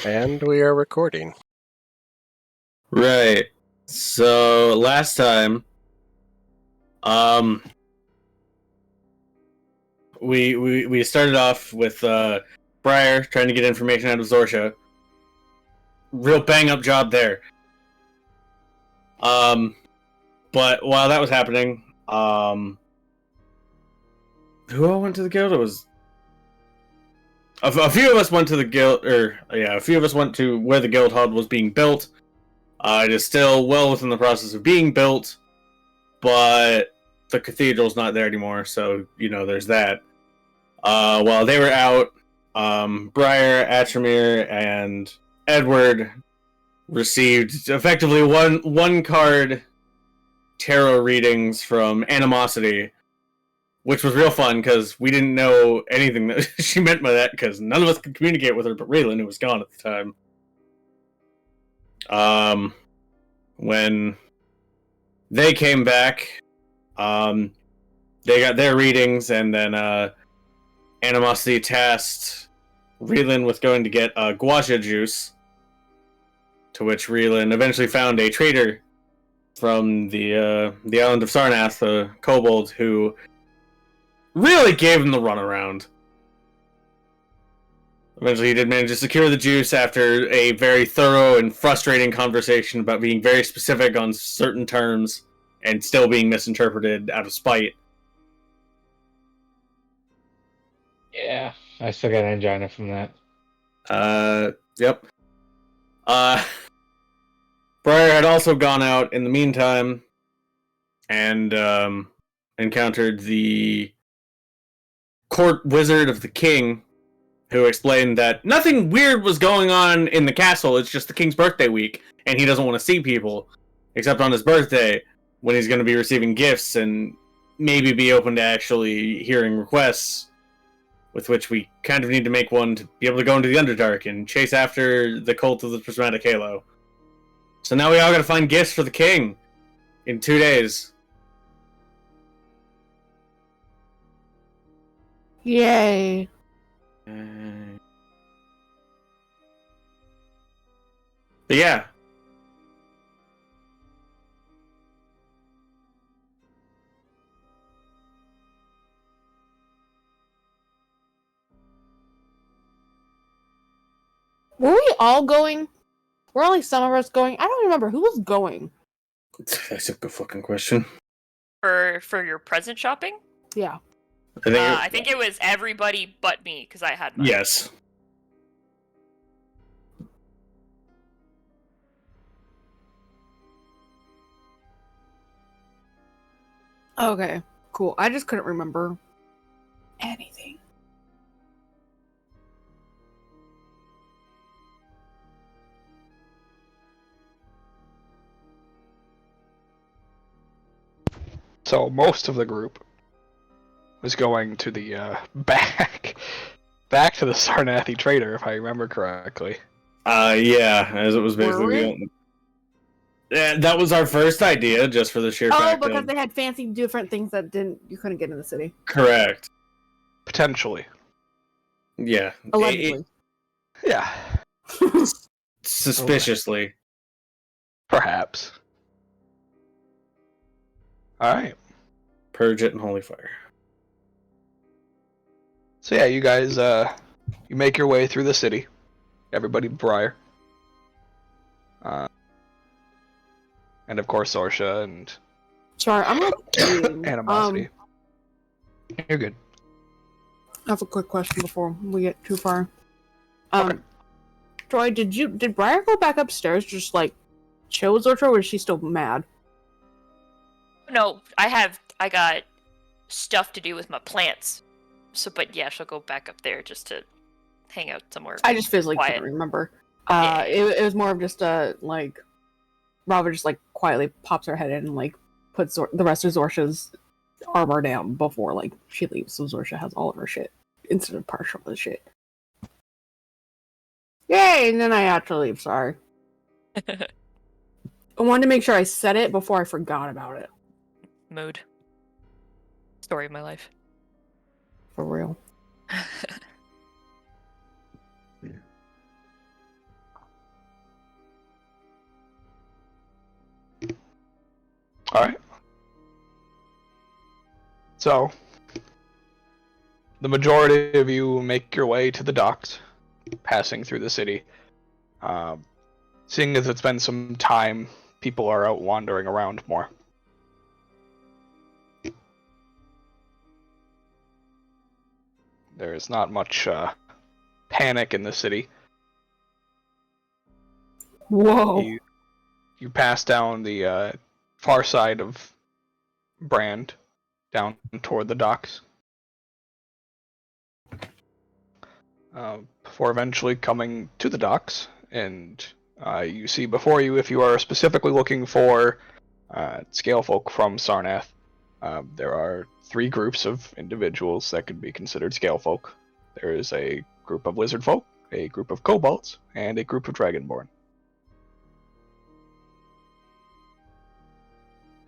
And we are recording. Right. So last time, we started off with Briar trying to get information out of Zorsha. Real bang up job there. But while that was happening, who all went to the guild? It was a few of us went to the guild, a few of us went to where the guild hub was being built. It is still well within the process of being built, but the cathedral's not there anymore, so there's that. While they were out, Briar, Atramir, and Edward received effectively one card tarot readings from Animosity, which was real fun because we didn't know anything that she meant by that because none of us could communicate with her but Raylan, who was gone at the time. When they came back, they got their readings, and then Animosity tasked Raylan with going to get guasha juice, to which Raylan eventually found a trader from the island of Sarnath, a kobold, who really gave him the runaround. Eventually, he did manage to secure the juice after a very thorough and frustrating conversation about being very specific on certain terms and still being misinterpreted out of spite. Yeah, I still got angina from that. Yep. Briar had also gone out in the meantime and encountered the court wizard of the king, who explained that nothing weird was going on in the castle. It's just the king's birthday week, and he doesn't want to see people, except on his birthday, when he's going to be receiving gifts and maybe be open to actually hearing requests, with which we kind of need to make one to be able to go into the Underdark and chase after the cult of the Prismatic Halo. So now we all gotta find gifts for the king in 2 days. Yay. But yeah. Were we all going? Were only some of us going? I don't remember who was going. That's a good fucking question. For your present shopping? Yeah. I think it was everybody but me, because I had mine. Yes. Okay, cool. I just couldn't remember anything. So most of the group was going to the back to the Sarnathi trader, if I remember correctly. Yeah, as it was Were basically we? the only... Yeah, that was our first idea, just for the sheer fact because of... they had fancy different things that you couldn't get in the city. Correct. Potentially. Yeah. Allegedly. Yeah. Suspiciously. Perhaps. Alright. Purge it and holy fire. So yeah, you guys, you make your way through the city. Everybody but Briar. And of course Zorsha and Sorry, I'm not Animosity. You're good. I have a quick question before we get too far. Okay. Troy, did Briar go back upstairs just like chill with Zorsha, or is she still mad? No, I got stuff to do with my plants. So, but yeah, she'll go back up there just to hang out somewhere. I just physically quiet. couldn't remember. Yeah. It was more of just like Rava just like quietly pops her head in and like puts the rest of Zorsha's armor down before like she leaves, so Zorsha has all of her shit instead of partial of the shit. Yay! And then I had to leave. Sorry. I wanted to make sure I said it before I forgot about it. Mood. Story of my life. For real. So, the majority of you make your way to the docks, passing through the city. Seeing as it's been some time, people are out wandering around more. There is not much panic in the city. Whoa. You pass down the far side of Brand, down toward the docks. Before eventually coming to the docks, and you see before you, if you are specifically looking for scale folk from Sarnath, there are 3 groups of individuals that could be considered scale folk. There is a group of lizard folk, a group of kobolds, and a group of dragonborn.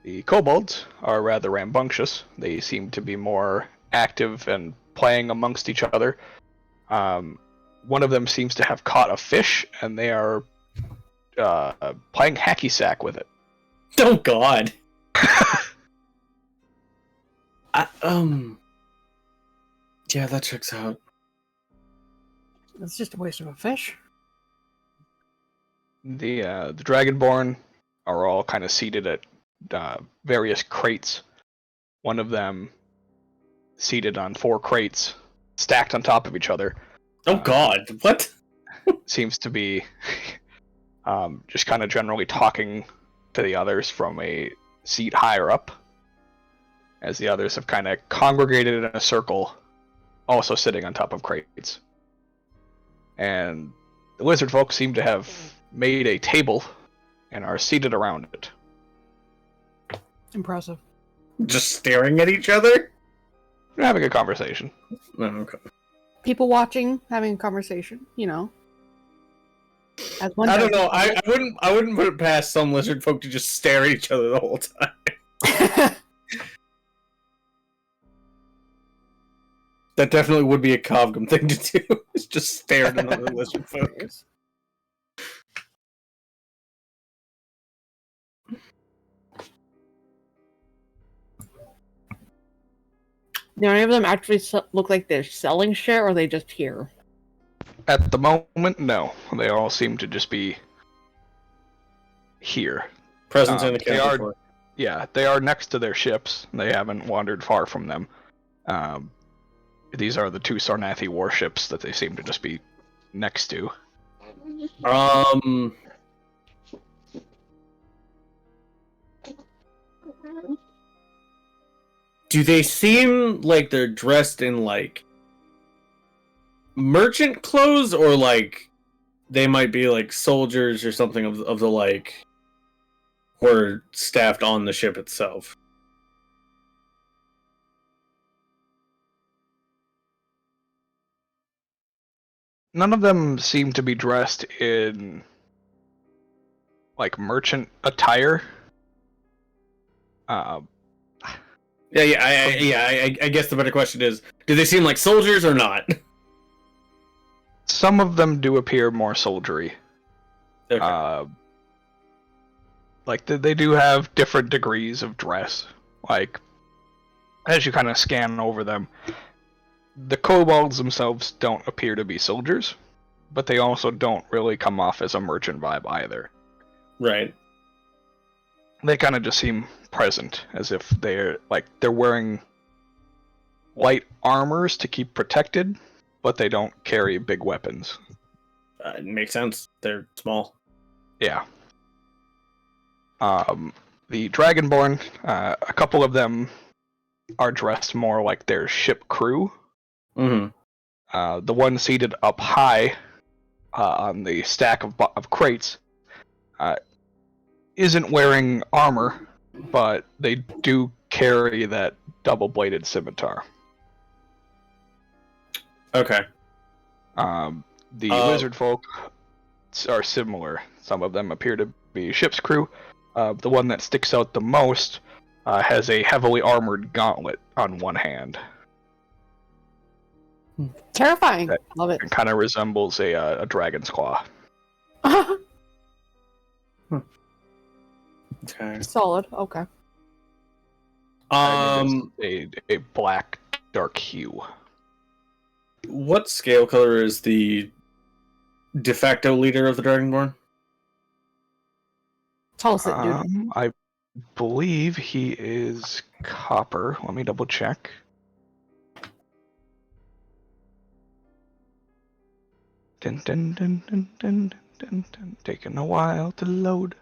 The kobolds are rather rambunctious. They seem to be more active and playing amongst each other. One of them seems to have caught a fish, and they are playing hacky sack with it. Oh God. Yeah, that checks out. That's just a waste of a fish. The dragonborn are all kind of seated at various crates. One of them seated on 4 crates, stacked on top of each other. Oh God, what? Seems to be just kind of generally talking to the others from a seat higher up, as the others have kind of congregated in a circle, also sitting on top of crates. And the lizard folk seem to have made a table and are seated around it. Impressive. Just staring at each other? They're having a conversation. Oh, okay. People watching, having a conversation, you know. As one I don't does. know. I wouldn't put it past some lizard folk to just stare at each other the whole time. That definitely would be a Covgum thing to do. Is just stare at another lizard folk. Do any of them actually look like they're selling shit, or are they just here? At the moment, no. They all seem to just be here. Presence in the They counter are, for. yeah, they are next to their ships. They haven't wandered far from them. These are the 2 Sarnathi warships that they seem to just be next to. Do they seem like they're dressed in like merchant clothes, or like they might be like soldiers or something of the like, or staffed on the ship itself? None of them seem to be dressed in like merchant attire. I guess the better question is, do they seem like soldiers or not? Some of them do appear more soldiery. Okay. Like they do have different degrees of dress. Like as you kind of scan over them, the kobolds themselves don't appear to be soldiers, but they also don't really come off as a merchant vibe either. Right. They kind of just seem present, as if they're wearing light armors to keep protected, but they don't carry big weapons. It makes sense. They're small. Yeah. The Dragonborn, a couple of them are dressed more like their ship crew. Mm-hmm. The one seated up high on the stack of crates isn't wearing armor, but they do carry that double-bladed scimitar. Okay. The lizard folk are similar. Some of them appear to be ship's crew. The one that sticks out the most has a heavily armored gauntlet on one hand. Terrifying. That Love it. kind of resembles a dragon's claw. Okay. Solid. Okay. A black dark hue. What scale color is the de facto leader of the Dragonborn? Tallest dude. I believe he is copper. Let me double check. Dun, dun, dun, dun, dun, dun, dun. Taking a while to load.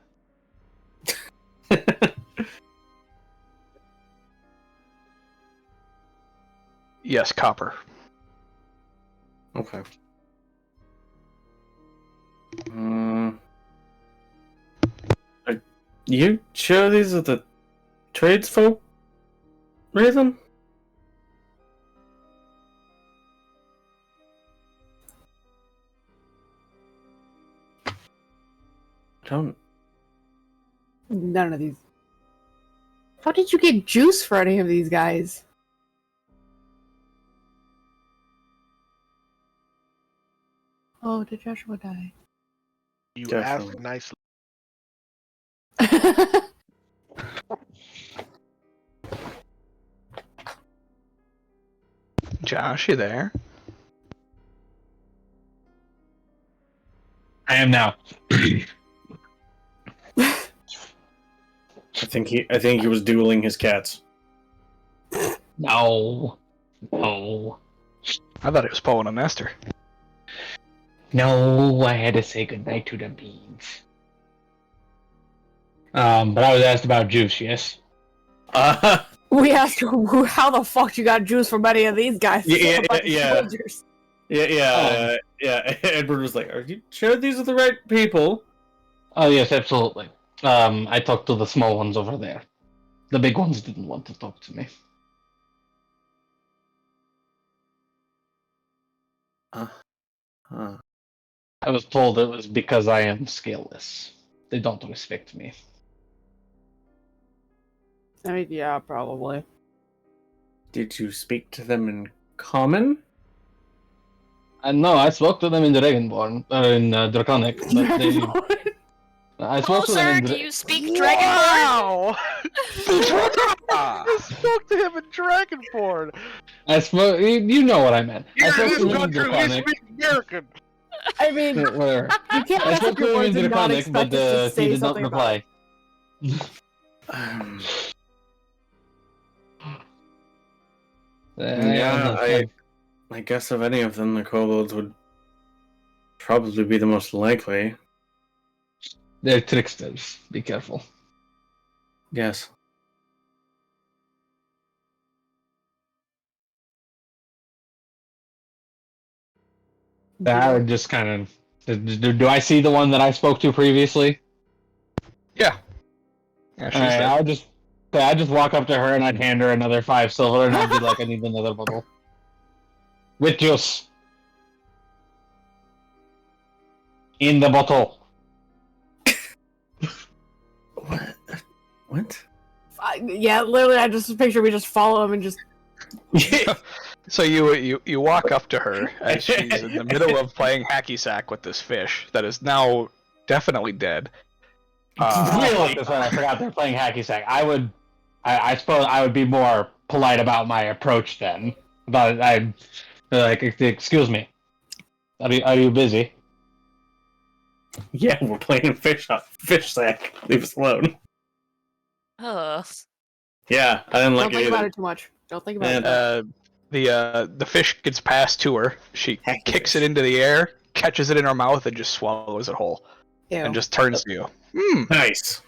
Yes, copper. Okay. Are you sure these are the tradesfolk? Reason? Don't. None of these. How did you get juice for any of these guys? Oh, did Joshua die? You Definitely. ask nicely. Josh, you there? I am now. I think he was dueling his cats. No. No. I thought he was pulling a nester. No, I had to say goodnight to the beans. But I was asked about juice, yes? We asked you how the fuck you got juice from any of these guys. Yeah, About the yeah. soldiers. Yeah. Edward was like, "Are you sure these are the right people?" Oh, yes, absolutely. I talked to the small ones over there. The big ones didn't want to talk to me. Huh. I was told it was because I am scaleless. They don't respect me. I mean, yeah, probably. Did you speak to them in common? And no, I spoke to them in Dragonborn, in Draconic, but they... I spoke to them Sir, in do you speak Dragonborn? Wow! You spoke to him in Dragonborn. I spoke... You know what I meant. I Yeah, spoke this to them in country, we Draconic. speak American. I mean, Whatever. you can't I mess spoke up to your him in words and not Draconic, expect but us to he say did not something about it. reply. I guess of any of them, the kobolds would probably be the most likely. They're tricksters. Be careful. Yes. I would just kind of... Do I see the one that I spoke to previously? Yeah. Yeah, she's Alright, there. I'd just walk up to her and I'd hand her another 5 silver and I'd be like, I need another bottle. With juice. In the bottle. What? Yeah, literally, I just picture we just follow him and just. So you walk up to her as she's in the middle of playing hacky sack with this fish that is now definitely dead. Really? That's right, I forgot they're playing hacky sack. I suppose I would be more polite about my approach then. But I'd like, excuse me. Are you busy? Yeah, we're playing fish sack. Leave us alone. Yeah, I didn't like Don't think it about either. it too much. Don't think about And, it. The fish gets passed to her. She Hacky kicks fish. it into the air, catches it in her mouth, and just swallows it whole. Ew. And just turns to you. Nice.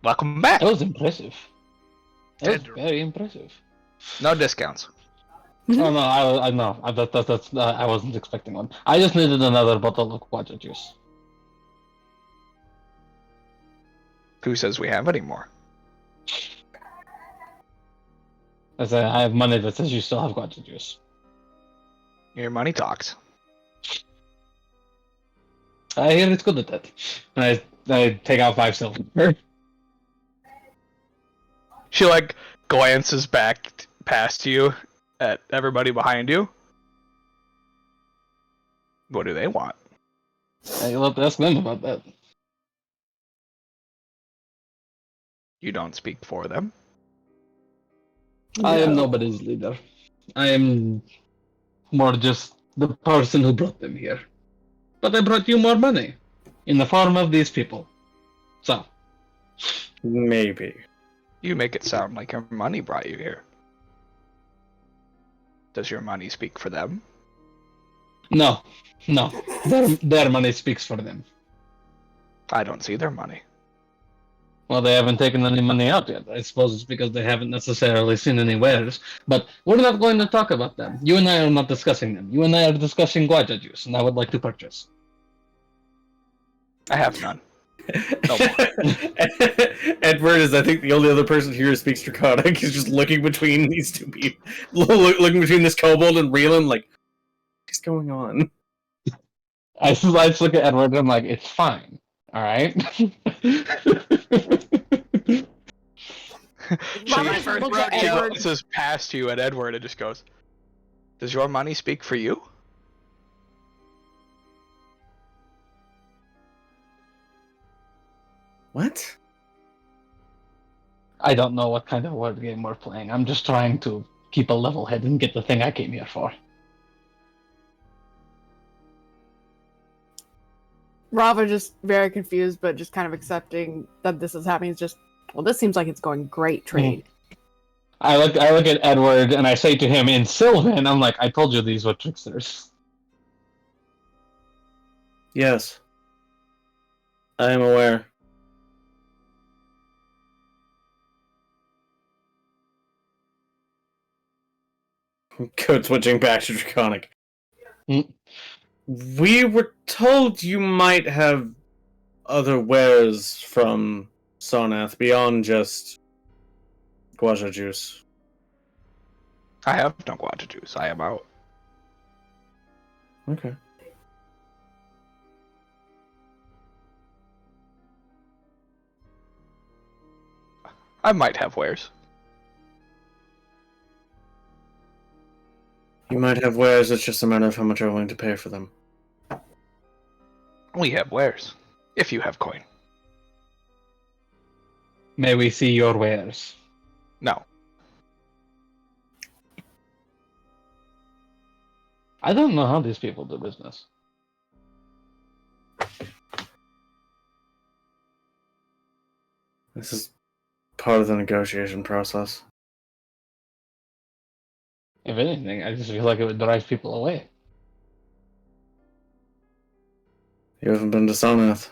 Welcome back. That was impressive. That was Tender. very impressive. No discounts. Oh no, I no, that's I wasn't expecting one. I just needed another bottle of water juice. Who says we have any more? I have money that says you still have water juice. Your money talks. I hear it's good at that. And I take out 5 silver. She like glances back past you at everybody behind you. What do they want? You'll have to ask them about that. You don't speak for them. I am No. nobody's leader. I am more just the person who brought them here. But I brought you more money in the form of these people. So, Maybe. You make it sound like your money brought you here. Does your money speak for them? no. Their money speaks for them. I don't see their money. Well, they haven't taken any money out yet. I suppose it's because they haven't necessarily seen any wares. But we're not going to talk about them. You and I are not discussing them. You and I are discussing guaja juice, and I would like to purchase. I have none. No more. Edward is, I think, the only other person here who speaks Draconic. He's just looking between these two people, looking between this kobold and Reelan, like, what's going on? I just look at Edward and I'm like, it's fine. All right. Robert She looks at Edward. glances past you at Edward and just goes, "Does your money speak for you?" What? I don't know what kind of word game we're playing. I'm just trying to keep a level head and get the thing I came here for. Rava just very confused, but just kind of accepting that this is happening. It's just, well, this seems like it's going great trade. I look at Edward and I say to him in Sylvan, I'm like, I told you these were tricksters. Yes. I am aware. Code switching back to Draconic. We were told you might have other wares from Sonath beyond just guaja juice. I have no guaja juice. I am out. Okay. I might have wares. You might have wares, it's just a matter of how much you're willing to pay for them. We have wares. If you have coin. May we see your wares? No. I don't know how these people do business. This is part of the negotiation process. If anything, I just feel like it would drive people away. You haven't been to Sonath.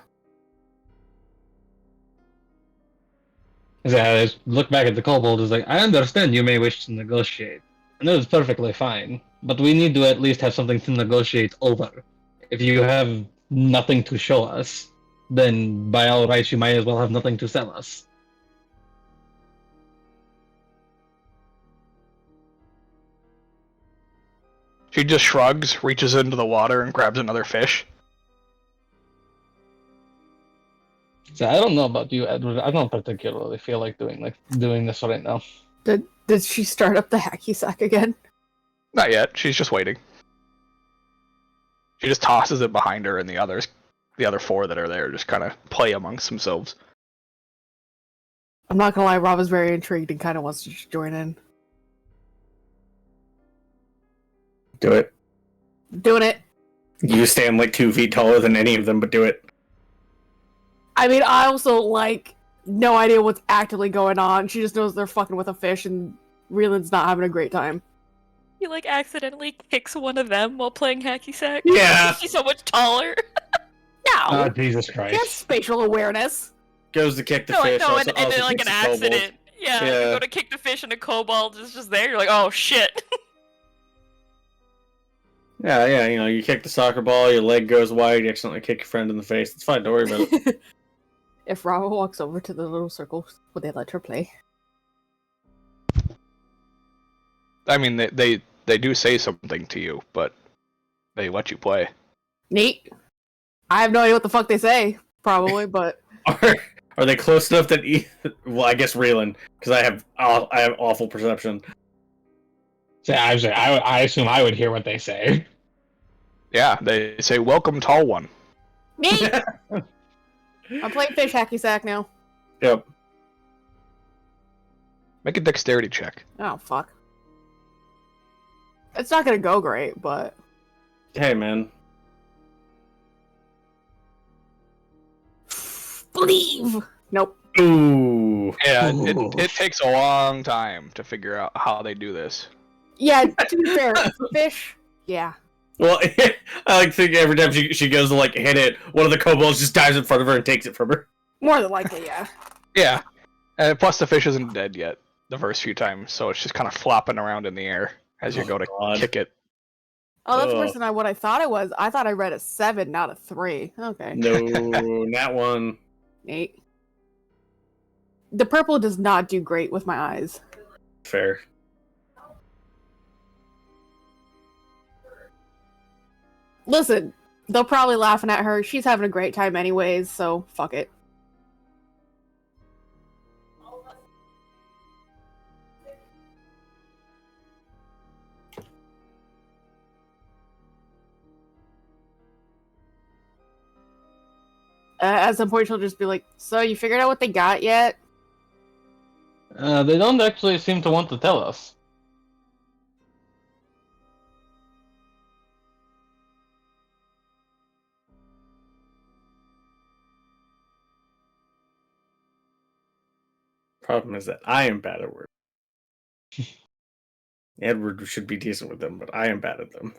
I just look back at the kobold, is like, I understand you may wish to negotiate. And that is perfectly fine. But we need to at least have something to negotiate over. If you have nothing to show us, then by all rights you might as well have nothing to sell us. She just shrugs, reaches into the water, and grabs another fish. So I don't know about you, Edward. I don't particularly feel like doing this right now. Did she start up the hacky sack again? Not yet. She's just waiting. She just tosses it behind her, and the other four that are there just kind of play amongst themselves. I'm not gonna lie, Rava's very intrigued and kind of wants to just join in. Do it. Doing it. You stand like 2 feet taller than any of them, but do it. I mean, I also, like, no idea what's actively going on. She just knows they're fucking with a fish and Reeland's not having a great time. He like accidentally kicks one of them while playing hacky sack. Yeah. He's so much taller. Oh, No! Jesus He Christ. has spatial awareness. Goes to kick the No, fish. no, also, and then also like kicks an the kobold. accident. Yeah, Yeah. you go to kick the fish and a kobold is just there. You're like, oh shit. Yeah, you know, you kick the soccer ball, your leg goes wide, you accidentally kick your friend in the face. It's fine, don't worry about it. If Rava walks over to the little circle, would they let her play? I mean, they do say something to you, but they let you play. Neat. I have no idea what the fuck they say, probably, but Are they close enough that well, I guess Reelan, because I have awful perception. So I assume I would hear what they say. Yeah, they say, "Welcome, tall one." neat. I'm playing fish hacky sack now. Yep. Make a dexterity check. Oh fuck. It's not gonna go great, but Hey, man. believe. Nope. Ooh. Yeah, Ooh. it takes a long time to figure out how they do this. Yeah, to be fair, fish. Yeah. Well, I like think every time she goes to like hit it, one of the kobolds just dives in front of her and takes it from her. More than likely, yeah. Yeah, and plus the fish isn't dead yet the first few times, so it's just kind of flopping around in the air as you go to God. kick it. Oh, that's Ugh. worse than what I thought it was. I thought I read a 7, not a 3. Okay. No, not one. 8. The purple does not do great with my eyes. Fair. Listen, they're probably laughing at her. She's having a great time anyways, so fuck it. At some point, she'll just be like, "So, you figured out what they got yet?" They don't actually seem to want to tell us. Problem is that I am bad at words. Edward should be decent with them, but I am bad at them.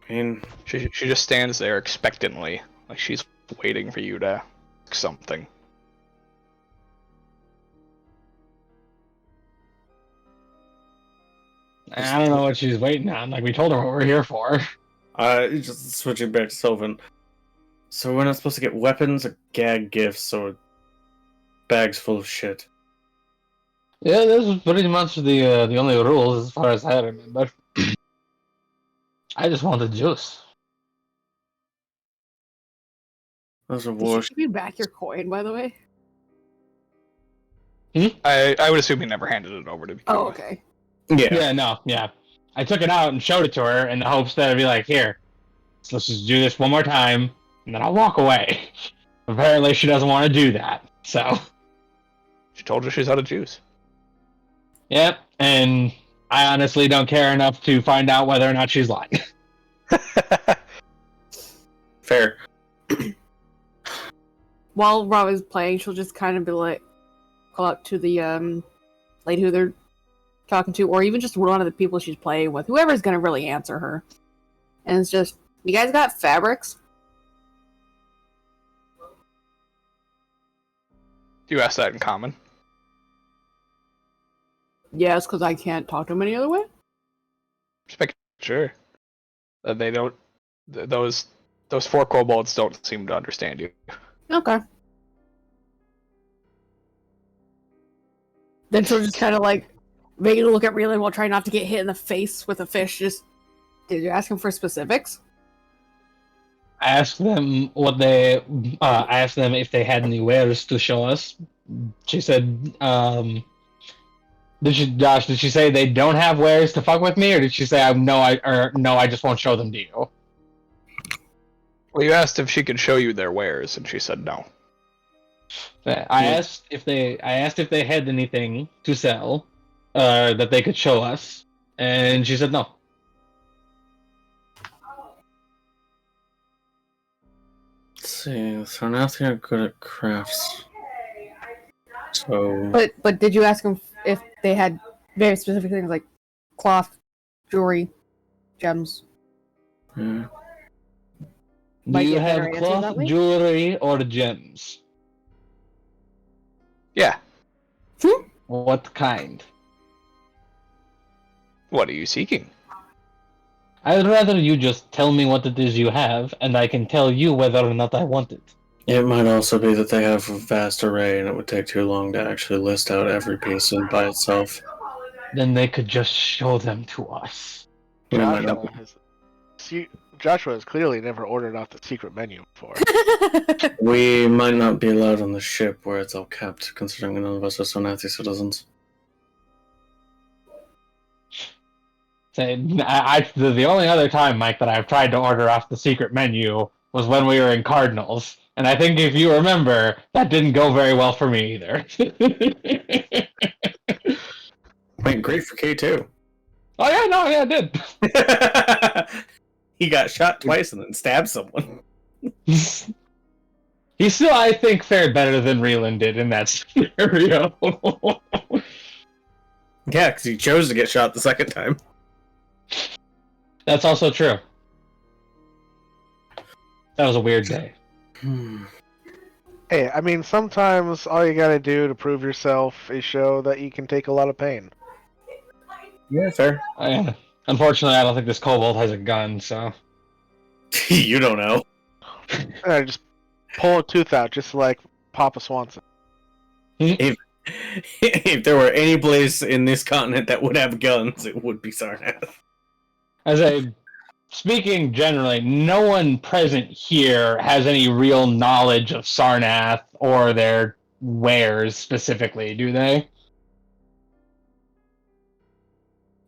I mean, She just stands there expectantly, like she's waiting for you to ask something. I don't know what she's waiting on. Like, we told her what we're here for. just switching back to Sylvan. So we're not supposed to get weapons or gag gifts or bags full of shit. Yeah, this is pretty much the only rules as far as I remember. I just wanted juice. Those are Did war. she give you back your coin, by the way? I would assume he never handed it over to me. Oh, okay. Yeah. I took it out and showed it to her in the hopes that I'd be like, here, let's just do this one more time, and then I'll walk away. Apparently, she doesn't want to do that. So, She told you she's out of juice. yep. And I honestly don't care enough to find out whether or not she's lying. Fair. While Rob is playing, she'll just kind of be like, call up to the lady who they're talking to, or even just one of the people she's playing with, whoever's gonna really answer her. And it's just, you guys got fabrics? Do you ask that in common? Yes, because I can't talk to them any other way. Just making sure that they don't. Those 4 kobolds don't seem to understand you. Okay. Then she'll just kind of like make it look at Reelan while trying not to get hit in the face with a fish. Just, did you ask him for specifics? I asked them asked them if they had any wares to show us. She said, did she say they don't have wares to fuck with me, or did she say no, I just won't show them to you? Well, you asked if she could show you their wares, and she said no. I asked if they had anything to sell, that they could show us, and she said no. Let's see. So now they're good at crafts. So But did you ask them if they had very specific things like cloth, jewelry, gems? yeah. Do Might you get better have answers cloth, that way? jewelry, or gems? Yeah. What kind? What are you seeking? I'd rather you just tell me what it is you have, and I can tell you whether or not I want it. It might also be that they have a vast array, and it would take too long to actually list out every piece by itself. Then they could just show them to us. It might Josh not- has- See, Joshua has clearly never ordered off the secret menu before. We might not be allowed on the ship where it's all kept, considering none of us are Sonathi citizens. The only other time, Mike, that I've tried to order off the secret menu was when we were in Cardinals. And I think if you remember, that didn't go very well for me either. Went great for K2. Oh, yeah, no, yeah, it did. He got shot twice and then stabbed someone. He still, I think, fared better than Reelan did in that scenario. Yeah, because he chose to get shot the second time. That's also true. That was a weird day. Hey, I mean, sometimes all you gotta do to prove yourself is show that you can take a lot of pain. Yeah, fair. Unfortunately, I don't think this kobold has a gun, so... You don't know. Just pull a tooth out, just like Papa Swanson. If there were any place in this continent that would have guns, it would be Sarnath. Speaking generally, no one present here has any real knowledge of Sarnath or their wares specifically, do they?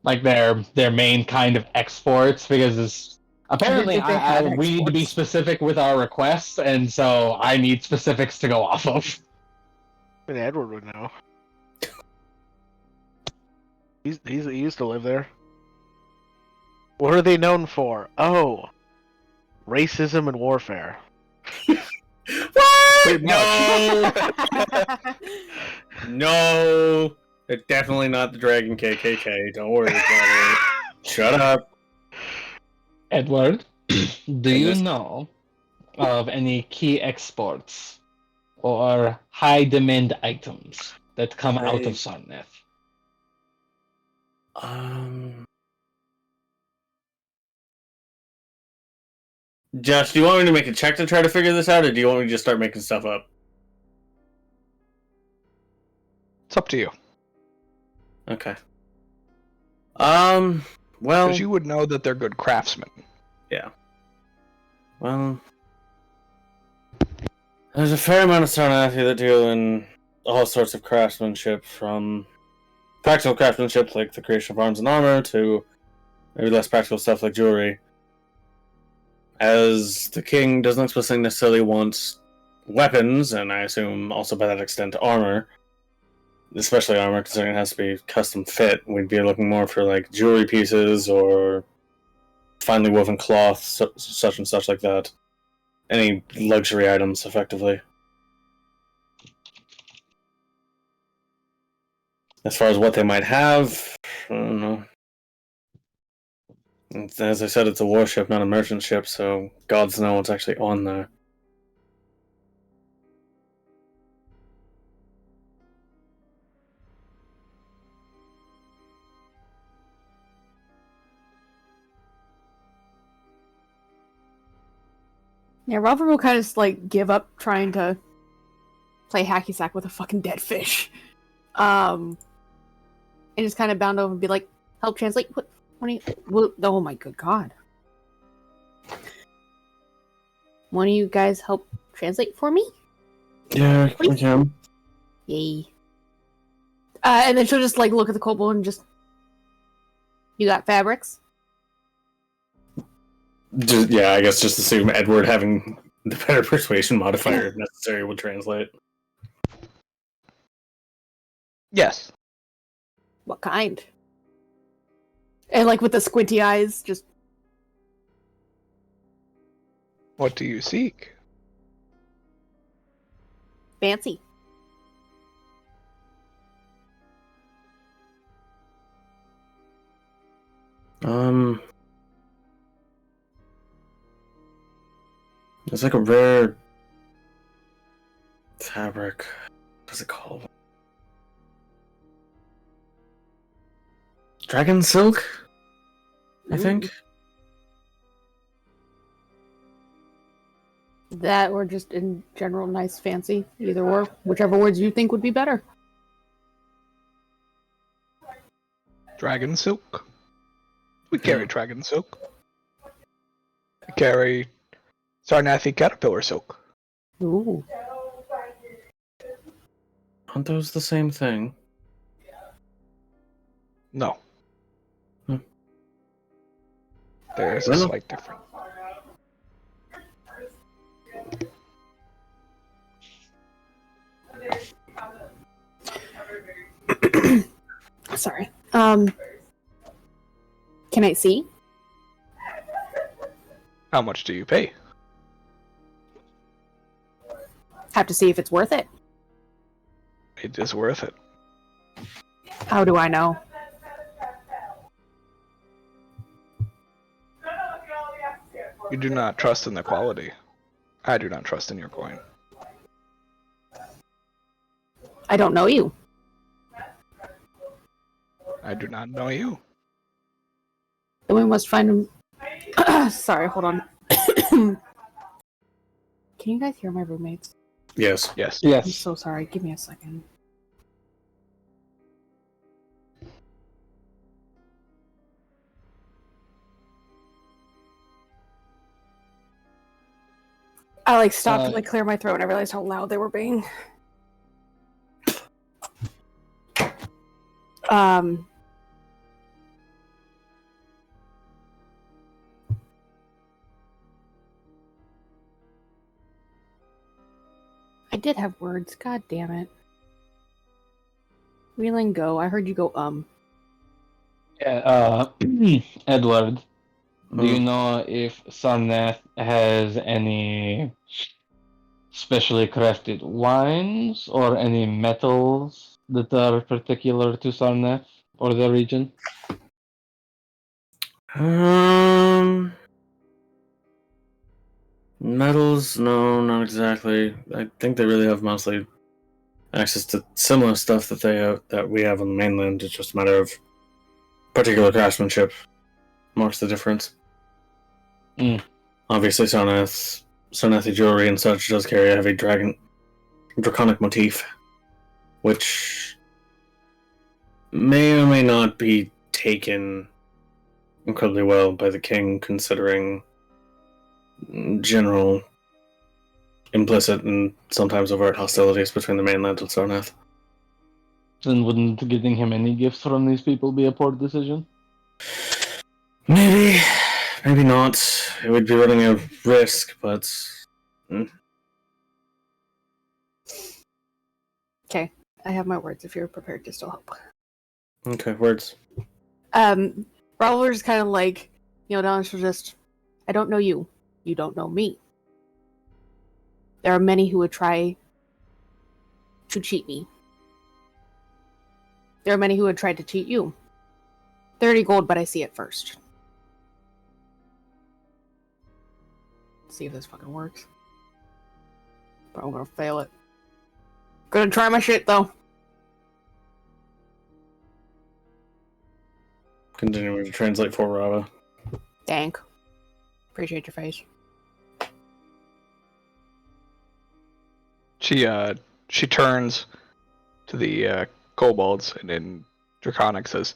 Like their main kind of exports, because apparently we need to be specific with our requests, and so I need specifics to go off of. I mean, Edward would know. He used to live there. What are they known for? Oh, racism and warfare. What? No! No! They're definitely not the Dragon KKK. Don't worry about it. Shut up. Edward, do you know of any key exports or high demand items that come out of Sarnath? Josh, do you want me to make a check to try to figure this out, or do you want me to just start making stuff up? It's up to you. Okay. Well... Because you would know that they're good craftsmen. Yeah. Well... There's a fair amount of Sarnathi that deal in all sorts of craftsmanship, from practical craftsmanship like the creation of arms and armor, to maybe less practical stuff like jewelry. As the king doesn't explicitly necessarily want weapons, and I assume also by that extent armor, especially armor, considering it has to be custom fit, we'd be looking more for like jewelry pieces or finely woven cloth, such and such like that. Any luxury items, effectively. As far as what they might have, I don't know. As I said, it's a warship, not a merchant ship, so gods know what's actually on there. Yeah, Robert will kind of just like give up trying to play hacky sack with a fucking dead fish. And just kind of bound over and be like, help translate. What do you, oh my good god. One of you guys help translate for me? Yeah, we can. Yay. And then she'll just like look at the kobold and just, you got fabrics? Yeah, I guess just assume Edward having the better persuasion modifier if necessary would translate. Yes. What kind? And like with the squinty eyes, just... What do you seek? fancy. It's like a rare fabric. What's it called? Dragon silk, I think. That or just in general nice fancy. Either or. Whichever words you think would be better. Dragon silk. We carry dragon silk. carry Sarnathi caterpillar silk. Ooh. Aren't those the same thing? No. Hmm. There's a Well. slight difference. Sorry. Can I see? How much do you pay? Have to see if it's worth it. It is worth it. How do I know? You do not trust in the quality. I do not trust in your coin. I don't know you. I do not know you. Then we must find him. Sorry, hold on. Can you guys hear my roommates? Yes. Yes. I'm Yes. so sorry. Give me a second. I stopped to clear my throat and I realized how loud they were being. I did have words. God damn it. Wheeling go. I heard you go, Yeah, Edward, do you Hmm. know if Sarnath has any specially crafted wines or any metals that are particular to Sarnath or the region? Metals? No, not exactly. I think they really have mostly access to similar stuff that they have, that we have on the mainland. It's just a matter of particular craftsmanship marks the difference. Mm. Obviously, Sarnathi jewelry and such does carry a heavy draconic motif, which may or may not be taken incredibly well by the king, considering general implicit and sometimes overt hostilities between the mainland and Sarnath. Then wouldn't getting him any gifts from these people be a poor decision? Maybe, maybe not. It would be running a risk, but Okay. I have my words if you're prepared to still help. okay. Words. Brawler's kind of down to just, I don't know you. You don't know me. There are many who would try to cheat me. There are many who would try to cheat you. 30 gold, but I see it first. Let's see if this fucking works. But I'm gonna fail it. Gonna try my shit, though. Continuing to translate for Rava. Dank. Appreciate your face. She turns to the kobolds and in Draconic says,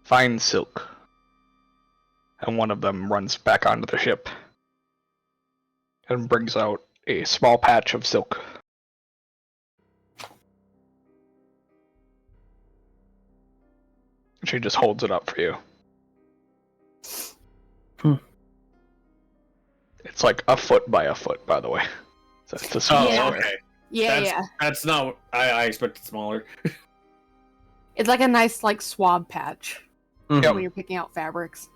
"Fine silk." And one of them runs back onto the ship and brings out a small patch of silk. She just holds it up for you. It's like a foot by a foot, by the way. So it's a small Yeah. square. Okay. Yeah. That's not. I expected smaller. It's like a nice, swab patch Mhm. Yep. when you're picking out fabrics.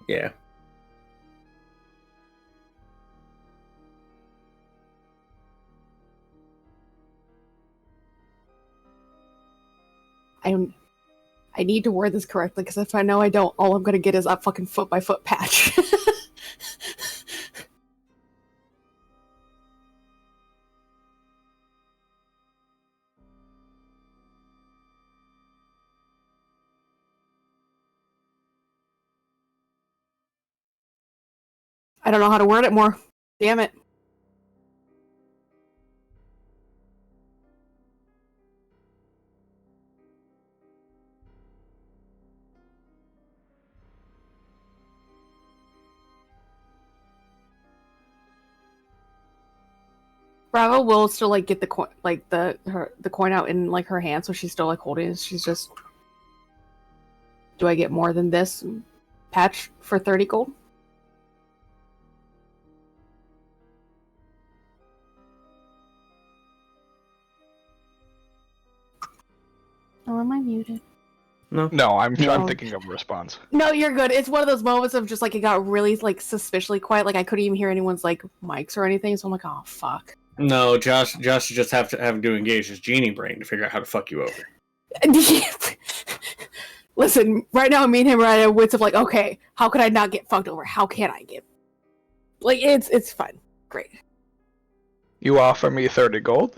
Yeah. I need to word this correctly, because if I know I don't, all I'm gonna get is a fucking foot by foot patch. I don't know how to word it more. Damn it. Bravo will still like get the coin, like the coin out in like her hand, so she's still like holding it. She's just, do I get more than this patch for 30 gold? Oh, am I muted? No, I'm No. thinking of a response. No, you're good. It's one of those moments of just like it got really like suspiciously quiet. Like I couldn't even hear anyone's like mics or anything. So I'm like, oh fuck. No, Josh just have to engage his genie brain to figure out how to fuck you over. Listen, right now me and him are at a wits of like, okay, how could I not get fucked over? How can I get like it's fun. Great. You offer me 30 gold.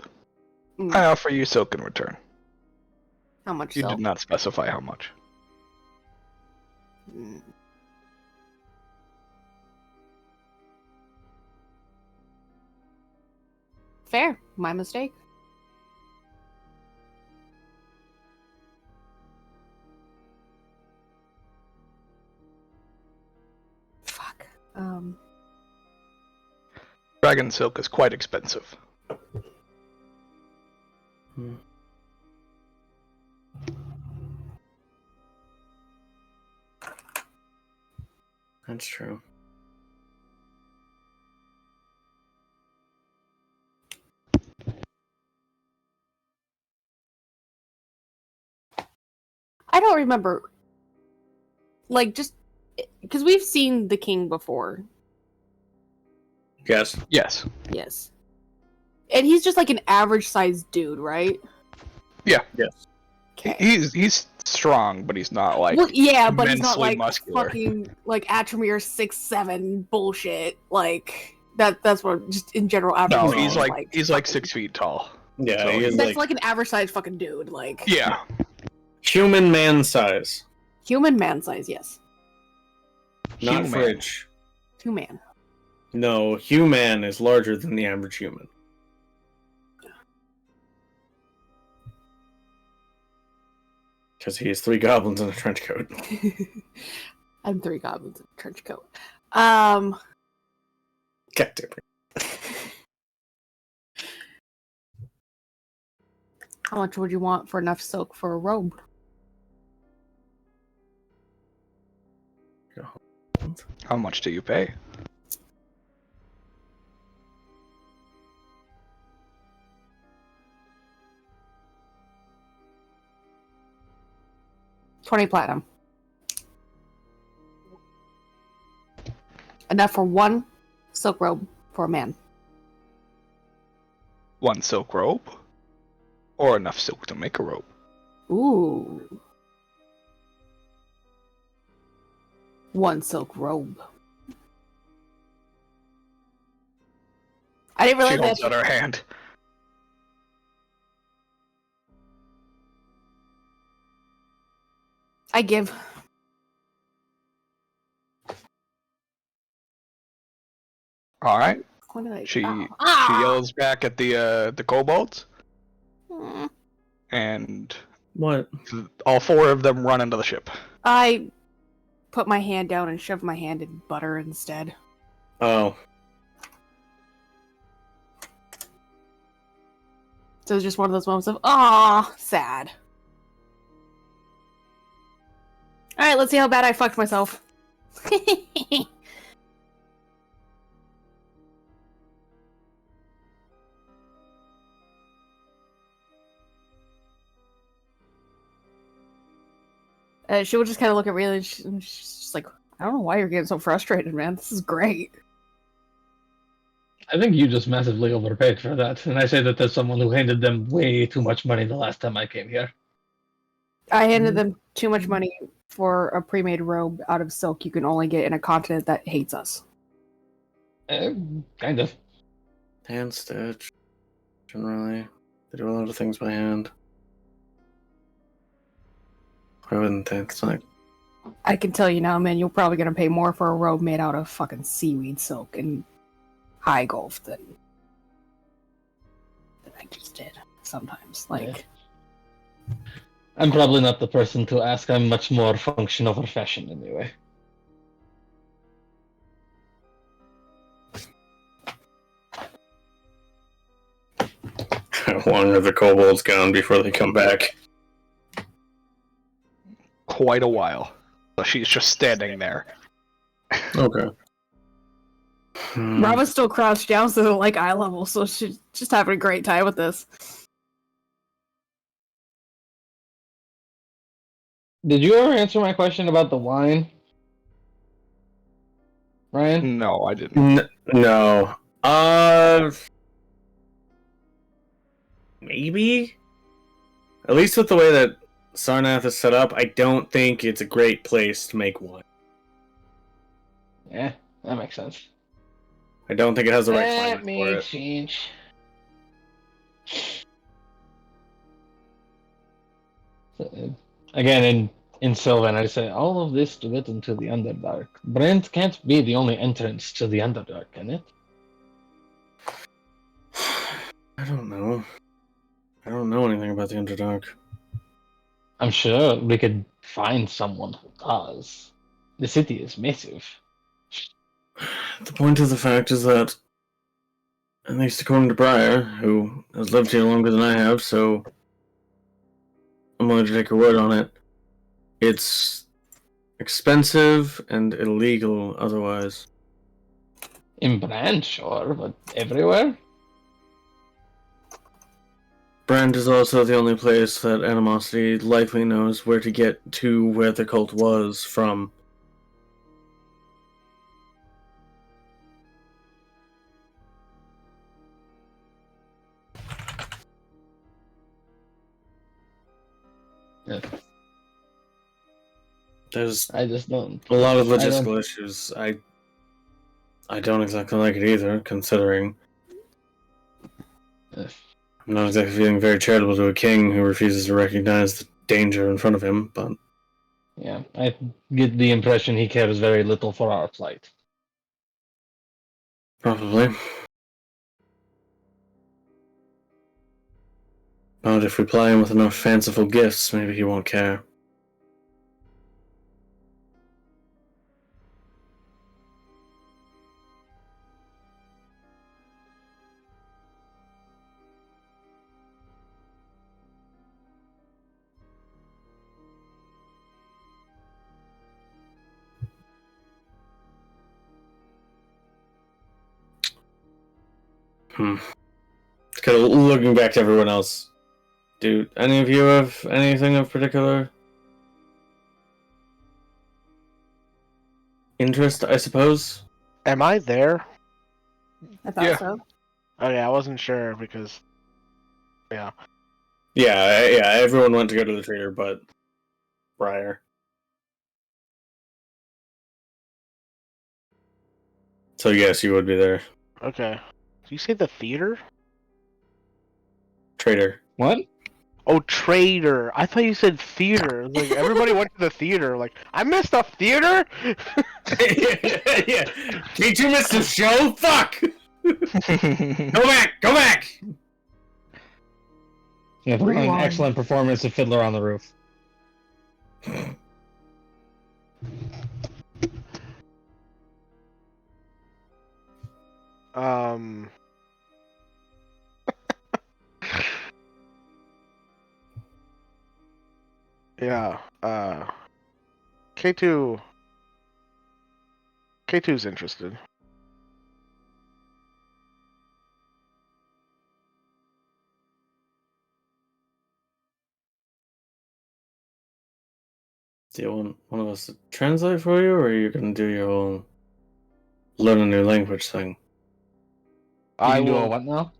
Mm. I offer you silk in return. How much You so? did not specify how much. Mm. Fair. My mistake. Fuck. Dragon silk is quite expensive. That's true. I don't remember. Like, just because we've seen the king before. Yes. Yes. Yes. And he's just like an average sized dude, right? Yeah. Yes. Okay. He's strong, but he's not like Well, yeah, but he's not immensely like muscular. fucking like Atremir 6'7" bullshit. Like that's what just in general average. No, size, he's like 6 feet tall. Yeah, So he is that's like like an average sized fucking dude. Like Yeah. human man size, human man size, yes. not Human. fridge. Human. No, human is larger than the average human. Because he has 3 goblins in a trench coat. I'm 3 goblins in a trench coat. God damn it. How much would you want for enough silk for a robe? How much do you pay? $20 platinum. Enough for 1 silk robe for a man. 1 silk robe? Or enough silk to make a robe? Ooh. 1 silk robe. I didn't She realize holds that. out her hand. I give. All right. What did I? She Ah! she yells back at the kobolds, Mm. and What? all 4 of them run into the ship. I put my hand down and shoved my hand in butter instead. Oh. So it's just one of those moments of, ah, sad. Alright, let's see how bad I fucked myself. She will just kind of look at Riley and she's just like, I don't know why you're getting so frustrated, man. This is great. I think you just massively overpaid for that, and I say that as someone who handed them way too much money the last time I came here. I handed them too much money for a pre-made robe out of silk you can only get in a continent that hates us. Kind of. Hand stitch. Generally. They do a lot of things by hand. Why wouldn't they? It's like, I can tell you now, man, you're probably gonna pay more for a robe made out of fucking seaweed silk and high golf than I just did sometimes. Like, I'm probably not the person to ask. I'm much more function over fashion anyway. long are the kobolds gone before they come back? Quite a while. So she's just standing there. Okay. Rava's still crouched down so they're like eye level, so she's just having a great time with this. Did you ever answer my question about the wine, Ryan? No, I didn't. No. Maybe? At least with the way that Sarnath is set up, I don't think it's a great place to make wine. Yeah, that makes sense. I don't think it has the right That climate for makes it. sense. Again, in Sylvan, I say all of this to get into the Underdark. Brent can't be the only entrance to the Underdark, can it? I don't know. I don't know anything about the Underdark. I'm sure we could find someone who does. The city is massive. The point of the fact is that, at least according to Briar, who has lived here longer than I have, so I'm willing to take her word on it, it's expensive and illegal otherwise. In Brand, sure, but everywhere? Brand is also the only place that Animosity likely knows where to get to where the cult was from. Yeah. There's I just don't. a lot of I don't- logistical issues. I don't exactly like it either, considering Yeah. I'm not exactly feeling very charitable to a king who refuses to recognize the danger in front of him, but Yeah, I get the impression he cares very little for our plight. probably. But if we ply him with enough fanciful gifts, maybe he won't care. Kind of looking back to everyone else. Do any of you have anything of particular interest, I suppose? Am I there? I thought Yeah. so. Oh yeah, I wasn't sure because. Yeah. Yeah, everyone went to go to the trader but Briar. So yes, you would be there. Okay. Did you say the theater? Trader. What? Oh, trader. I thought you said theater. Like everybody went to the theater. Like I missed a theater. Yeah. Can't you miss the show? Fuck! Go back! Yeah, put on an Rewind. excellent performance of Fiddler on the Roof. Yeah. K2. K2's interested. Do you want one of us to translate for you, or are you gonna do your whole learn a new language thing? You I can do a will. what now?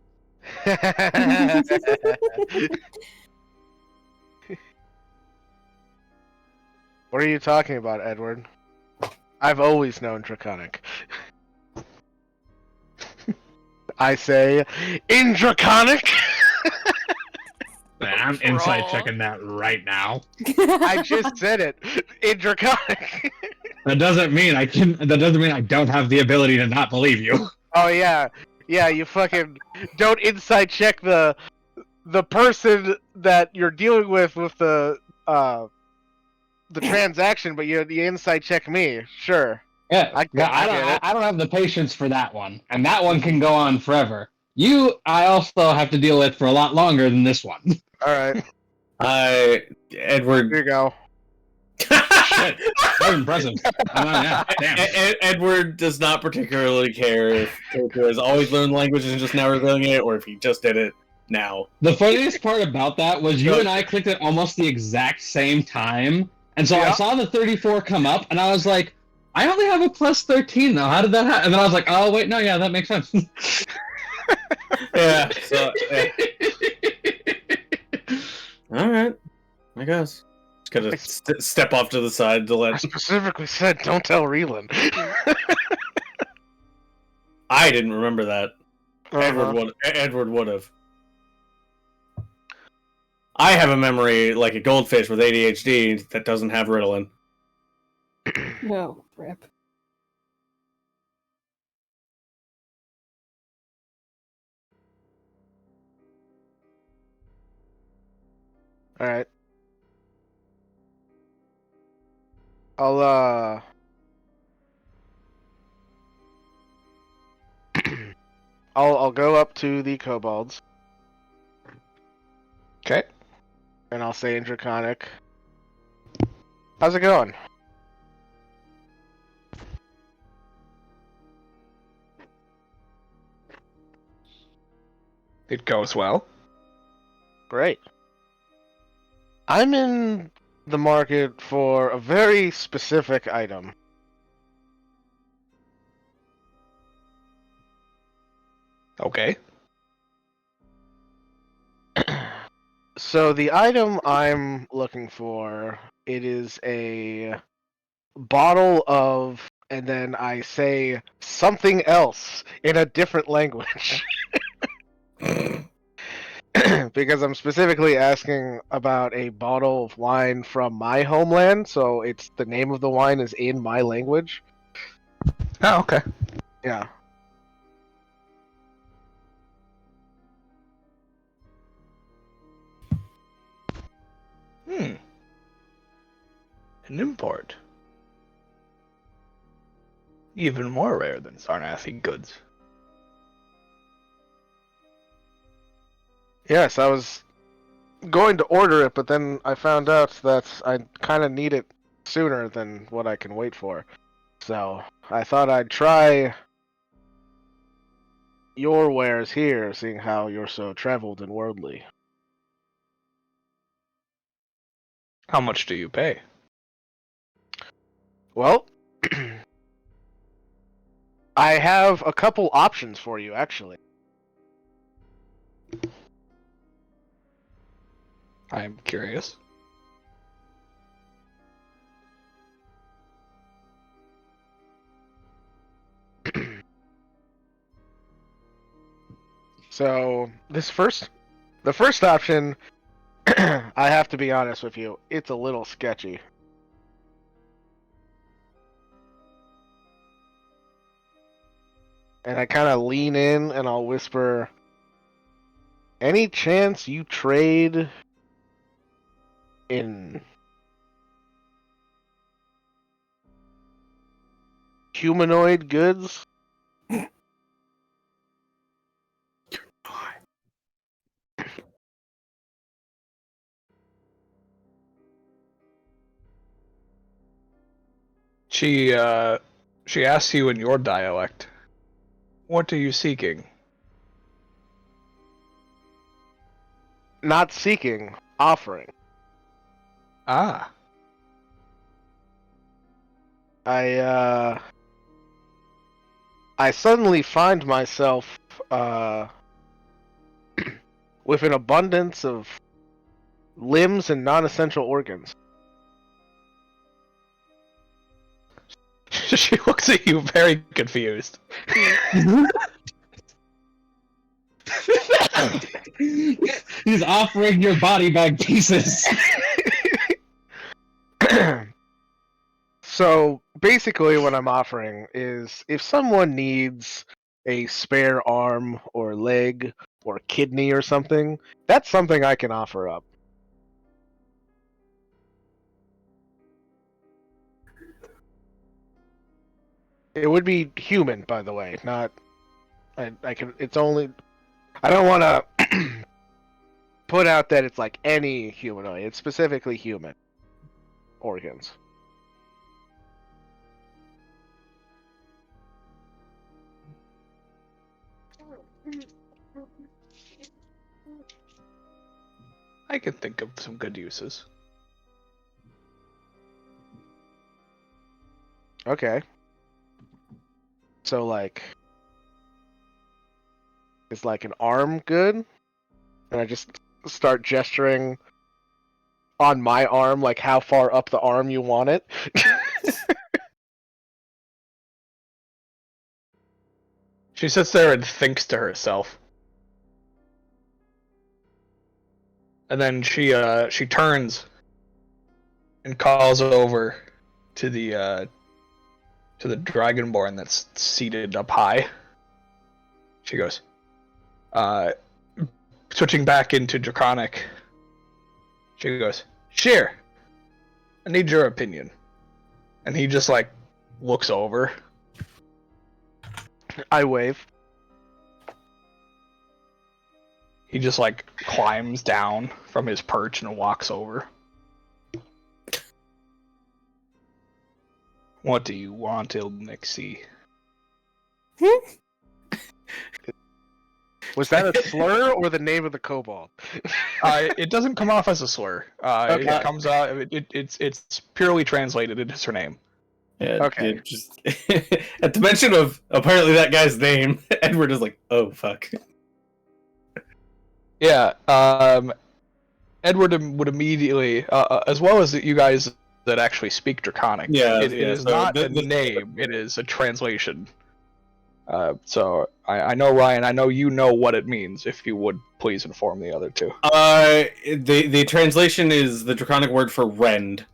What are you talking about, Edward? I've always known Draconic. I say, in Draconic? I'm inside checking that right now. I just said it. In Draconic. That doesn't mean I can. That doesn't mean I don't have the ability to not believe you. Oh yeah. Yeah, you fucking don't inside check the person that you're dealing with the transaction, but you inside check me. Sure. Yeah, I yeah, get it. I don't have the patience for that one, and that one can go on forever. I also have to deal with for a lot longer than this one. All right, Edward. here you go. Shit, that's impressive. Yeah, damn. Edward does not particularly care if Coco has always learned languages and just now revealing it, or if he just did it now. The funniest part about that was you and I clicked at almost the exact same time, and so I Yeah. saw the 34 come up, and I was like, I only have a plus 13 though. How did that happen? And then I was like, oh wait, no, yeah, that makes sense. Yeah. So. Yeah. All right. I guess. Just gotta step off to the side to I let. specifically said, "Don't tell Reland." I didn't remember that. Uh-huh. Edward would have. I have a memory like a goldfish with ADHD that doesn't have Ritalin. No, rip. All right. I'll I'll go up to the kobolds Okay. and I'll say in Draconic, "How's it going?" It goes well. Great. I'm in the market for a very specific item. Okay. So the item I'm looking for, it is a bottle of, and then I say something else in a different language. Because I'm specifically asking about a bottle of wine from my homeland, so it's the name of the wine is in my language. Oh, okay. Yeah. An import. Even more rare than Sarnathi goods. Yes, I was going to order it, but then I found out that I kind of need it sooner than what I can wait for. So I thought I'd try your wares here, seeing how you're so traveled and worldly. How much do you pay? Well, I have a couple options for you, actually. I'm curious. So the first option, I have to be honest with you, it's a little sketchy. And I kind of lean in and I'll whisper, "Any chance you trade in humanoid goods?" She asks you in your dialect, "What are you seeking?" Not seeking, offering. Ah. I suddenly find myself with an abundance of limbs and non-essential organs. She looks at you very confused. He's offering your body bag pieces. So basically what I'm offering is if someone needs a spare arm or leg or kidney or something, that's something I can offer up. It would be human, by the way, not I can it's only I don't want to put out that it's like any humanoid. It's specifically human organs. I can think of some good uses. Okay. So like, is like an arm good? And I just start gesturing on my arm, like how far up the arm you want it. She sits there and thinks to herself. And then she turns and calls over to the dragonborn that's seated up high. She goes, switching back into Draconic. She goes, "Sheer, I need your opinion." And he just like looks over. I wave. He just like climbs down from his perch and walks over. What do you want, Ilnixie? Was that a slur or the name of the kobold? It doesn't come off as a slur. Okay. It comes out. It's purely translated into her name. Yeah, Okay. it just at the mention of apparently that guy's name, Edward is like, "Oh fuck." Yeah. Edward would immediately, as well as you guys that actually speak Draconic. Yeah, It yeah, is so not the a name. It is a translation. So I know, Ryan. I know you know what it means. If you would please inform the other two. The translation is the Draconic word for rend.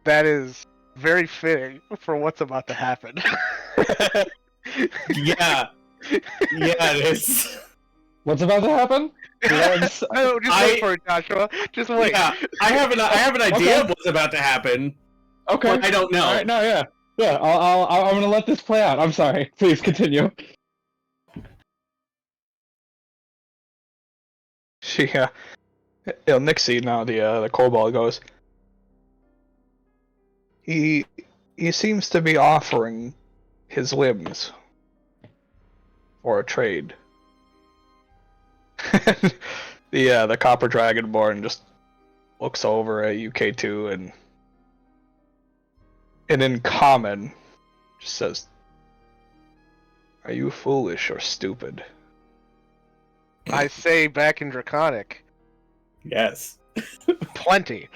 That is very fitting for what's about to happen. Yeah, yeah, it is. What's about to happen? Drugs. Oh, just wait for it, Joshua. Just wait. Yeah, I have an idea Okay. of what's about to happen. Okay. But I don't know. All right, no, yeah. Yeah, I'm gonna let this play out. I'm sorry. Please continue. She, Nixie now the kobold goes. He seems to be offering his limbs for a trade. The copper dragonborn just looks over at UK2 and in common just says, "Are you foolish or stupid?" I say back in Draconic, Yes. plenty.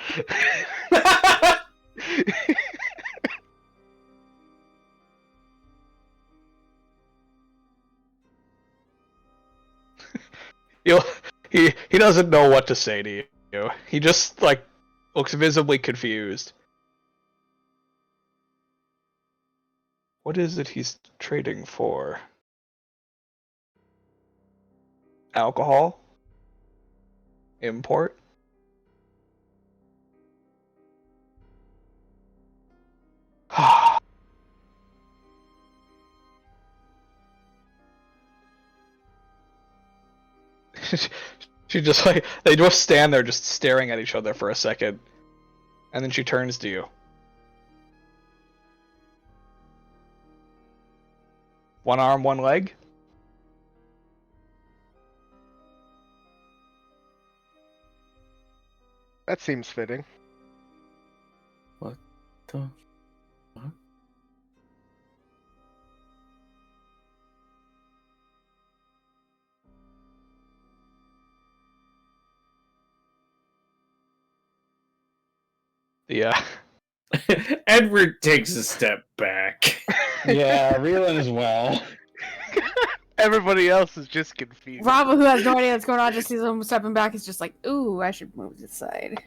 He doesn't know what to say to you. He just like looks visibly confused. What is it he's trading for? Alcohol? Import? She just like, they just stand there just staring at each other for a second. And then she turns to you. One arm, one leg? That seems fitting. What the? Yeah. Edward takes a step back. Yeah, reeling as well. Everybody else is just confused. Rava, who has no idea what's going on, just sees him stepping back. Is just like, ooh, I should move this side.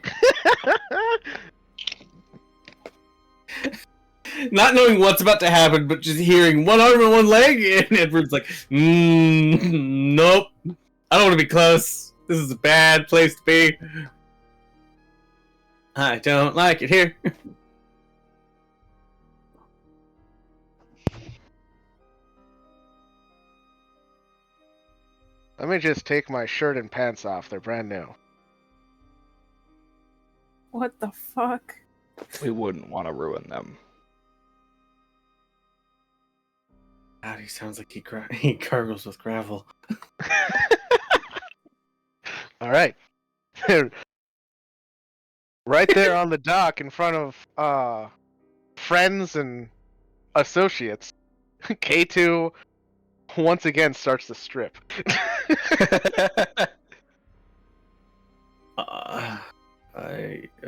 Not knowing what's about to happen, but just hearing one arm and one leg, and Edward's like, nope. I don't want to be close. This is a bad place to be. I don't like it here. Let me just take my shirt and pants off. They're brand new. What the fuck? We wouldn't want to ruin them. God, he sounds like he gargles with gravel. All right. Right there on the dock in front of friends and associates, K2 once again starts to strip.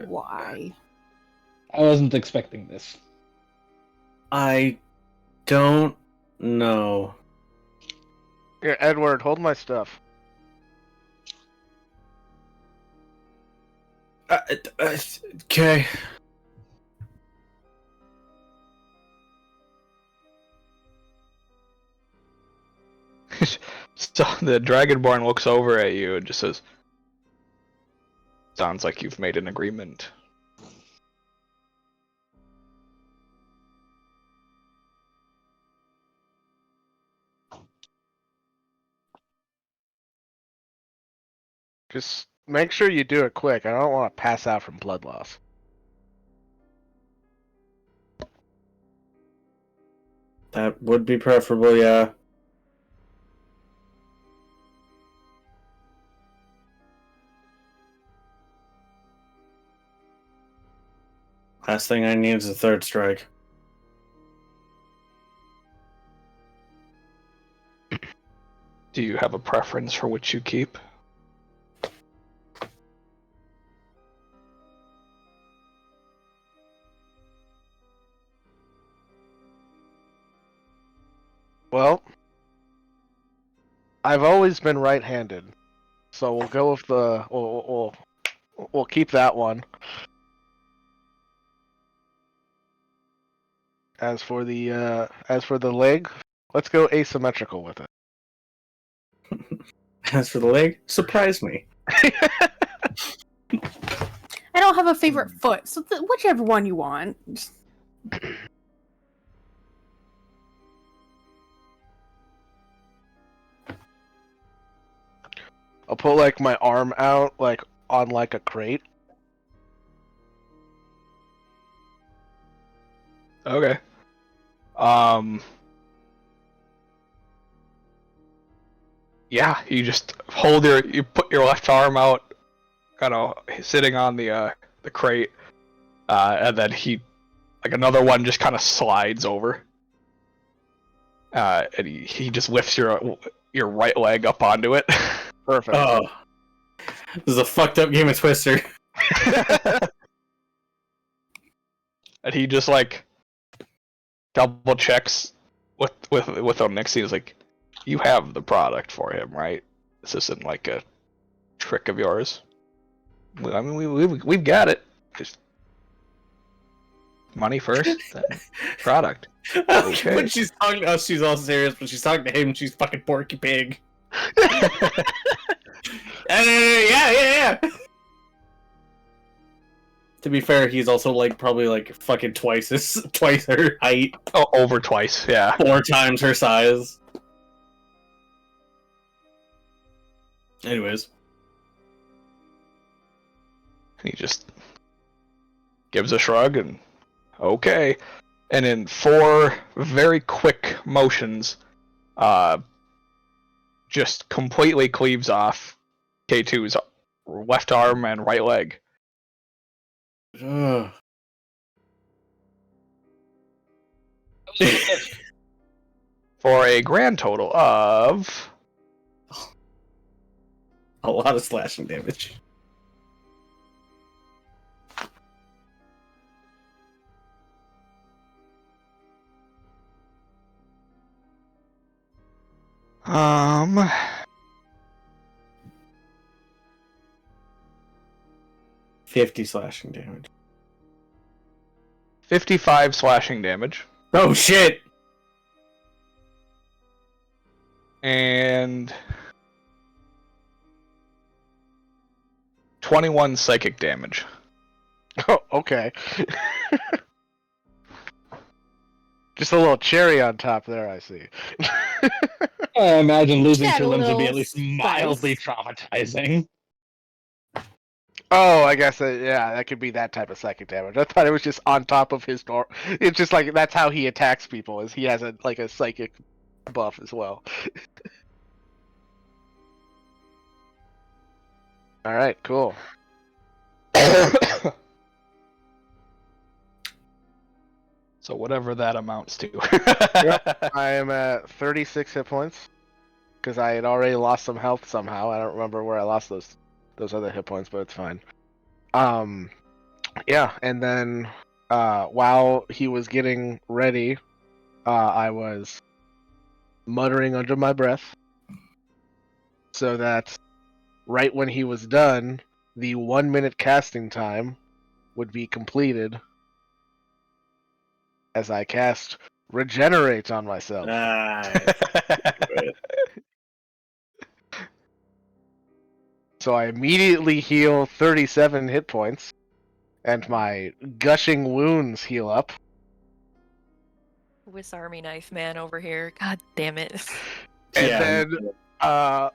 Why? I wasn't expecting this. I don't know. Here, Edward, hold my stuff. Okay. So the Dragonborn looks over at you and just says, "Sounds like you've made an agreement." Just make sure you do it quick. I don't want to pass out from blood loss. That would be preferable, yeah. Last thing I need is a third strike. Do you have a preference for which you keep? Well, I've always been right-handed, so we'll go with the we'll keep that one. As for the leg, let's go asymmetrical with it. As for the leg, surprise me. I don't have a favorite foot, so whichever one you want. I'll put like my arm out like on like a crate. Okay. Yeah, you just you put your left arm out, kind of sitting on the crate, and then like another one just kind of slides over, and he just lifts your right leg up onto it. Perfect. Oh. This is a fucked up game of Twister. And he just like double checks with Onyxia. He's like, "You have the product for him, right? This isn't like a trick of yours." I mean, we've got it. Just money first, then product. Okay. When she's talking to us, she's all serious. When she's talking to him, she's fucking Porky Pig. Yeah. To be fair, he's also like probably like fucking twice her height. Oh, over twice, yeah. 4 times her size. Anyways. He just gives a shrug and okay. And in 4 very quick motions, just completely cleaves off K2's left arm and right leg. Ugh. For a grand total of A lot of slashing damage. um 50 slashing damage. 55 slashing damage Oh shit! and 21 psychic damage. Oh, okay. Just a little cherry on top there, I see. I imagine losing Had 2 a limbs would be at little least mildly spice. traumatizing. Oh, I guess yeah, that could be that type of psychic damage. I thought it was just on top of his door. It's just like that's how he attacks people. Is he has a psychic buff as well. All right, cool. So whatever that amounts to. I am at 36 hit points because I had already lost some health somehow. I don't remember where I lost those other hit points, but it's fine. Yeah, and then while he was getting ready, I was muttering under my breath so that right when he was done, the 1 minute casting time would be completed as I cast Regenerate on myself. Nice. So I immediately heal 37 hit points, and my gushing wounds heal up. Swiss Army knife man over here. God damn it. And Yeah. then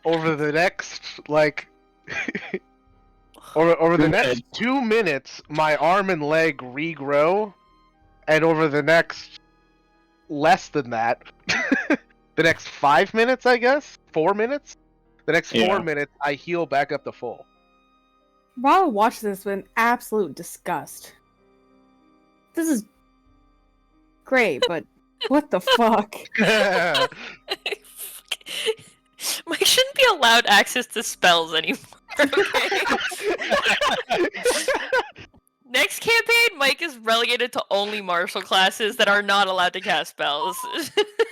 over the next over the next 2 minutes, my arm and leg regrow, and over the next less than that, the next 5 minutes, I guess, 4 minutes. The next 4 minutes, I heal back up to full. Rob watched this with absolute disgust. This is great, but what the fuck? Mike shouldn't be allowed access to spells anymore. Okay. Next campaign, Mike is relegated to only martial classes that are not allowed to cast spells.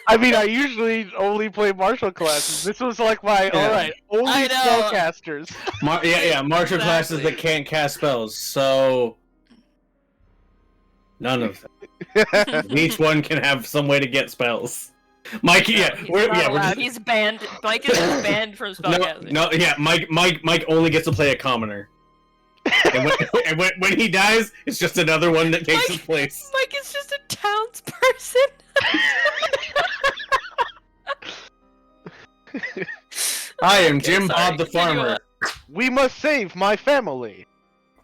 I mean, I usually only play martial classes. This was like my alright, only I know. spellcasters. Martial Exactly. classes that can't cast spells. So none of them. Each one can have some way to get spells. Mike, He's not allowed. He's banned. Mike is banned from spellcasting. Mike only gets to play a commoner. And when he dies, it's just another one that takes his place. Mike is just a townsperson. I am Okay, Jim sorry, Bob the continue farmer. on. We must save my family.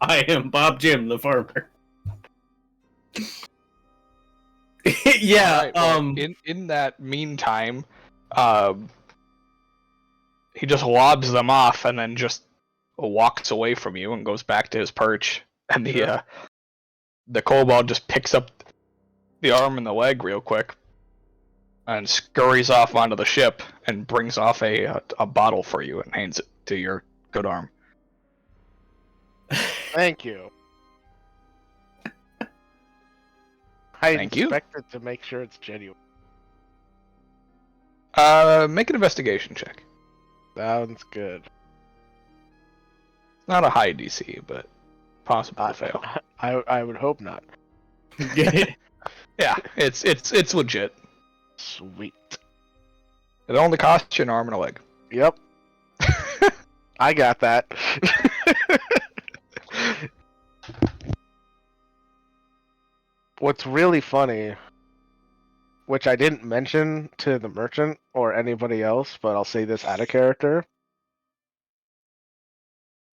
I am Bob Jim the farmer. Yeah. Alright, well, in that meantime, he just lobs them off and then just walks away from you and goes back to his perch. And the kobold just picks up the arm and the leg real quick and scurries off onto the ship and brings off a bottle for you and hands it to your good arm. Thank you. I Thank you. inspect it to make sure it's genuine. Make an investigation check. Sounds good. Not a high DC, but possible to fail. I would hope not. Yeah, it's legit. Sweet. It only costs you an arm and a leg. Yep. I got that. What's really funny, which I didn't mention to the merchant or anybody else, but I'll say this out of character.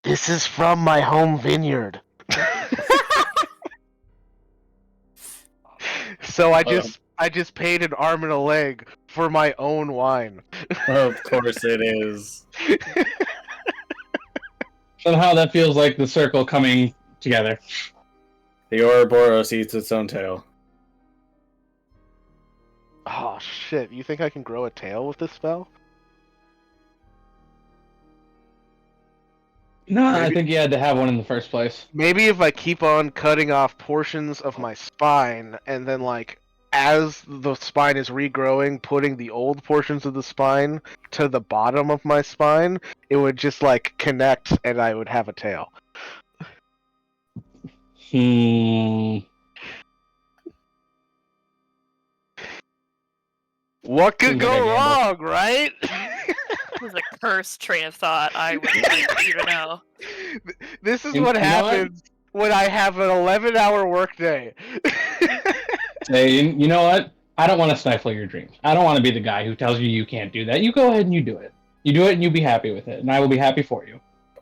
This is from my home vineyard. So I just paid an arm and a leg for my own wine. Of course it is. Somehow that feels like the circle coming together. The Ouroboros eats its own tail. Oh shit, you think I can grow a tail with this spell? No, I Maybe. think you had to have one in the first place. Maybe if I keep on cutting off portions of my spine, and then as the spine is regrowing, putting the old portions of the spine to the bottom of my spine, it would just connect and I would have a tail. What could Seems go like a gamble. wrong, right? It was a cursed train of thought. I would like you to know. This is You what know what? happens when I have an 11-hour workday. Hey, you know what? I don't want to stifle your dreams. I don't want to be the guy who tells you you can't do that. You go ahead and you do it. You do it and you be happy with it, and I will be happy for you.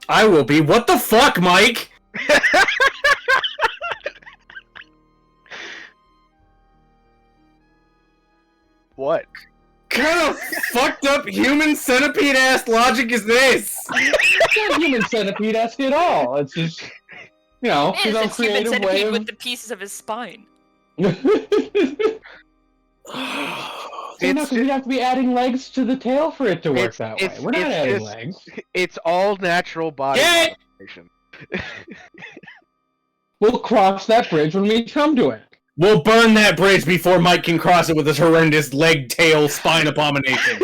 I will be. What the fuck, Mike? What? Kind of fucked up human centipede ass logic is this? It's not human centipede-esque at all. It's just, you know, his own It's human creative way centipede of... with the pieces of his spine. Because we'd have to be adding legs to the tail for it to work that way. We're not adding just- legs. It's all natural body Yay! modification. We'll cross that bridge when we come to it. We'll burn that bridge before Mike can cross it with his horrendous leg, tail, spine abomination.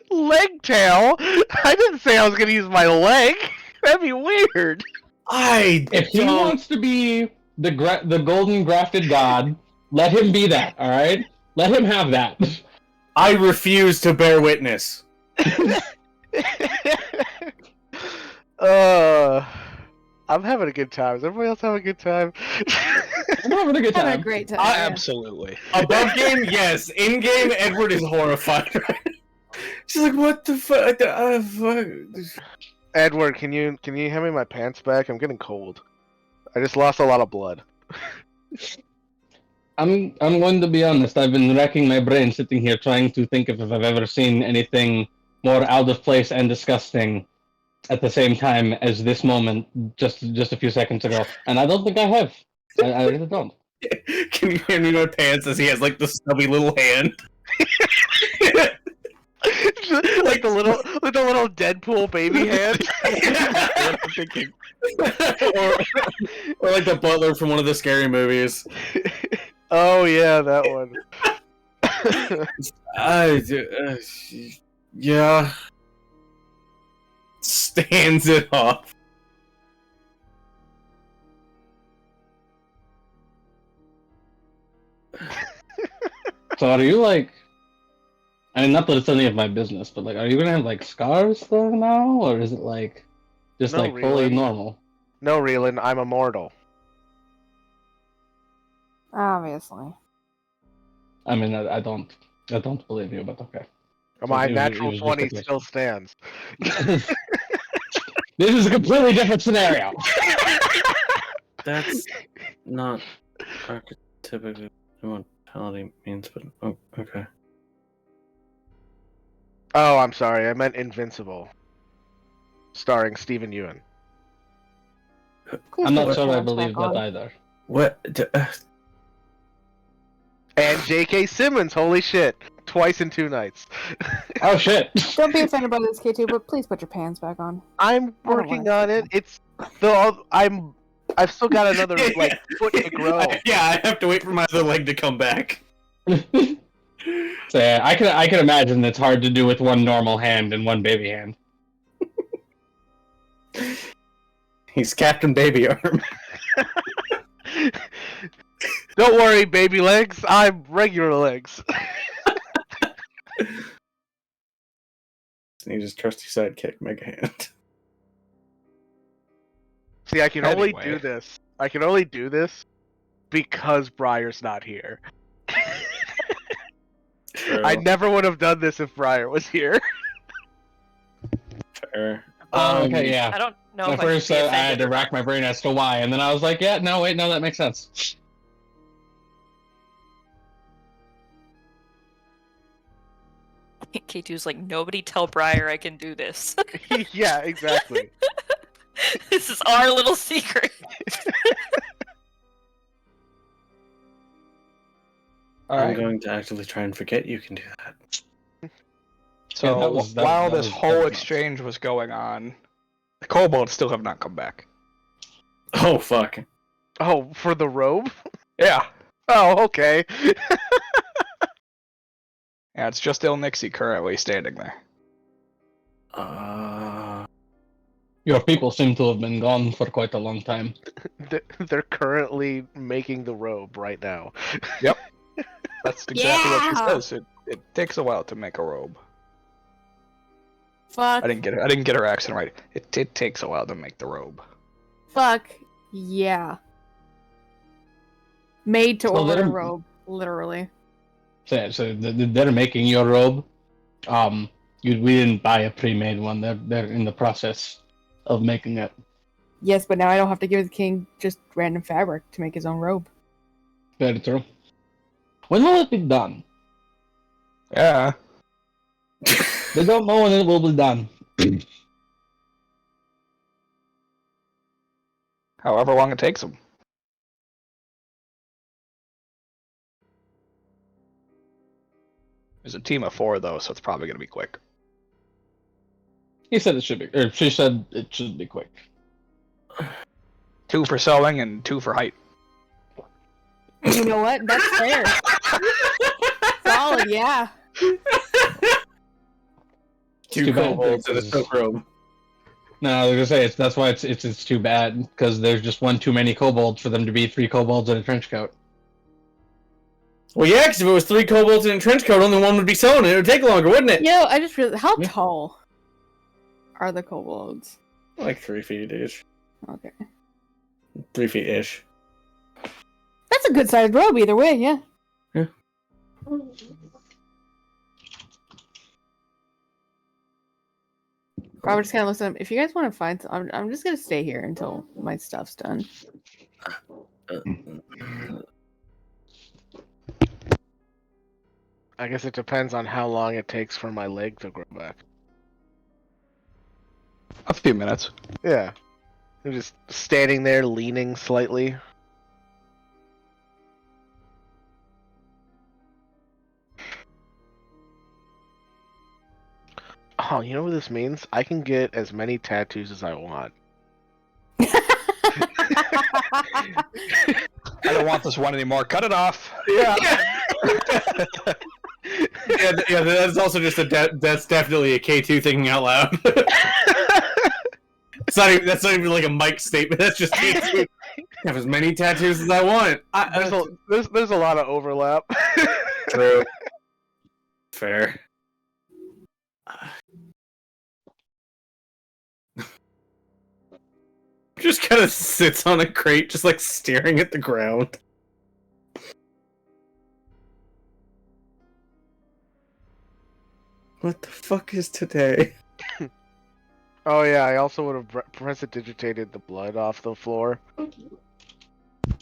Leg tail? I didn't say I was gonna use my leg. That'd be weird. If he wants to be the golden grafted god, let him be that, alright? Let him have that. I refuse to bear witness. I'm having a good time. Is everybody else having a good time? I'm having a good Having a time. great time. Absolutely. Above game, yes. In game, Edward is horrified. She's like, "What the fuck? Fuck." Edward, can you hand me my pants back? I'm getting cold. I just lost a lot of blood. I'm going to be honest. I've been racking my brain sitting here trying to think if I've ever seen anything more out of place and disgusting at the same time as this moment just a few seconds ago, and I don't think I have. I really don't. Can you hand me my pants as he has like the stubby little hand? like the little Deadpool baby hand. or like the butler from one of the scary movies. Oh yeah, that one. Yeah. Stands it off. So are you like? I mean, not that it's any of my business, but like, are you gonna have like scars there now, or is it like just No, like fully really. normal? No, Reelan, I'm immortal. Obviously. I mean, I don't believe you, but okay. My it was natural just a 20 question. still stands. This is a completely different scenario. That's not archetypically immortality means, but okay. Oh, I'm sorry. I meant Invincible. Starring Stephen Ewan. I'm not Please put sure your I pants believe back that on. either. What? And J.K. Simmons, holy shit. Twice in 2 nights. Oh shit! Don't be offended by this, K2, but please put your pants back on. I'm I don't working wanna on see it. It's though I've still got another like foot to grow. Yeah, I have to wait for my other leg to come back. So yeah, I can imagine it's hard to do with one normal hand and one baby hand. He's Captain Baby Arm. Don't worry, baby legs. I'm regular legs. Need his trusty sidekick, Mega Hand. See, I can only Anyway. do this. I can only do this because Briar's not here. I never would have done this if Briar was here. Fair. Okay, yeah. I don't know At if first, I should be I had offended to or rack not. my brain as to why, and then I was like, yeah, no, wait, no, that makes sense. K2's like, nobody tell Briar I can do this. Yeah, exactly. This is our little secret. All I'm right. going to actively try and forget you can do that. So Yeah, that was- that- while that this was- that whole was exchange was going on, the kobolds still have not come back. Oh, fuck. Oh, for the robe? Yeah. Oh, okay. Yeah, it's just Il Nixie currently standing there. Your people seem to have been gone for quite a long time. They're currently making the robe right now. That's exactly what she Yeah! says. It takes a while to make a robe. Fuck. I didn't get her accent right. It takes a while to make the robe. Fuck. Yeah. Made to So let order him- robe, literally. So they're making your robe. We didn't buy a pre-made one. They're in the process of making it. Yes, but now I don't have to give the king just random fabric to make his own robe. Very true. When will it be done? Yeah. They don't know when it will be done. However long it takes them. There's a team of 4 though, so it's probably gonna be quick. He said it should be, or she said it should be quick. 2 for sewing and 2 for height. You know what? That's fair. Solid, yeah. 2 kobolds and a silk robe. No, I was gonna say that's why it's too bad because there's just one too many kobolds for them to be 3 kobolds in a trench coat. Well, yeah, because if it was 3 kobolds in a trench coat, only one would be sewn, and it would take longer, wouldn't it? You know, I just realized how Yeah. tall are the kobolds? Like 3 feet ish. Okay. 3 feet ish. That's a good sized robe either way, yeah. Yeah. Robert just kind of looks at him. If you guys want to find some, I'm just going to stay here until my stuff's done. I guess it depends on how long it takes for my leg to grow back. A few minutes. Yeah. I'm just standing there leaning slightly. Oh, you know what this means? I can get as many tattoos as I want. I don't want this one anymore. Cut it off. Yeah. Yeah, that's also just that's definitely a K2 thinking out loud. That's not even like a Mike statement. That's just K2. Have as many tattoos as I want. There's a lot of overlap. True. Fair. Just kind of sits on a crate, just like staring at the ground. What the fuck is today? Oh yeah, I also would have prestidigitated the blood off the floor.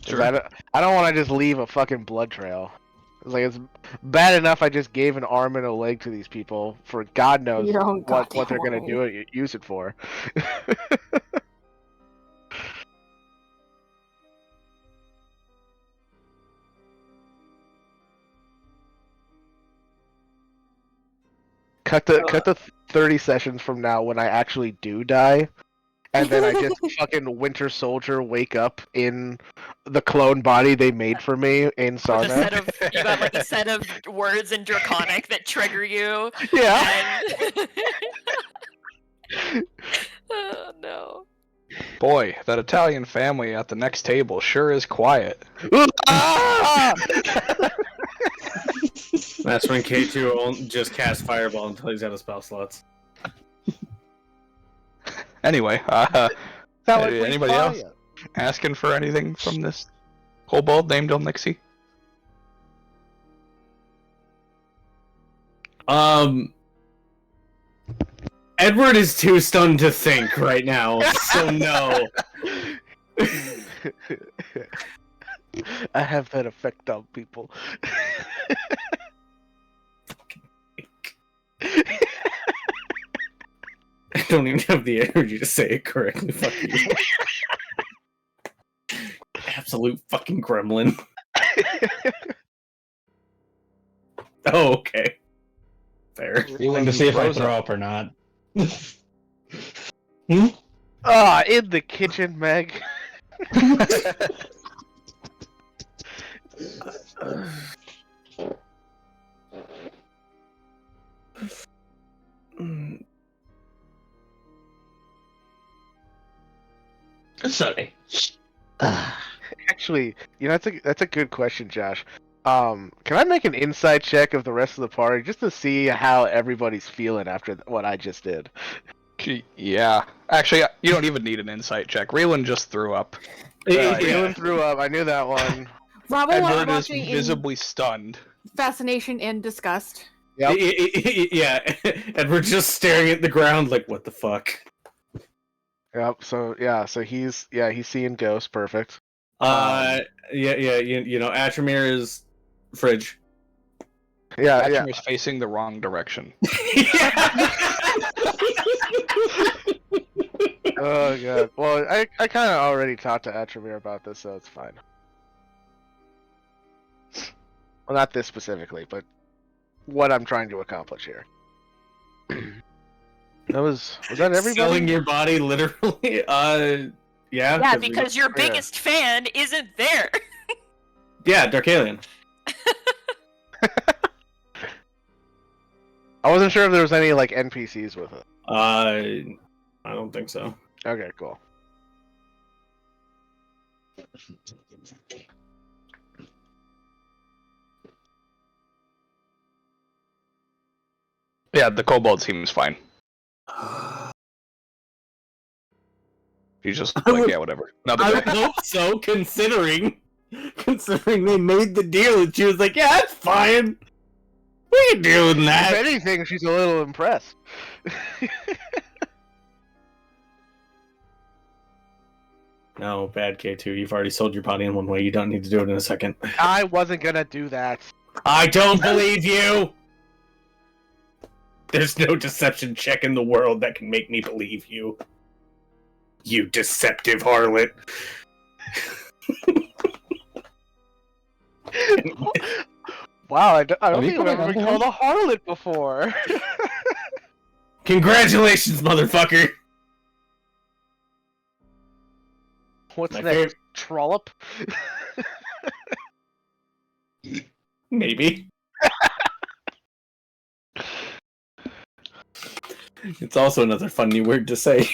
Sure. I don't want to just leave a fucking blood trail. It's bad enough I just gave an arm and a leg to these people for God knows Your own what goddamn they're gonna way. use it for. Cut the 30 sessions from now when I actually do die, and then I just fucking Winter Soldier wake up in the clone body they made for me in With a set Sarnath. of, you got like a set of words in Draconic that trigger you. Yeah. And... oh no. Boy, that Italian family at the next table sure is quiet. Ah! That's when K2 won't just cast Fireball until he's out of spell slots. Anyway, Not like we anybody saw else ya. asking for anything from this kobold named Ilnixie? Edward is too stunned to think right now, so no. I have that effect on people. I don't even have the energy to say it correctly. Fuck you. Absolute fucking gremlin. Oh, okay. Fair. Willing to see if I throw up or not. Ah, in the kitchen, Meg. Sorry. Actually, you know that's a good question, Josh. Can I make an insight check of the rest of the party just to see how everybody's feeling after what I just did? Yeah. Actually, you don't even need an insight check. Raylan just threw up. Raylan threw up. I knew that one. Robin was Edward is watching visibly stunned. fascination and disgust. Yep. Yeah, and we're just staring at the ground like, what the fuck? Yep. So he's seeing ghosts. Perfect. Yeah, you know, Atramir is fridge. Yeah, Atrimir's facing the wrong direction. Oh god. Well, I kind of already talked to Atramir about this, so it's fine. Well, not this specifically, but what I'm trying to accomplish here. Was that everybody? Selling your body, literally. Yeah. Yeah, because your biggest fan isn't there. Yeah, Darkalion. I wasn't sure if there was any like NPCs with it. I don't think so. Okay, cool. Yeah, the kobold seems fine. He's just like, yeah, whatever. I would hope so, considering they made the deal and she was like, yeah, that's fine. We can do that. If anything, she's a little impressed. No, bad K2. You've already sold your body in one way. You don't need to do it in a second. I wasn't gonna do that. I don't believe you! There's no deception check in the world that can make me believe you. You deceptive harlot. Wow, I don't Have you think I've come ever around been to him? called a harlot before. Congratulations, motherfucker! What's My next? favorite- Trollop? Maybe. It's also another funny word to say.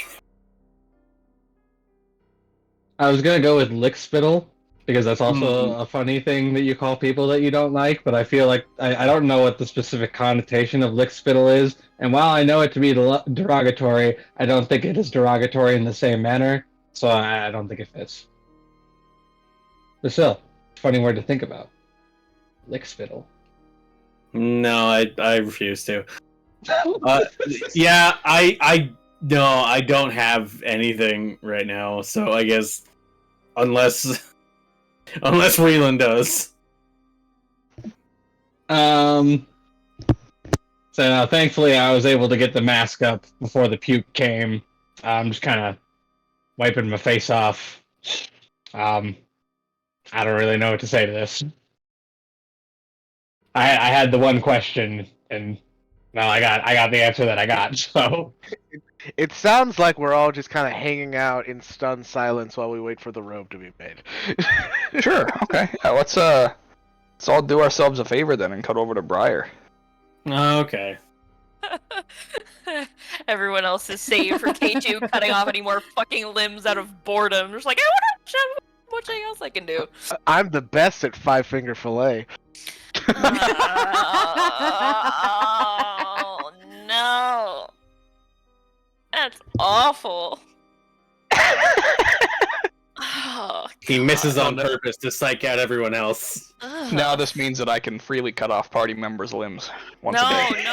I was gonna go with lick spittle because that's also a funny thing that you call people that you don't like. But I feel like I don't know what the specific connotation of lick spittle is. And while I know it to be derogatory, I don't think it is derogatory in the same manner. So I don't think it fits. But still, funny word to think about. Lick spittle. No, I refuse to. Yeah, no, I don't have anything right now, so I guess unless Reeland does. So now, thankfully, I was able to get the mask up before the puke came. I'm just kind of wiping my face off. I don't really know what to say to this. I had the one question, and well, I got the answer that I got. So It sounds like we're all just kind of hanging out in stunned silence while we wait for the robe to be made. Sure, okay. Yeah, let's all do ourselves a favor then and cut over to Briar. Okay. Everyone else is saved for K2 cutting off any more fucking limbs out of boredom. Just like, I want to watch anything else I can do. I'm the best at five-finger fillet. Oh, no. That's awful. Oh, He misses on God. purpose to psych out everyone else. ugh. Now this means that I can freely cut off party members' limbs once a day.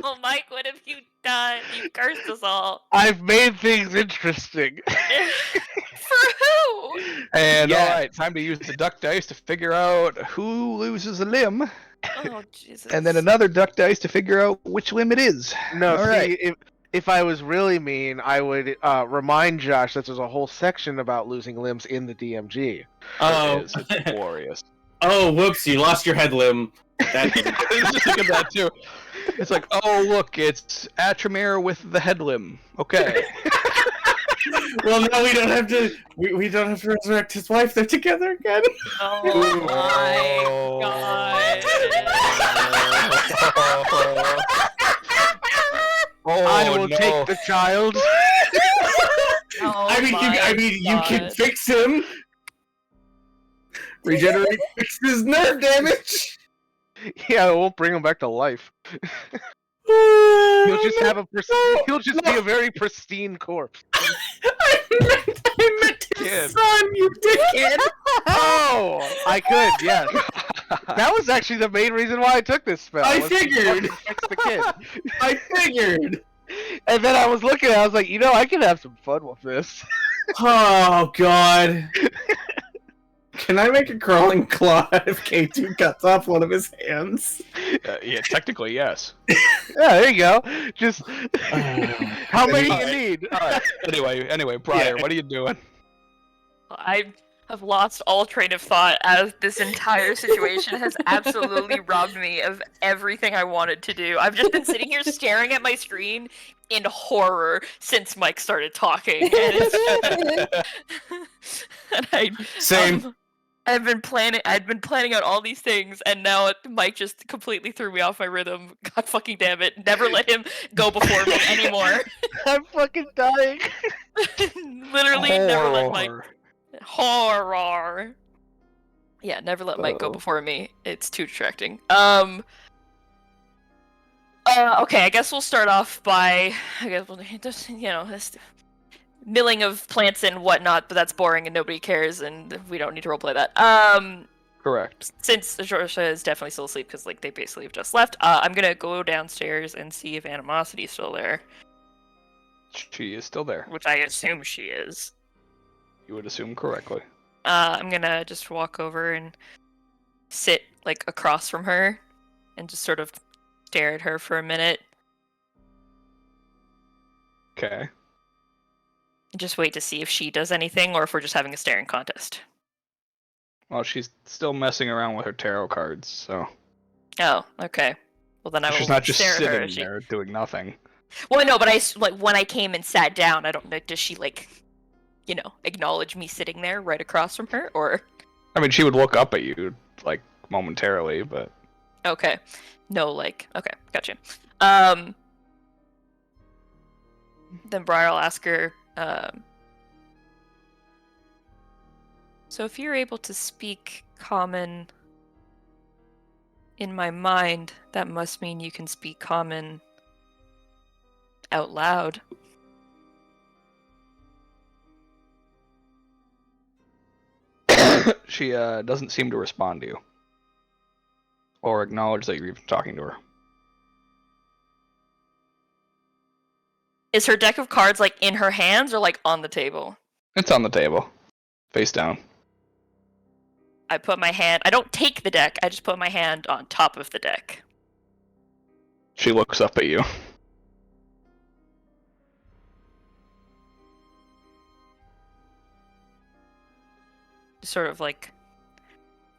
No, Mike, what have you done? You cursed us all. I've made things interesting. For who? And Yeah. alright, time to use the duck dice to figure out who loses a limb, Oh, Jesus. and then another duck dice to figure out which limb it is. No, All see, right. if I was really mean, I would remind Josh that there's a whole section about losing limbs in the DMG. It's glorious. Oh, whoops! You lost your head limb. That I was just thinking that too. It's like, oh look, it's Atramir with the head limb. Okay. well, now we don't have to. We don't have to resurrect his wife. They're together again. Oh my god. Oh, I will no. take the child. Oh I mean, you can God. fix him. Regenerate, fix his nerve damage. Yeah, it won't bring him back to life. He'll just have a he'll just be a very pristine corpse. I meant his Kid. son, you dickhead. Oh, I could, yes. That was actually the main reason why I took this spell. I was to figured! fucking fix the kid. I figured! And then I was looking, I was like, I can have some fun with this. Oh, God. Can I make a crawling claw if K2 cuts off one of his hands? Yeah, technically, yes. Yeah, there you go. Just how many you Alright. need? Alright, anyway, Briar, Yeah. what are you doing? I have lost all train of thought as this entire situation has absolutely robbed me of everything I wanted to do. I've just been sitting here staring at my screen in horror since Mike started talking. And, Same. I'd been planning out all these things, and now Mike just completely threw me off my rhythm. God fucking damn it. Never let him go before me anymore. I'm fucking dying. Literally never let Mike... Horror. Yeah, never let Mike go before me. It's too distracting. Okay, I guess we'll start off by, just, this milling of plants and whatnot, but that's boring and nobody cares, and we don't need to roleplay that. Correct. Since Georgia is definitely still asleep because they basically have just left, I'm gonna go downstairs and see if Animosity's still there, She is still there. which I assume she is. You would assume correctly. I'm gonna just walk over and sit across from her and just sort of stare at her for a minute Okay. and just wait to see if she does anything or if we're just having a staring contest. Well, she's still messing around with her tarot cards, so Oh, okay. Well, then I will she's not just stare at her. sitting as she... there doing nothing. Well, no, but when I came and sat down, I don't know. Does she acknowledge me sitting there right across from her, or? I mean, she would look up at you momentarily, but Okay. No, okay, gotcha. Then Briar will ask her, so if you're able to speak common in my mind, that must mean you can speak common out loud. she doesn't seem to respond to you or acknowledge that you're even talking to her. Is her deck of cards in her hands or on the table? It's on the table, face down. I don't take the deck, I just put my hand on top of the deck. She looks up at you. Just sort of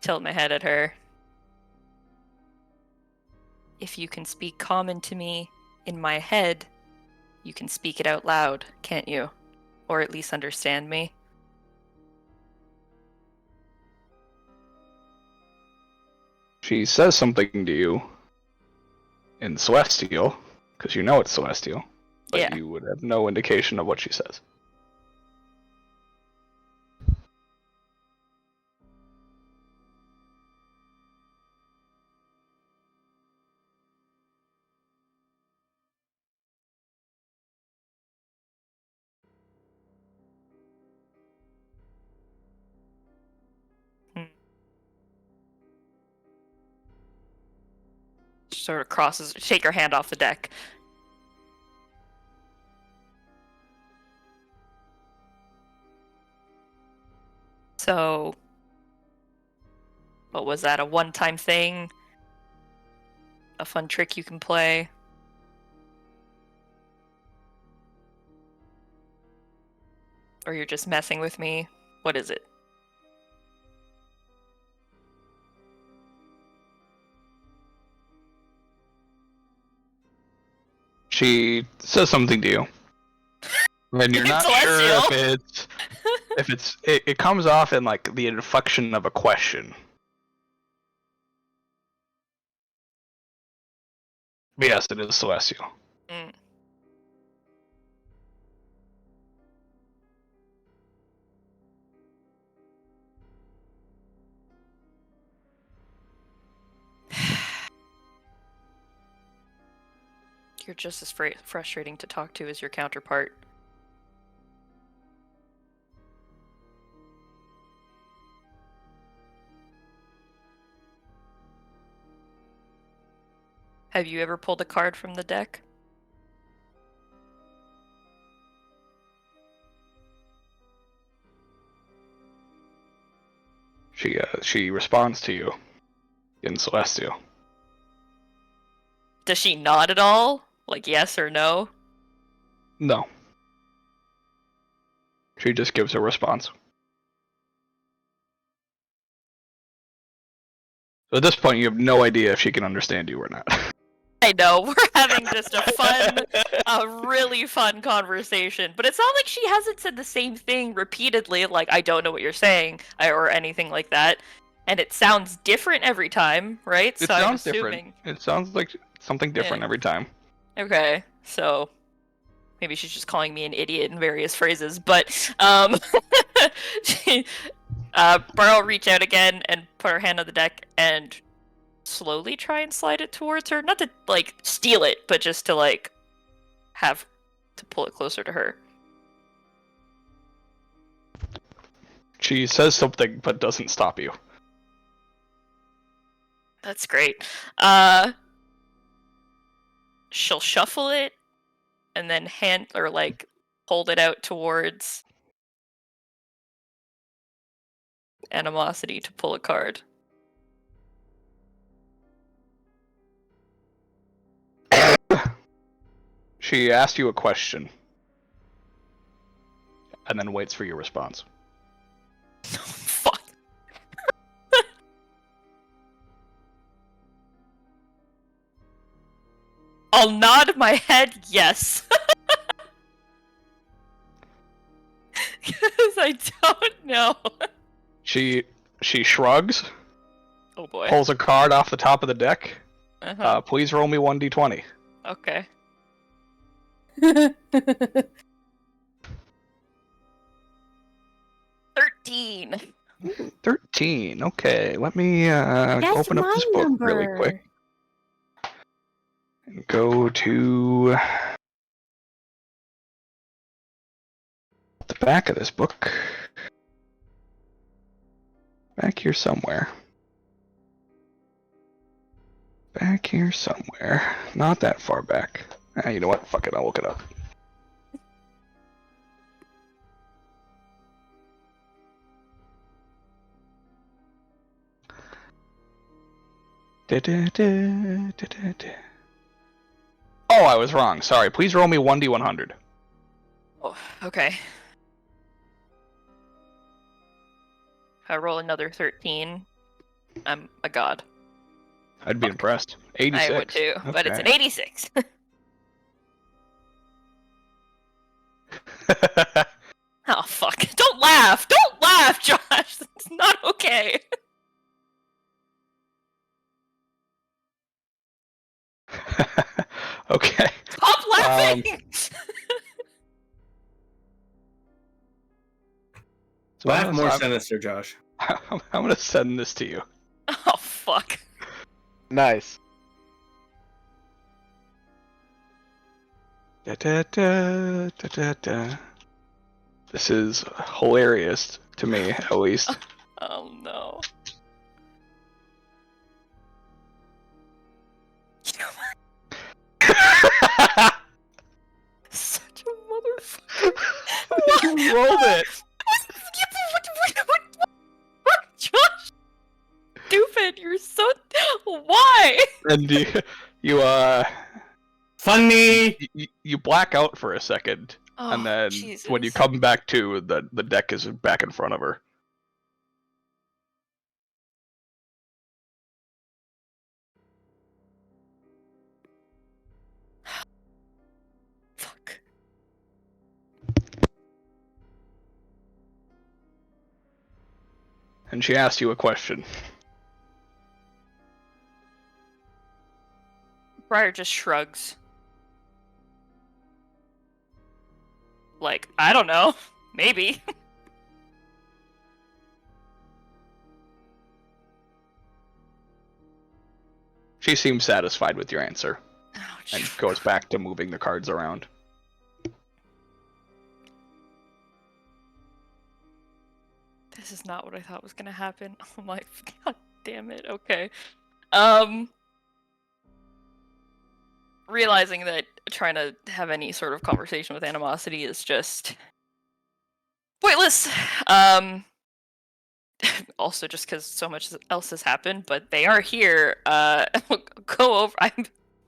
tilt my head at her. If you can speak common to me in my head, you can speak it out loud, can't you? Or at least understand me. She says something to you in Celestial, because you know it's Celestial, but Yeah. you would have no indication of what she says. She sort of shake her hand off the deck. So, what was that, a one-time thing? A fun trick you can play? Or you're just messing with me? What is it? She says something to you, and you're not sure if it comes off in the inflection of a question. But yes, it is Celestial. Mm. You're just as frustrating to talk to as your counterpart. Have you ever pulled a card from the deck? She responds to you in Celestial. Does she nod at all? Like yes or no? No. She just gives a response. So at this point, you have no idea if she can understand you or not. I know, we're having just a really fun conversation, but it's not like she hasn't said the same thing repeatedly, like, I don't know what you're saying, or anything like that. And it sounds different every time, right? It So I'm sounds assuming... different. It sounds like something different every time. Okay, so maybe she's just calling me an idiot in various phrases, but Bar will reach out again and put her hand on the deck and slowly try and slide it towards her. Not to, like, steal it, but just to, like, have to pull it closer to her. She says something, but doesn't stop you. That's great. She'll shuffle it and then hold it out towards Animosity to pull a card. She asks you a question. And then waits for your response. Fuck. I'll nod my head yes. Because I don't know. She shrugs, Oh boy. pulls a card off the top of the deck. Uh-huh. Please roll me 1d20. Okay. 13. 13. Okay, let me open up this book really quick. And go to the back of this book. Back here somewhere. Back here somewhere. Not that far back. You know what? Fuck it, I'll look it up. Oh, I was wrong. Sorry. Please roll me 1d100. Oh, okay. If I roll another 13, I'm a god. I'd be impressed. 86. I would too, but it's an Okay. 86. Oh, fuck. Don't laugh! Don't laugh, Josh! It's not okay. Okay. Stop laughing! So Laugh more sinister, Josh. I'm gonna send this to you. Oh, fuck. Nice. This is hilarious to me, at least. Oh, no. Such a motherfucker. You rolled it. Josh! Stupid, you're so... Why? And Funny! you black out for a second, Oh, and then Jesus. when you come back to, the deck is back in front of her. Fuck. And she asks you a question. Briar just shrugs. Like, I don't know. Maybe. She seems satisfied with your answer, Ouch. and goes back to moving the cards around. This is not what I thought was gonna happen. Oh my god damn it. Okay. realizing that trying to have any sort of conversation with animosity is just pointless. Also just because so much else has happened, but they are here. Go over.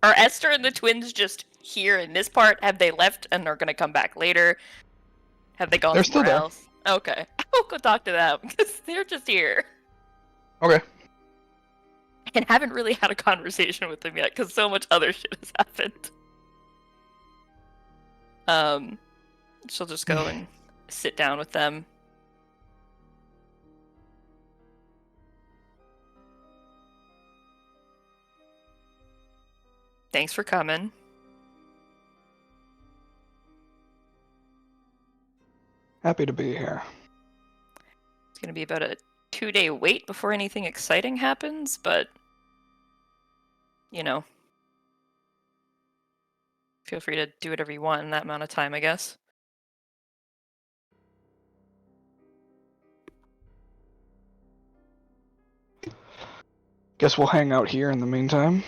Are Esther and the twins just here in this part? Have they left and are gonna come back later? Have they gone They're still somewhere there. else? Okay, I'll go talk to them because they're just here Okay. and haven't really had a conversation with them yet because so much other shit has happened. She'll just go and sit down with them. Thanks for coming. Happy to be here. It's gonna be about a 2-day wait before anything exciting happens, but you know, feel free to do whatever you want in that amount of time, I guess. Guess we'll hang out here in the meantime.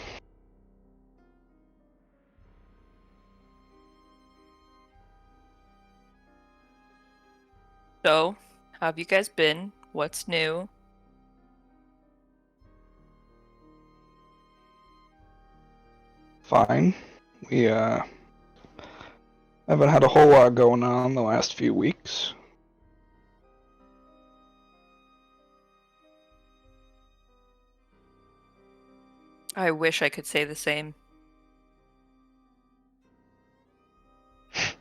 So, how have you guys been? What's new? Fine. We haven't had a whole lot going on the last few weeks. I wish I could say the same. It's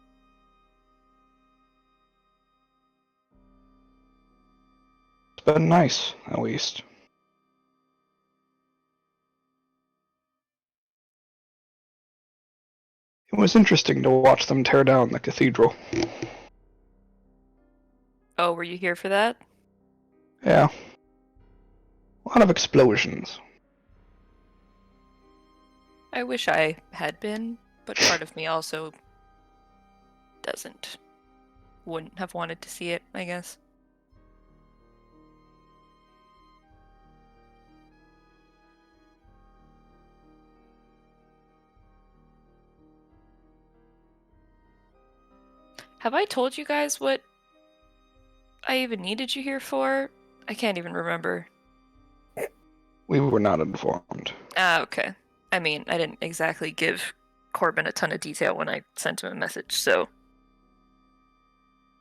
been nice, at least. It was interesting to watch them tear down the cathedral. Oh, were you here for that? Yeah. A lot of explosions. I wish I had been, but part of me also wouldn't have wanted to see it, I guess. Have I told you guys what I even needed you here for? I can't even remember. We were not informed. Ah, okay. I mean, I didn't exactly give Corbin a ton of detail when I sent him a message, so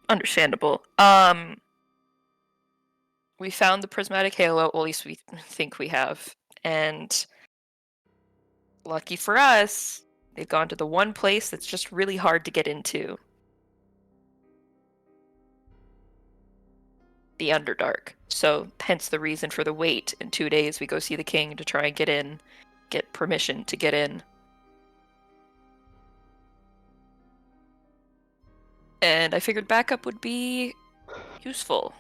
understandable. We found the prismatic halo, well, at least we think we have, and lucky for us, they've gone to the one place that's just really hard to get into. The Underdark. So, hence the reason for the wait. In 2 days, we go see the king to try and get in, get permission to get in. And I figured backup would be useful.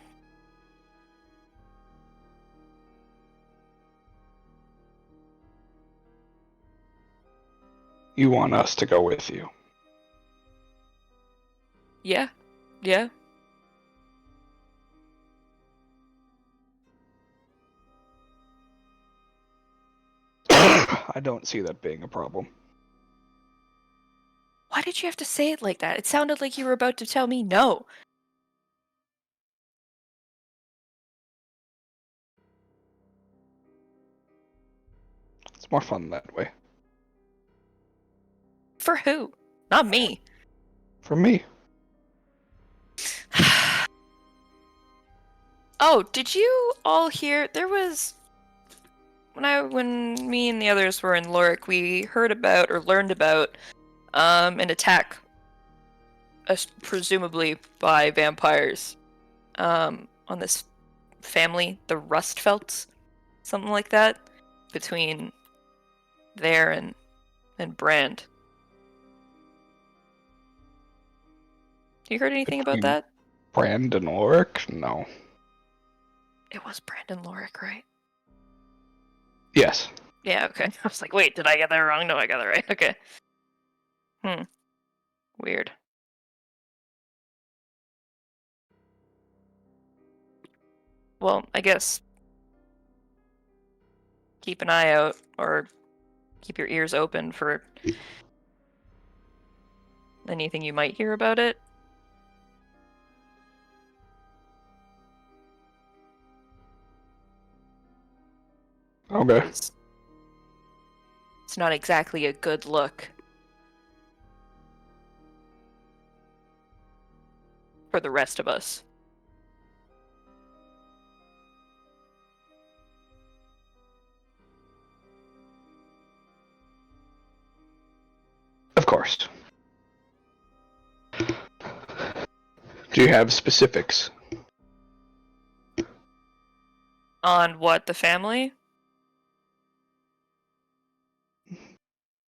You want us to go with you. Yeah. I don't see that being a problem. Why did you have to say it like that? It sounded like you were about to tell me no. It's more fun that way. For who? Not me. For me. Oh, did you all hear? There was when me and the others were in Lorik, we heard about or learned about an attack, presumably by vampires, on this family, the Rustfelts, something like that, between there and Brand. You heard anything about Between that? Brand and Ulrich? No. It was Brandon Lorik, right? Yes. Yeah, okay. I was like, wait, did I get that wrong? No, I got that right. Okay. Weird. Well, I guess keep an eye out, or keep your ears open for anything you might hear about it. Okay. It's not exactly a good look for the rest of us. Of course. Do you have specifics? On what, the family?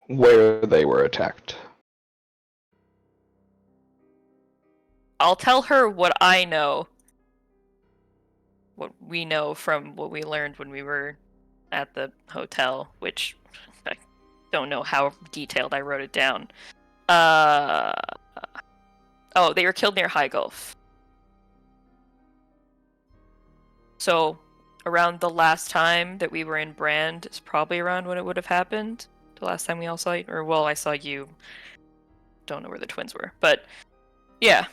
Where they were attacked? I'll tell her what I know. What we know from what we learned when we were at the hotel, which I don't know how detailed I wrote it down. Oh, they were killed near High Gulf. So, around the last time that we were in Brand is probably around when it would have happened. The last time we all saw you, or well, I saw you. Don't know where the twins were, but yeah.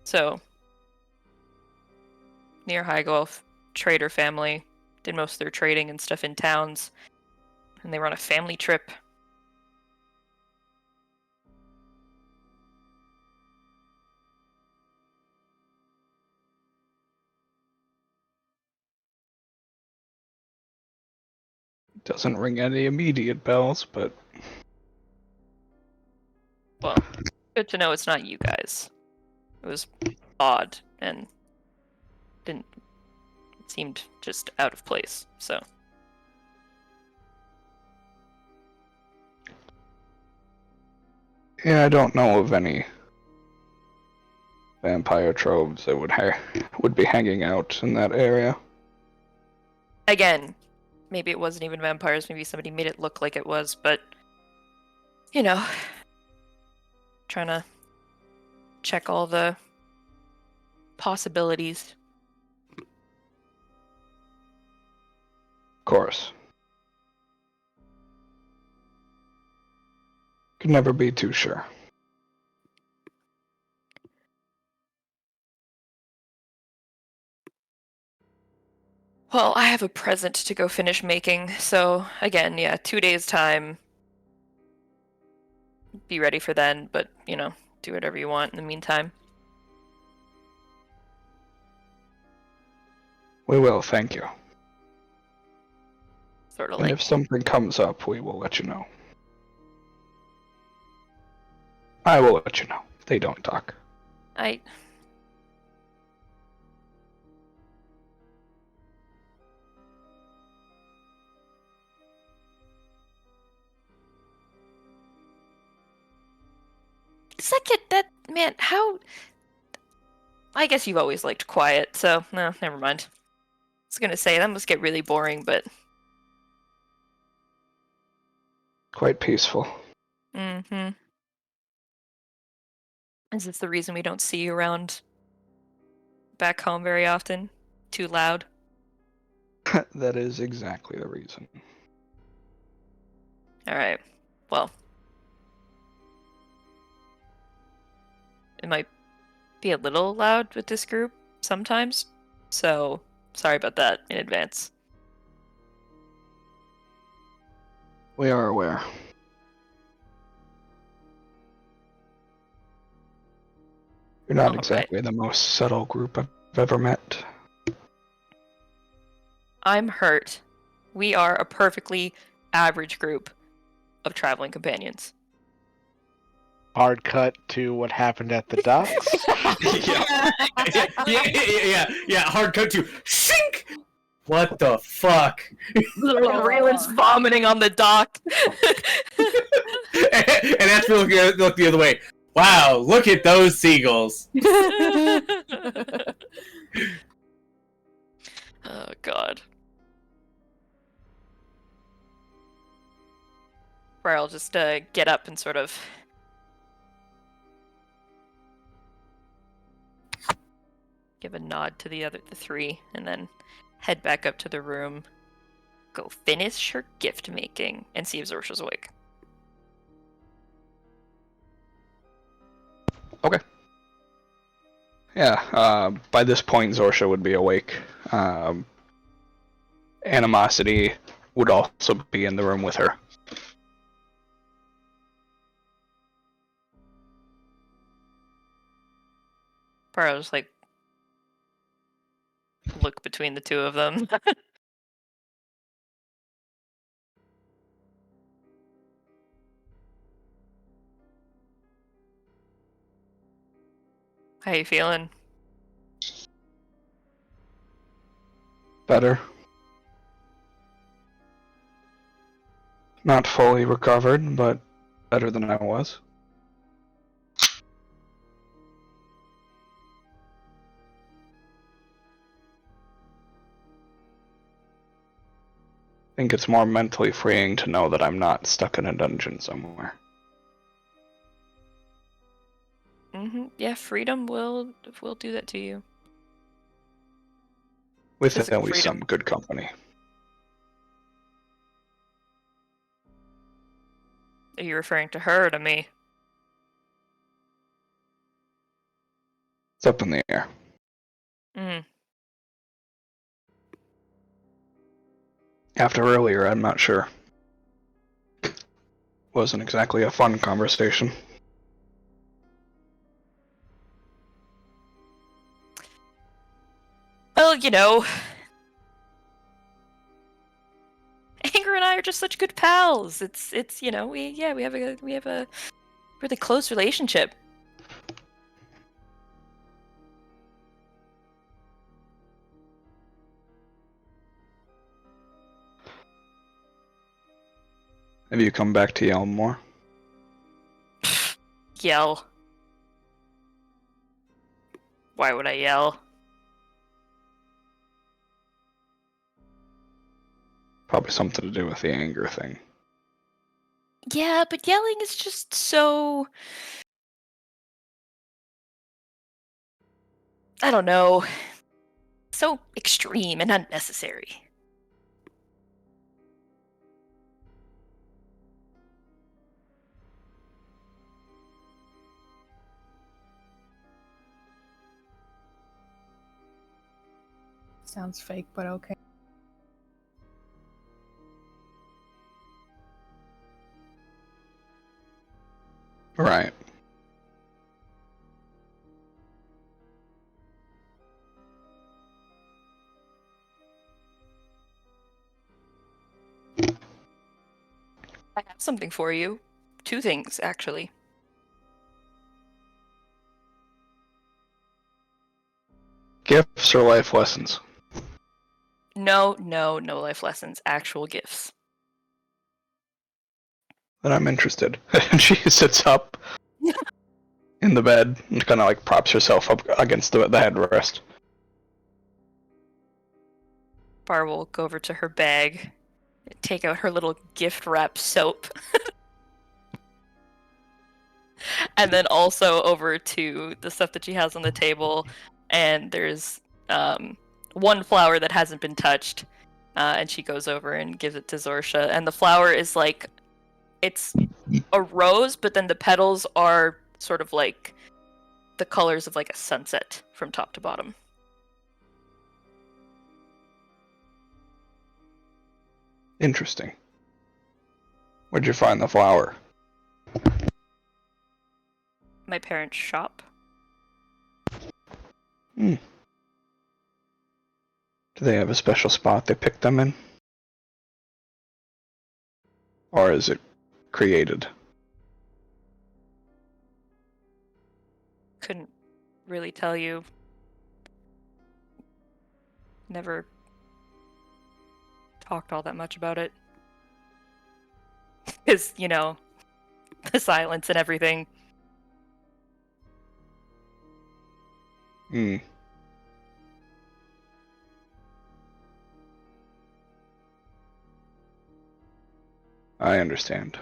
So, near High Gulf, trader family, did most of their trading and stuff in towns, and they were on a family trip. Doesn't ring any immediate bells, but Well, good to know it's not you guys. It was odd and didn't it seemed just out of place. So yeah, I don't know of any vampire troves that would be hanging out in that area. again, maybe it wasn't even vampires. Maybe somebody made it look like it was, but you know, trying to check all the possibilities. Of course. Could never be too sure. Well, I have a present to go finish making, so again, yeah, 2 days time. Be ready for then, but you know, do whatever you want in the meantime. We will, thank you. Sort of And like if something comes up, we will let you know. I will let you know. They don't talk. I Second, that man, how? I guess you've always liked quiet, so no, never mind. I was gonna say that must get really boring, but Quite peaceful. mm-hmm. Is this the reason we don't see you around back home very often? Too loud? That is exactly the reason. Alright. Well. It might be a little loud with this group sometimes, so sorry about that in advance. We are aware. You're not All exactly the most subtle group I've ever met. I'm hurt. We are a perfectly average group of traveling companions. Hard cut to what happened at the docks. yeah. Hard cut to shink. What the fuck? Raylan's vomiting on the dock. And that's look the other way. Wow, look at those seagulls. Oh god. Where I'll just get up and sort of give a nod to the three, and then head back up to the room, go finish her gift making and see if Zorsha's awake. Okay. Yeah, by this point, Zorsha would be awake. Animosity would also be in the room with her. Paro just like look between the two of them. How you feeling? Better. Not fully recovered, but better than I was. I think it's more mentally freeing to know that I'm not stuck in a dungeon somewhere. Yeah, freedom will do that to you. With at Physical least freedom. some good company. Are you referring to her or to me? It's up in the air. Mm. After earlier, I'm not sure. Wasn't exactly a fun conversation. Well, you know, Anger and I are just such good pals. It's you know we have a really close relationship. Have you come back to yell more? Yell. Why would I yell? Probably something to do with the anger thing. Yeah, but yelling is just so... I don't know. So extreme and unnecessary. Sounds fake, but okay. Right. I have something for you. 2 things, actually. Gifts or life lessons? No life lessons. Actual gifts. Then I'm interested. And she sits up in the bed and kind of like props herself up against the headrest. Bar will go over to her bag, take out her little gift wrap soap, and then also over to the stuff that she has on the table. And there's 1 flower that hasn't been touched, and she goes over and gives it to Zorsha. And the flower is like, it's a rose, but then the petals are sort of like the colors of like a sunset from top to bottom. Interesting. Where'd you find the flower? My parents' shop. Hmm. Do they have a special spot they pick them in? Or is it created? Couldn't really tell you. Never talked all that much about it. Because, you know, the silence and everything. Hmm. I understand.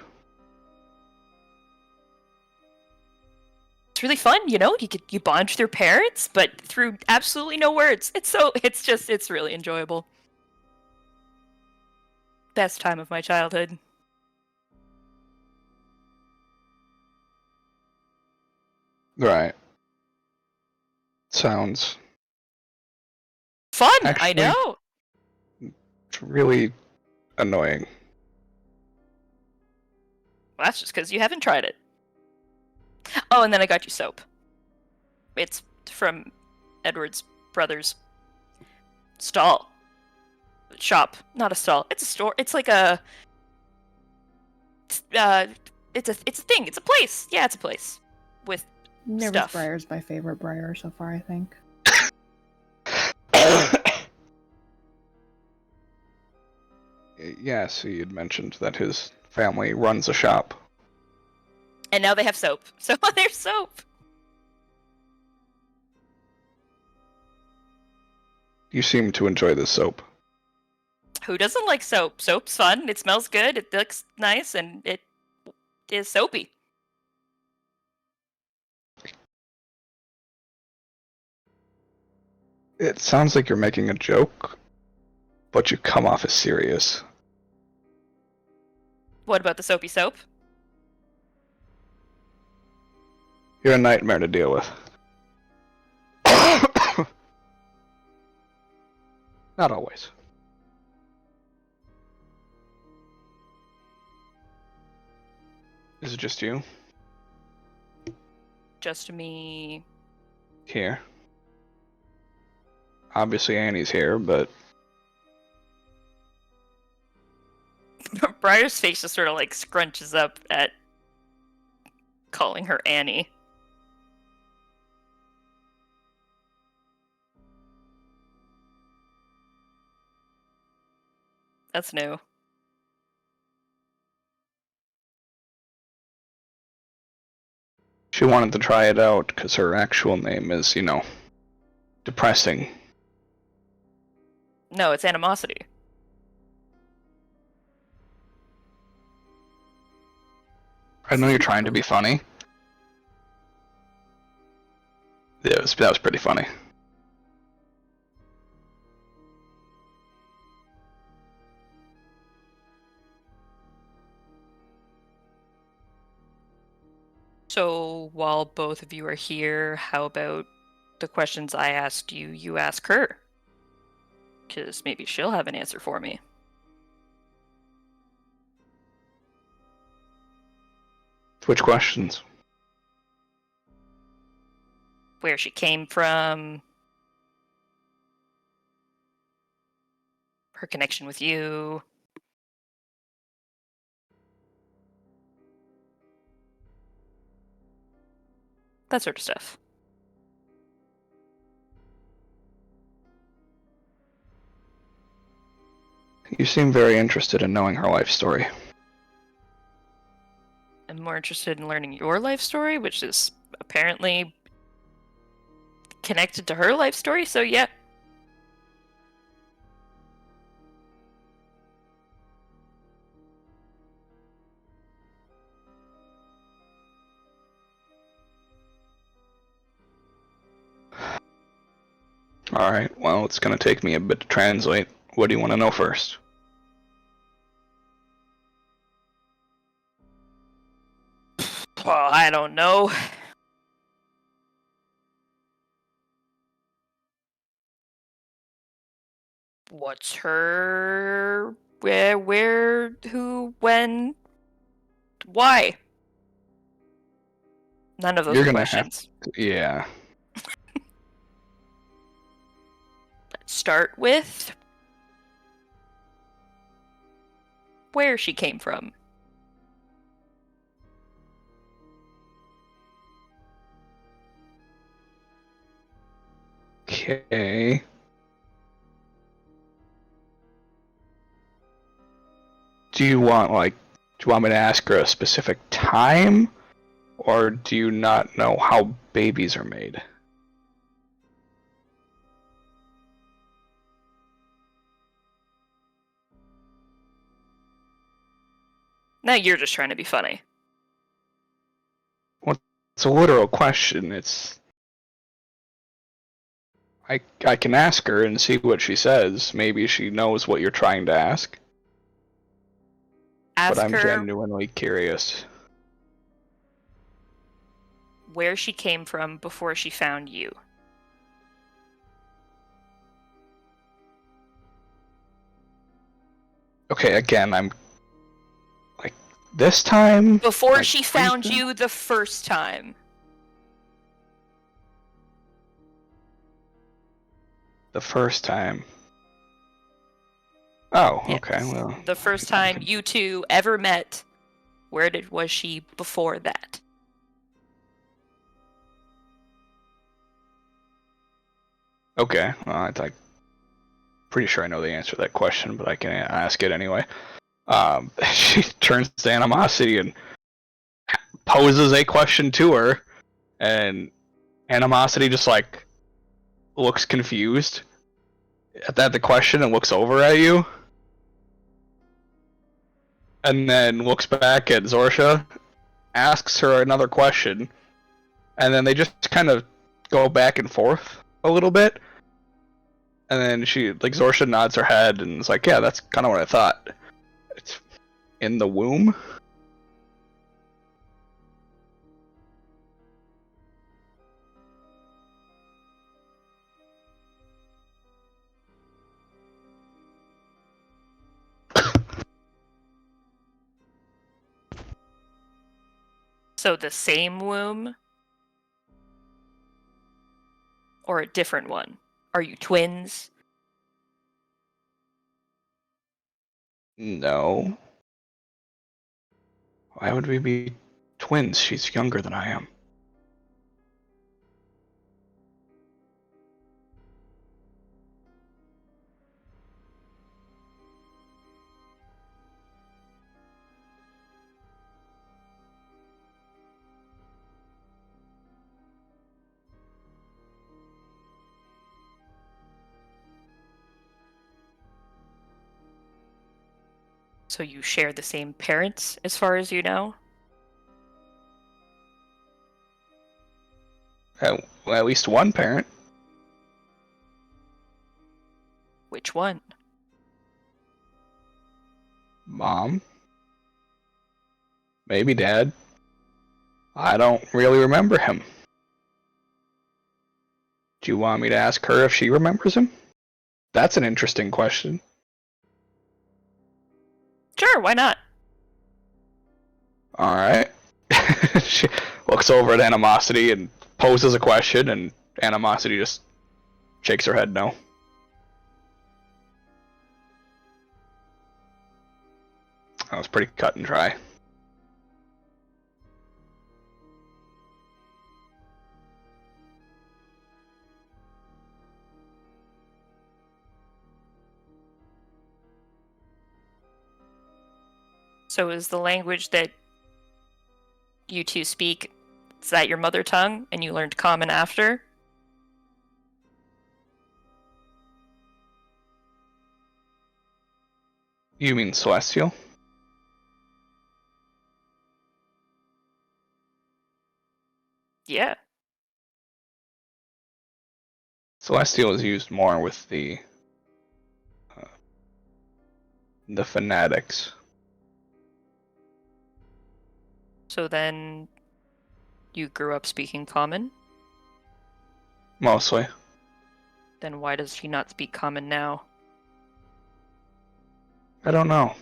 It's really fun, you know? You bond with your parents, but through absolutely no words. It's really enjoyable. Best time of my childhood. Right. Sounds Fun, I Actually- know. really annoying. Well, that's just because you haven't tried it. Oh, and then I got you soap. It's from Edward's brother's stall. Shop. Not a stall. It's a store. It's like a... it's a thing. It's a place. Yeah, it's a place. With Nervous stuff. Briar's my favorite Briar so far, I think. Yeah, so you'd mentioned that his family runs a shop. And now they have soap. So there's soap. You seem to enjoy this soap. Who doesn't like soap? Soap's fun. It smells good. It looks nice, and it is soapy. It sounds like you're making a joke, but you come off as serious. What about the soapy soap? You're a nightmare to deal with. Not always. Is it just you? Just me. Here. Obviously Annie's here, but Briar's face just sort of like scrunches up at calling her Annie. That's new. she wanted to try it out because her actual name is, depressing. No, it's animosity. I know you're trying to be funny. Yeah, that was pretty funny. So while both of you are here, how about the questions I asked you, you ask her? Because maybe she'll have an answer for me. Which questions? Where she came from, her connection with you. That sort of stuff. You seem very interested in knowing her life story. I'm more interested in learning your life story, which is apparently connected to her life story, so yeah. Alright, well, it's gonna take me a bit to translate. What do you want to know first? Well, I don't know. What's her... where, who, when, why? None of those You're are gonna have questions. Yeah. Let's start with where she came from. Okay. Do you want me to ask her a specific time? Or do you not know how babies are made? Now you're just trying to be funny. It's a literal question. I can ask her and see what she says. Maybe she knows what you're trying to ask. Ask but I'm her genuinely curious. where she came from before she found you. Okay, again, I'm like this time Before like, she found recent? you the first time. The first time. Oh, Yes. okay. Well, The first time you two ever met, was she before that? okay. Well, I like pretty sure I know the answer to that question, but I can ask it anyway. She turns to Animosity and poses a question to her, and Animosity just like looks confused at the question and looks over at you, and then looks back at Zorsha, asks her another question, and then they just kind of go back and forth a little bit. And then Zorsha nods her head and is like, yeah, that's kind of what I thought. It's in the womb? So the same womb? Or a different one? Are you twins? No. Why would we be twins? She's younger than I am. So you share the same parents, as far as you know? Well, at least one parent. Which one? Mom. Maybe dad. I don't really remember him. Do you want me to ask her if she remembers him? That's an interesting question. Sure, why not? Alright. She looks over at Animosity and poses a question, and Animosity just shakes her head no. That was pretty cut and dry. So is the language that you two speak, is that your mother tongue, and you learned Common after? You mean Celestial? Yeah. Celestial is used more with the fanatics. So then you grew up speaking Common? Mostly. Then why does she not speak Common now? I don't know.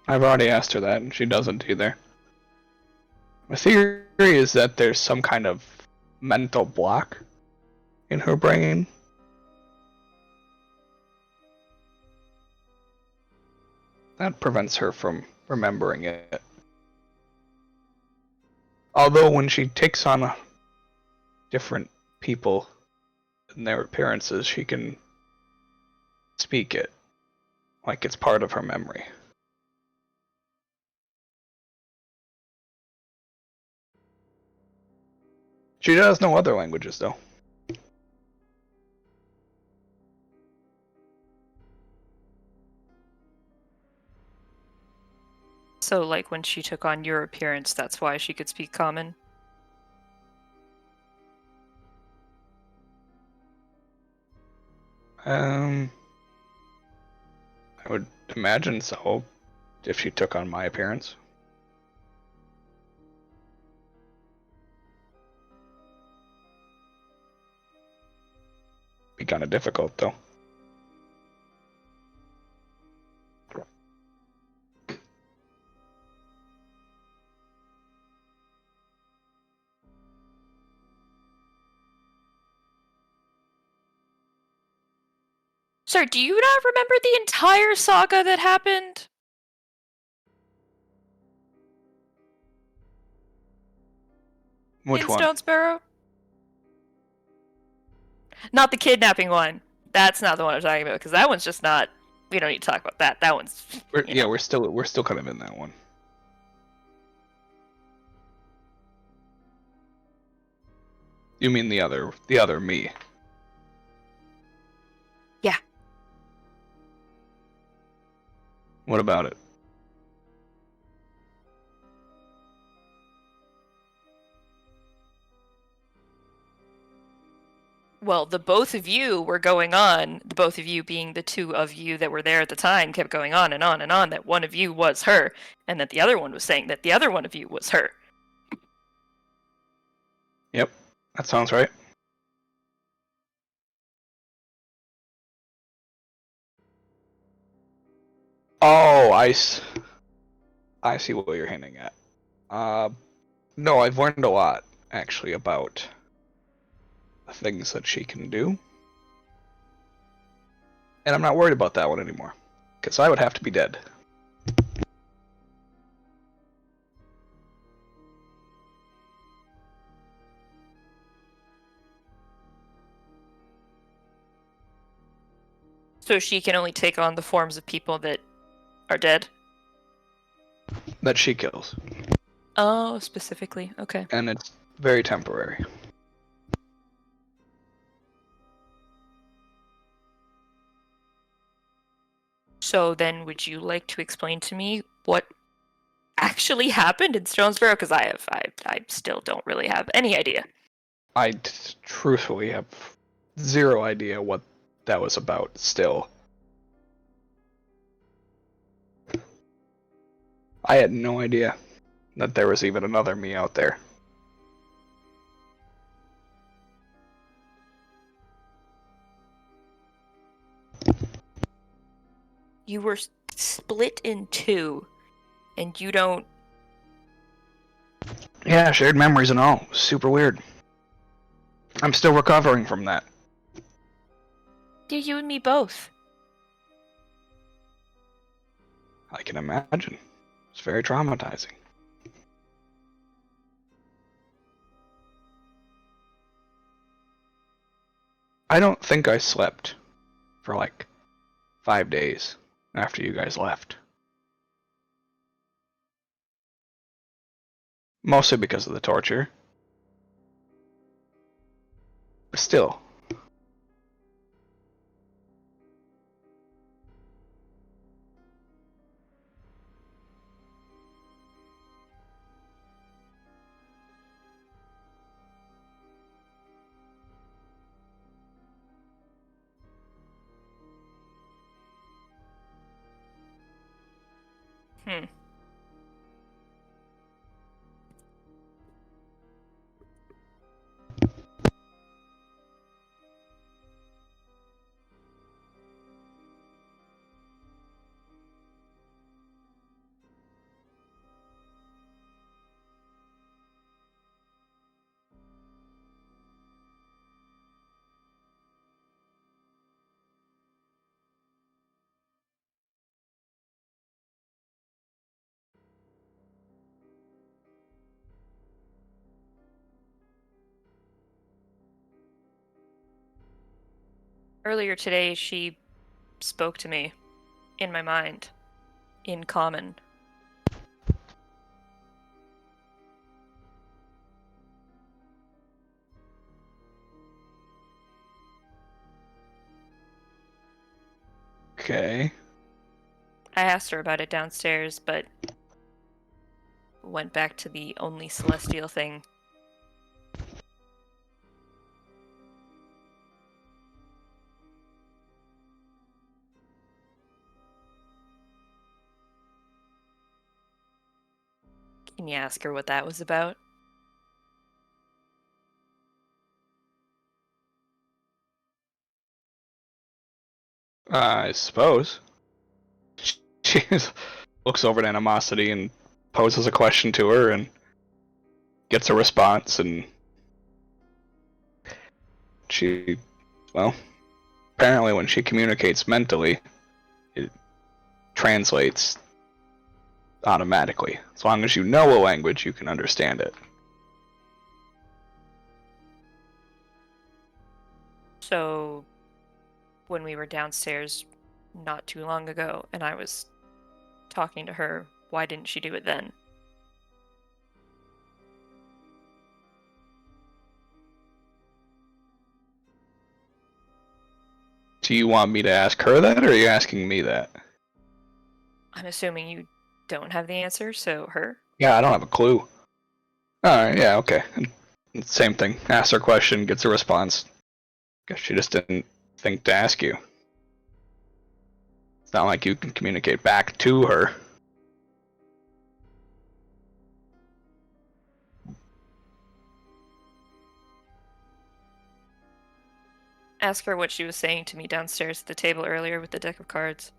I've already asked her that, and she doesn't either. My theory is that there's some kind of mental block in her brain. That prevents her from remembering it. Although when she takes on different people and their appearances, she can speak it like it's part of her memory. She does know other languages, though. So, like, when she took on your appearance, that's why she could speak Common? I would imagine so, if she took on my appearance. Be kind of difficult, though. Sir, do you not remember the entire saga that happened? Which in one? Stonesboro? Not the kidnapping one. That's not the one I'm talking about, because that one's just not. We don't need to talk about that. That one's. Yeah, we're still kind of in that one. You mean the other me? Yeah. What about it? Well, the both of you were going on, the both of you being the two of you that were there at the time, kept going on and on and on that one of you was her, and that the other one was saying that the other one of you was her. Yep, that sounds right. Oh, I see what you're hinting at. No, I've learned a lot, actually, about the things that she can do. And I'm not worried about that one anymore. Because I would have to be dead. So she can only take on the forms of people that are dead? That she kills. Oh, specifically. Okay. And it's very temporary. So then would you like to explain to me what actually happened in Stonesboro? Because I still don't really have any idea. I truthfully have zero idea what that was about still. I had no idea that there was even another me out there. You were split in two, and you don't. Yeah, shared memories and all. Super weird. I'm still recovering from that. Yeah, you and me both. I can imagine. It's very traumatizing. I don't think I slept for like 5 days after you guys left. Mostly because of the torture. But still. Hmm. Earlier today, she spoke to me in my mind, in common. Okay. I asked her about it downstairs, but went back to the only celestial thing. Can you ask her what that was about? I suppose. She looks over at Animosity and poses a question to her and gets a response, and she, well, apparently when she communicates mentally, it translates automatically. As long as you know a language, you can understand it. So, when we were downstairs not too long ago and I was talking to her, why didn't she do it then? Do you want me to ask her that, or are you asking me that? I'm assuming you don't have the answer, so her? Yeah, I don't have a clue. Alright, yeah, okay. Same thing. Asks her question, gets a response. Guess she just didn't think to ask you. It's not like you can communicate back to her. Ask her what she was saying to me downstairs at the table earlier with the deck of cards.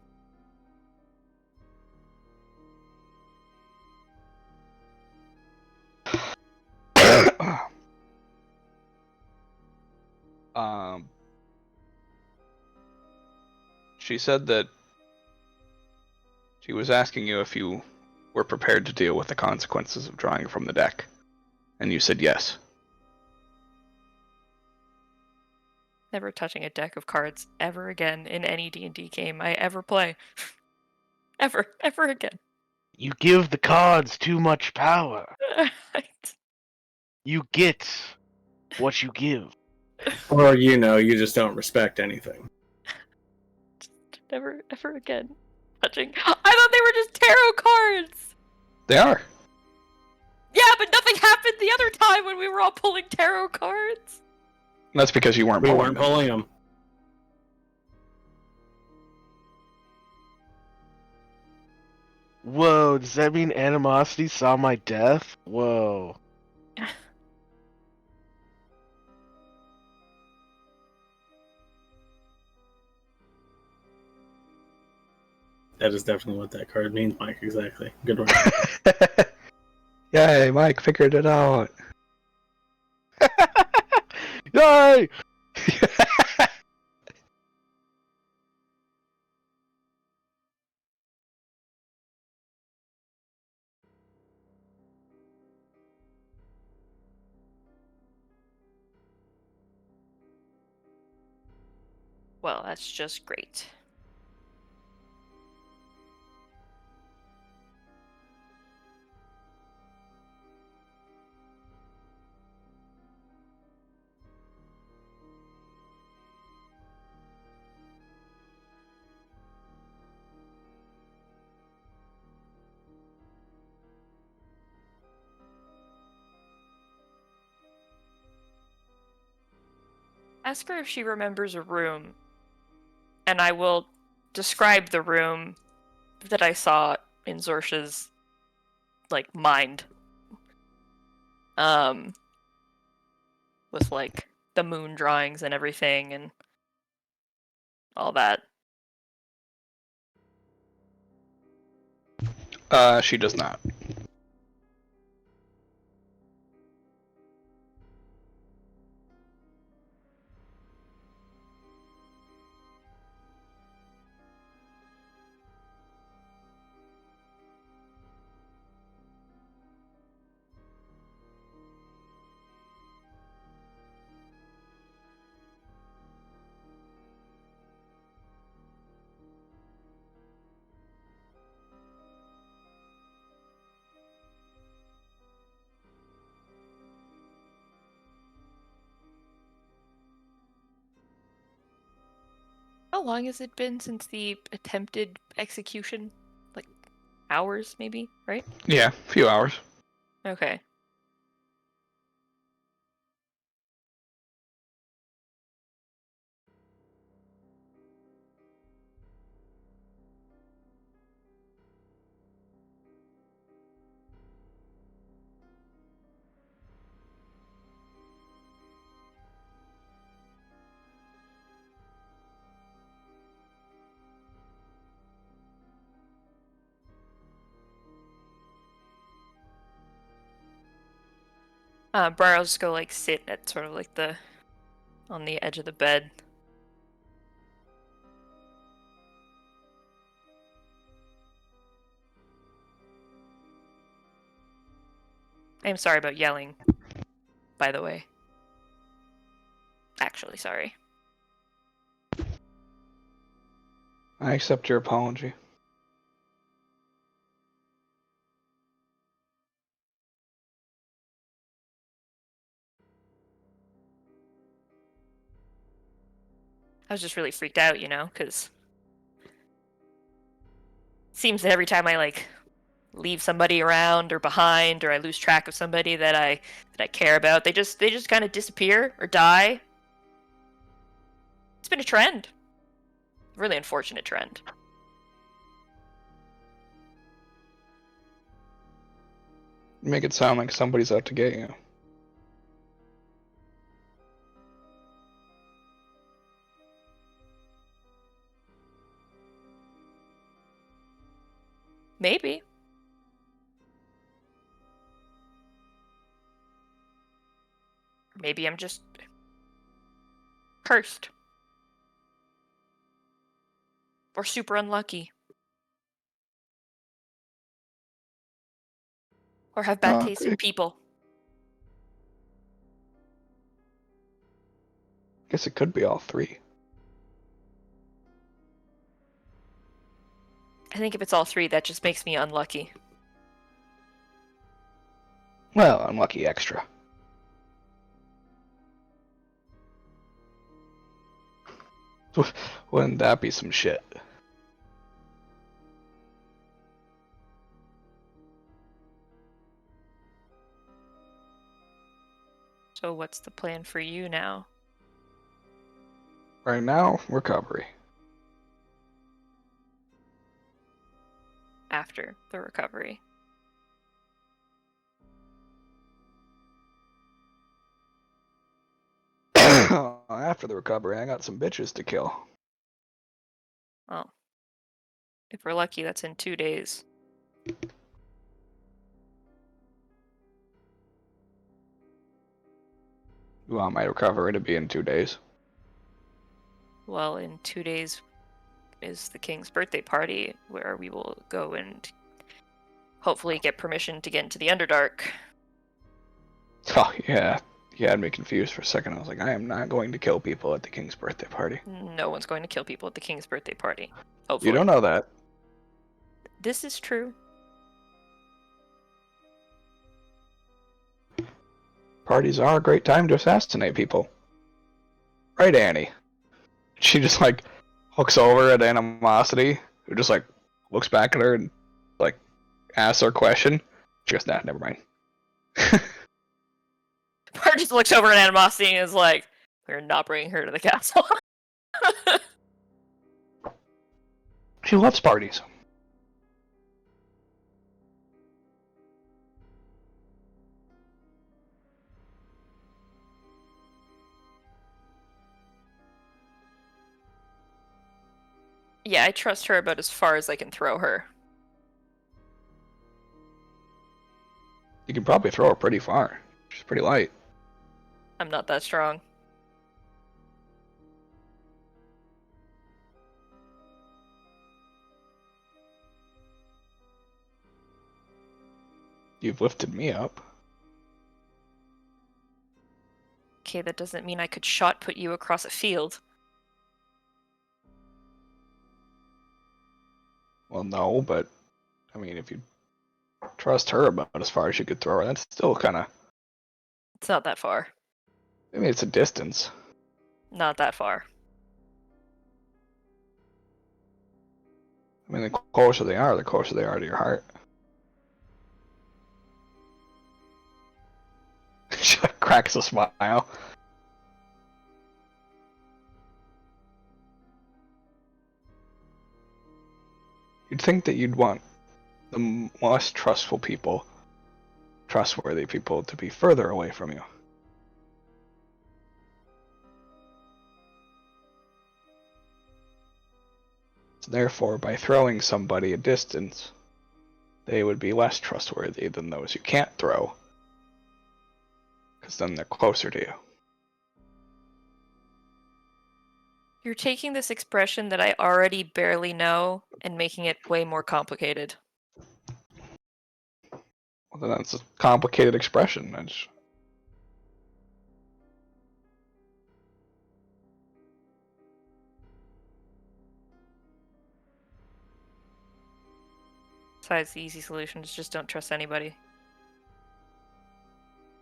She said that she was asking you if you were prepared to deal with the consequences of drawing from the deck, and you said yes. Never touching a deck of cards ever again in any D&D game I ever play. ever again. You give the cards too much power. You get what you give. Or, you just don't respect anything. Never ever again touching. I thought they were just tarot cards! They are. Yeah, but nothing happened the other time when we were all pulling tarot cards. That's because you weren't We pulling weren't them. pulling them. Whoa, does that mean Animosity saw my death? Whoa. That is definitely what that card means, Mike. Exactly. Good work. Yay, Mike figured it out. Yay! Well, that's just great. Ask her if she remembers a room, and I will describe the room that I saw in Zorsha's, mind. With, the moon drawings and everything and all that. She does not. How long has it been since the attempted execution? Hours, maybe, right? Yeah, a few hours. Okay. Briar'll just go like sit at sort of like on the edge of the bed. I'm sorry about yelling, by the way. Actually, sorry. I accept your apology. I was just really freaked out, because it seems that every time I like leave somebody around or behind, or I lose track of somebody that I care about, they just kind of disappear or die. It's been a trend. A really unfortunate trend. Make it sound like somebody's out to get you. Maybe. Maybe I'm just cursed. Or super unlucky. Or have bad taste in people. Guess it could be all three. I think if it's all three, that just makes me unlucky. Well, unlucky extra. Wouldn't that be some shit? So what's the plan for you now? Right now, recovery. After the recovery. After the recovery, I got some bitches to kill. Oh. If we're lucky, that's in 2 days. You want my recovery to be in 2 days? Well, in 2 days is the king's birthday party, where we will go and hopefully get permission to get into the Underdark. Oh, yeah. You had me confused for a second. I was like, I am not going to kill people at the king's birthday party. No one's going to kill people at the king's birthday party. Hopefully. You don't know that. This is true. Parties are a great time to assassinate people. Right, Annie? She just, like, hooks over at Animosity, who just, like, looks back at her and, like, asks her a question. She goes, nah, never mind. Bart just looks over at Animosity and is like, we're not bringing her to the castle. She loves parties. Yeah, I trust her about as far as I can throw her. You can probably throw her pretty far. She's pretty light. I'm not that strong. You've lifted me up. Okay, that doesn't mean I could shot put you across a field. Well, no, but, I mean, if you trust her about as far as you could throw her, that's still kind of... It's not that far. I mean, it's a distance. Not that far. I mean, the closer they are to your heart. She cracks a smile. You'd think that you'd want the less trustful people, trustworthy people, to be further away from you. So therefore, by throwing somebody a distance, they would be less trustworthy than those you can't throw. because then they're closer to you. You're taking this expression that I already barely know and making it way more complicated. Well, then that's a complicated expression. Besides, the easy solution is just don't trust anybody.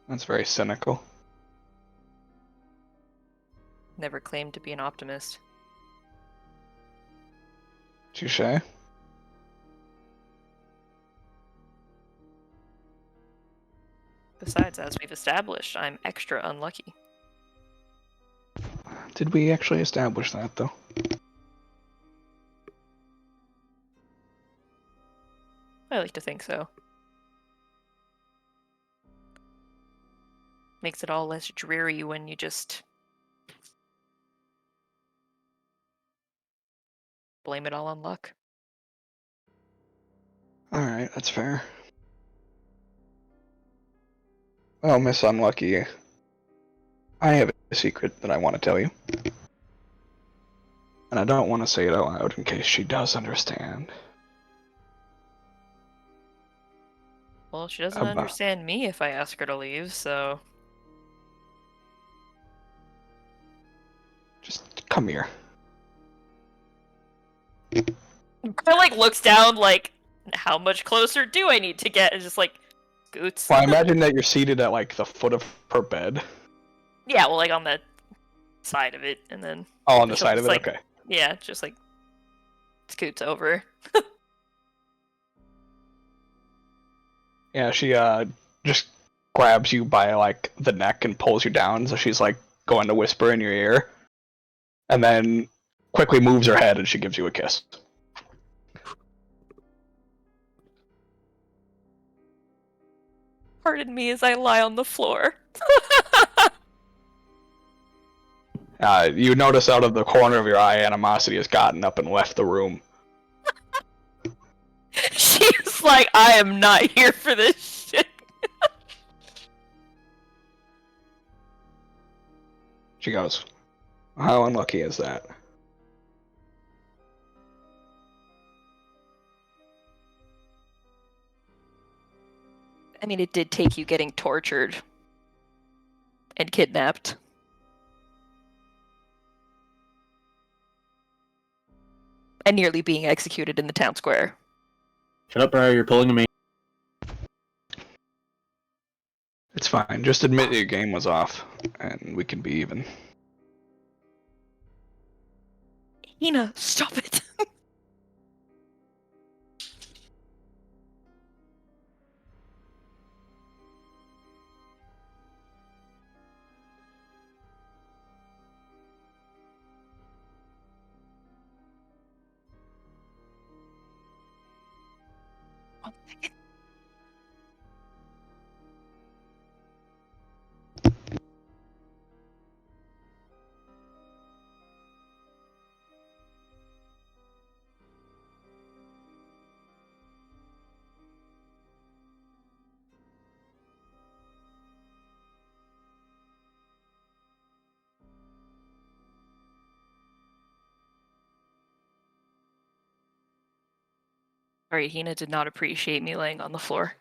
That's very cynical. Never claimed to be an optimist. Touche. Besides, as we've established, I'm extra unlucky. Did we actually establish that, though? I like to think so. Makes it all less dreary when you just blame it all on luck. Alright, that's fair. Well, Miss Unlucky, I have a secret that I want to tell you. And I don't want to say it out loud in case she does understand. Well, she doesn't understand me if I ask her to leave, so... Just come here. Kind of like looks down, like, how much closer do I need to get? And just like, scoots. Well, I imagine that you're seated at like the foot of her bed. Yeah, well, like on the side of it, and then. Oh, on the she'll side of just, it. like, Okay. Yeah, just like scoots over. Yeah, she just grabs you by like the neck and pulls you down. So she's like going to whisper in your ear, and then quickly moves her head and she gives you a kiss. Pardon me as I lie on the floor. You notice out of the corner of your eye, Animosity has gotten up and left the room. She's like, I am not here for this shit. She goes, how unlucky is that? I mean, it did take you getting tortured and kidnapped. And nearly being executed in the town square. Shut up, Briar, you're pulling me. It's fine. Just admit your game was off, and we can be even. Hina, stop it! Sorry, Hina did not appreciate me laying on the floor.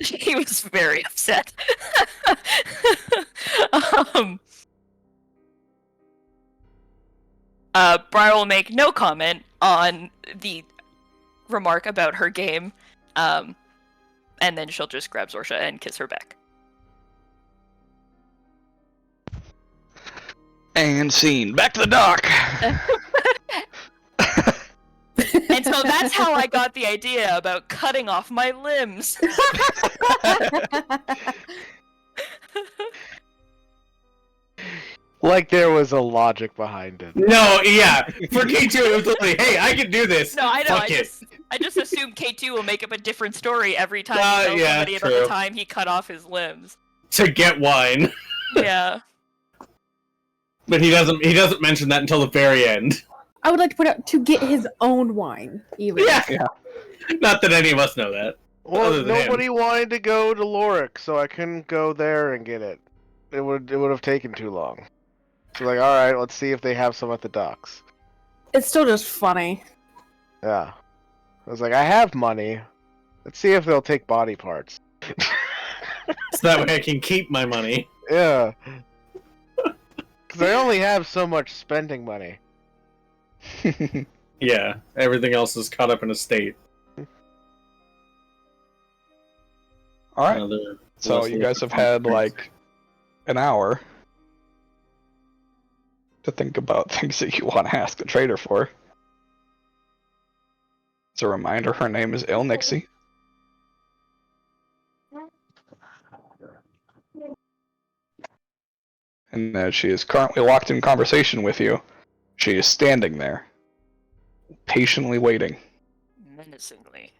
She was very upset. Briar will make no comment on the remark about her game, and then she'll just grab Zorsha and kiss her back. And scene. Back to the dock! And so that's how I got the idea about cutting off my limbs. Like there was a logic behind it. No, yeah. For K2, it was literally, hey, I can do this. No, I know. Fuck it. I just assume K2 will make up a different story every time he tells yeah, somebody about true. the time he cut off his limbs. To get wine. Yeah. But he doesn't mention that until the very end. I would like to point out to get his own wine, even. Yeah. Not that any of us know that. Well, Other than him. nobody wanted to go to Lorik, so I couldn't go there and get it. It would have taken too long. So like, all right, let's see if they have some at the docks. It's still just funny. Yeah. I was like, I have money. Let's see if they'll take body parts. So that way I can keep my money. Yeah. Because I only have so much spending money. Yeah, everything else is caught up in a state. Alright, Another so less you guys have lucrative had currency. like an hour to think about things that you want to ask the trader for. As a reminder, her name is Il Nixie. And that she is currently locked in conversation with you. She is standing there, patiently waiting. Menacingly.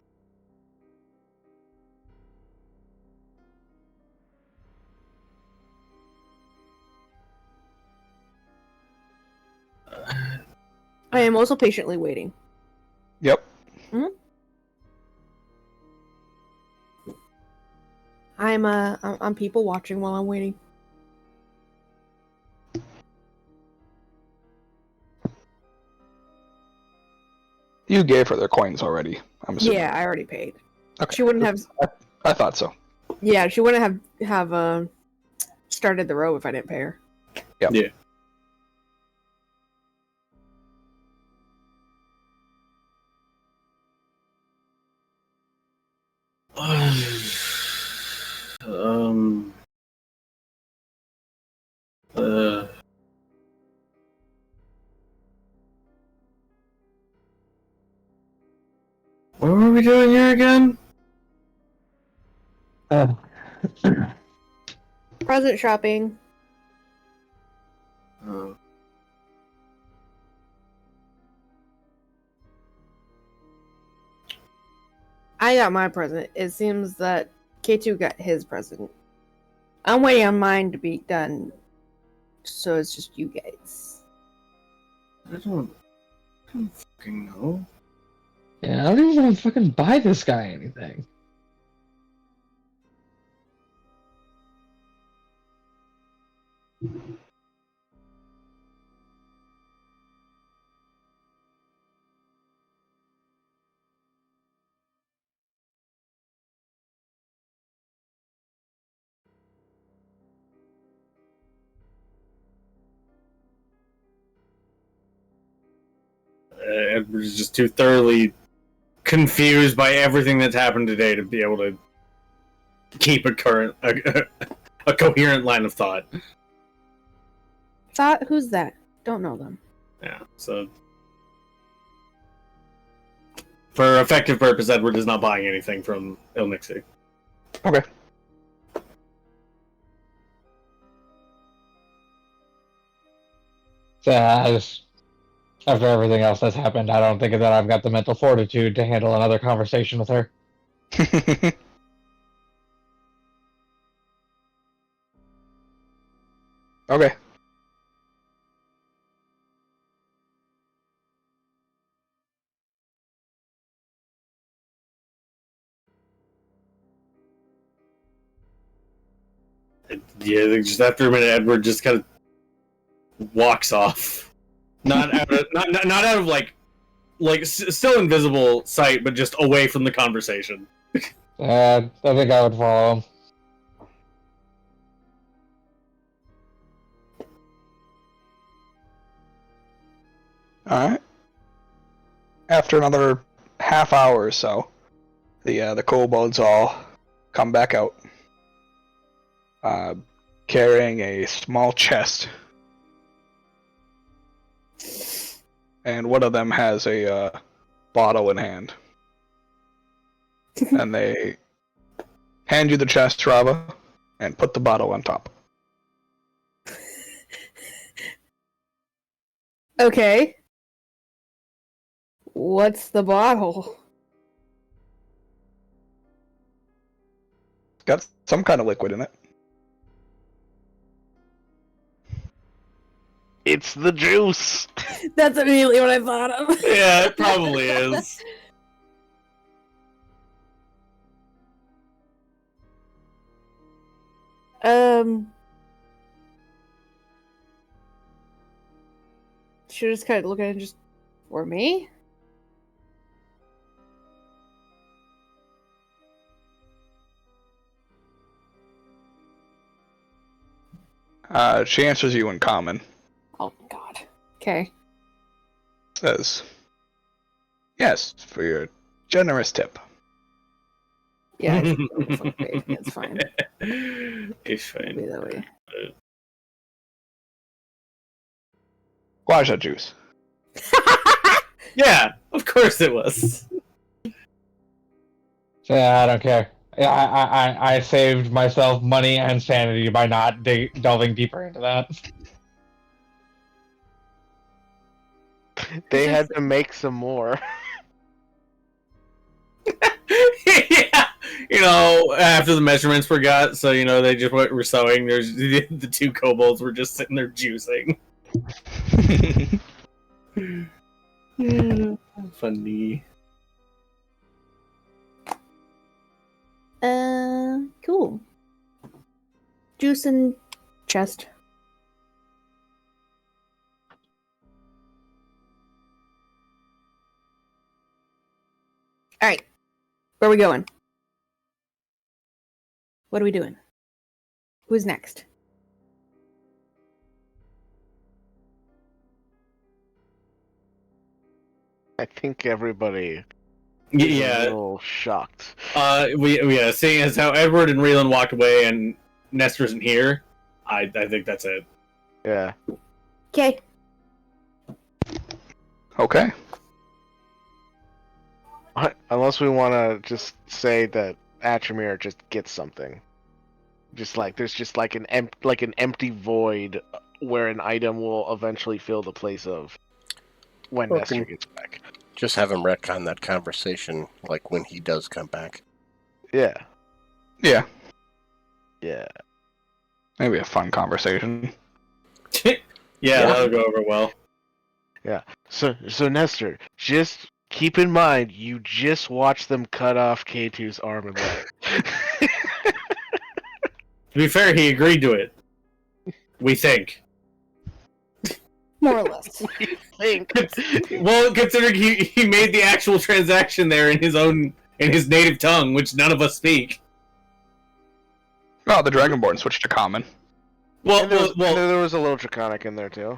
I am also patiently waiting. Yep. I'm people watching while I'm waiting. You gave her their coins already, I'm assuming. Yeah, I already paid. Okay. She wouldn't have. I thought so. Yeah, she wouldn't have started the row if I didn't pay her. Yep. Yeah. um. What were we doing here again? Present shopping. I got my present. It seems that K2 got his present. I'm waiting on mine to be done, so it's just you guys. I don't fucking know. Yeah, I don't even want to fucking buy this guy anything. Edward's just too thoroughly confused by everything that's happened today to be able to keep a coherent line of thought. Thought? Who's that? Don't know them. Yeah, so for effective purpose, Edward is not buying anything from Il Nixie. Okay. Yeah, after everything else that's happened, I don't think that I've got the mental fortitude to handle another conversation with her. Okay. Yeah, just after a minute, Edward just kind of walks off. Not out of, not out of like still invisible sight, but just away from the conversation. I think I would follow him. Alright. After another half hour or so, the kobolds all come back out. Carrying a small chest. And one of them has a bottle in hand. And they hand you the chest, Rava, and put the bottle on top. Okay. What's the bottle? It's got some kind of liquid in it. It's the juice. That's immediately what I thought of. Yeah, it probably is. Should just kind of look at it just for me. She answers you in common. Oh God. Okay. Says, "Yes, for your generous tip." Yeah, it's okay. It's fine. It's Be fine. that way. Guaja juice. Yeah, of course it was. Yeah, I don't care. Yeah, I saved myself money and sanity by not delving deeper into that. They had to make some more. Yeah, you know, after the measurements were got, so you know they just were sewing. There's the two kobolds were just sitting there juicing. Funny. Cool. Juice and chest. All right. Where are we going? What are we doing? Who's next? I think everybody is a Yeah. little shocked. Seeing as how Edward and Reelan walked away and Nestor isn't here, I think that's it. Yeah. Okay. Okay. Unless we want to just say that Atramir just gets something. Just like there's just like an empty void where an item will eventually fill the place of when Or Nestor can- gets back. Just have him retcon that conversation, like when he does come back. Yeah. Yeah. Yeah. Maybe a fun conversation. Yeah, that'll go over well. So Nestor, just keep in mind you just watched them cut off K2's arm and leg. To be fair, he agreed to it. We think. More or less. Think. Well, considering he made the actual transaction there in his native tongue, which none of us speak. Oh, the Dragonborn switched to common. Well, And there was a little Draconic in there too.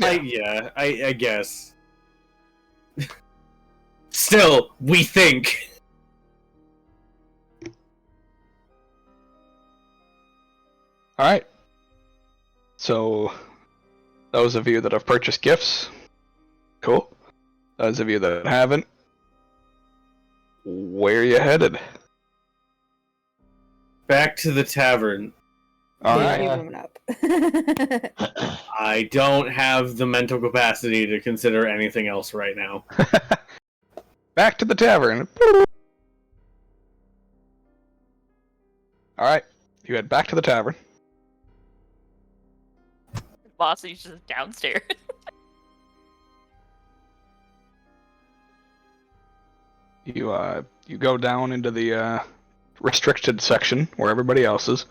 I guess. Still, we think. Alright. So, those of you that have purchased gifts, cool. Those of you that haven't, where are you headed? Back to the tavern. Alright. Yeah. Moving up. I don't have the mental capacity to consider anything else right now. Back to the tavern. Alright. You head back to the tavern. Bossy's just downstairs. You go down into the restricted section where everybody else is.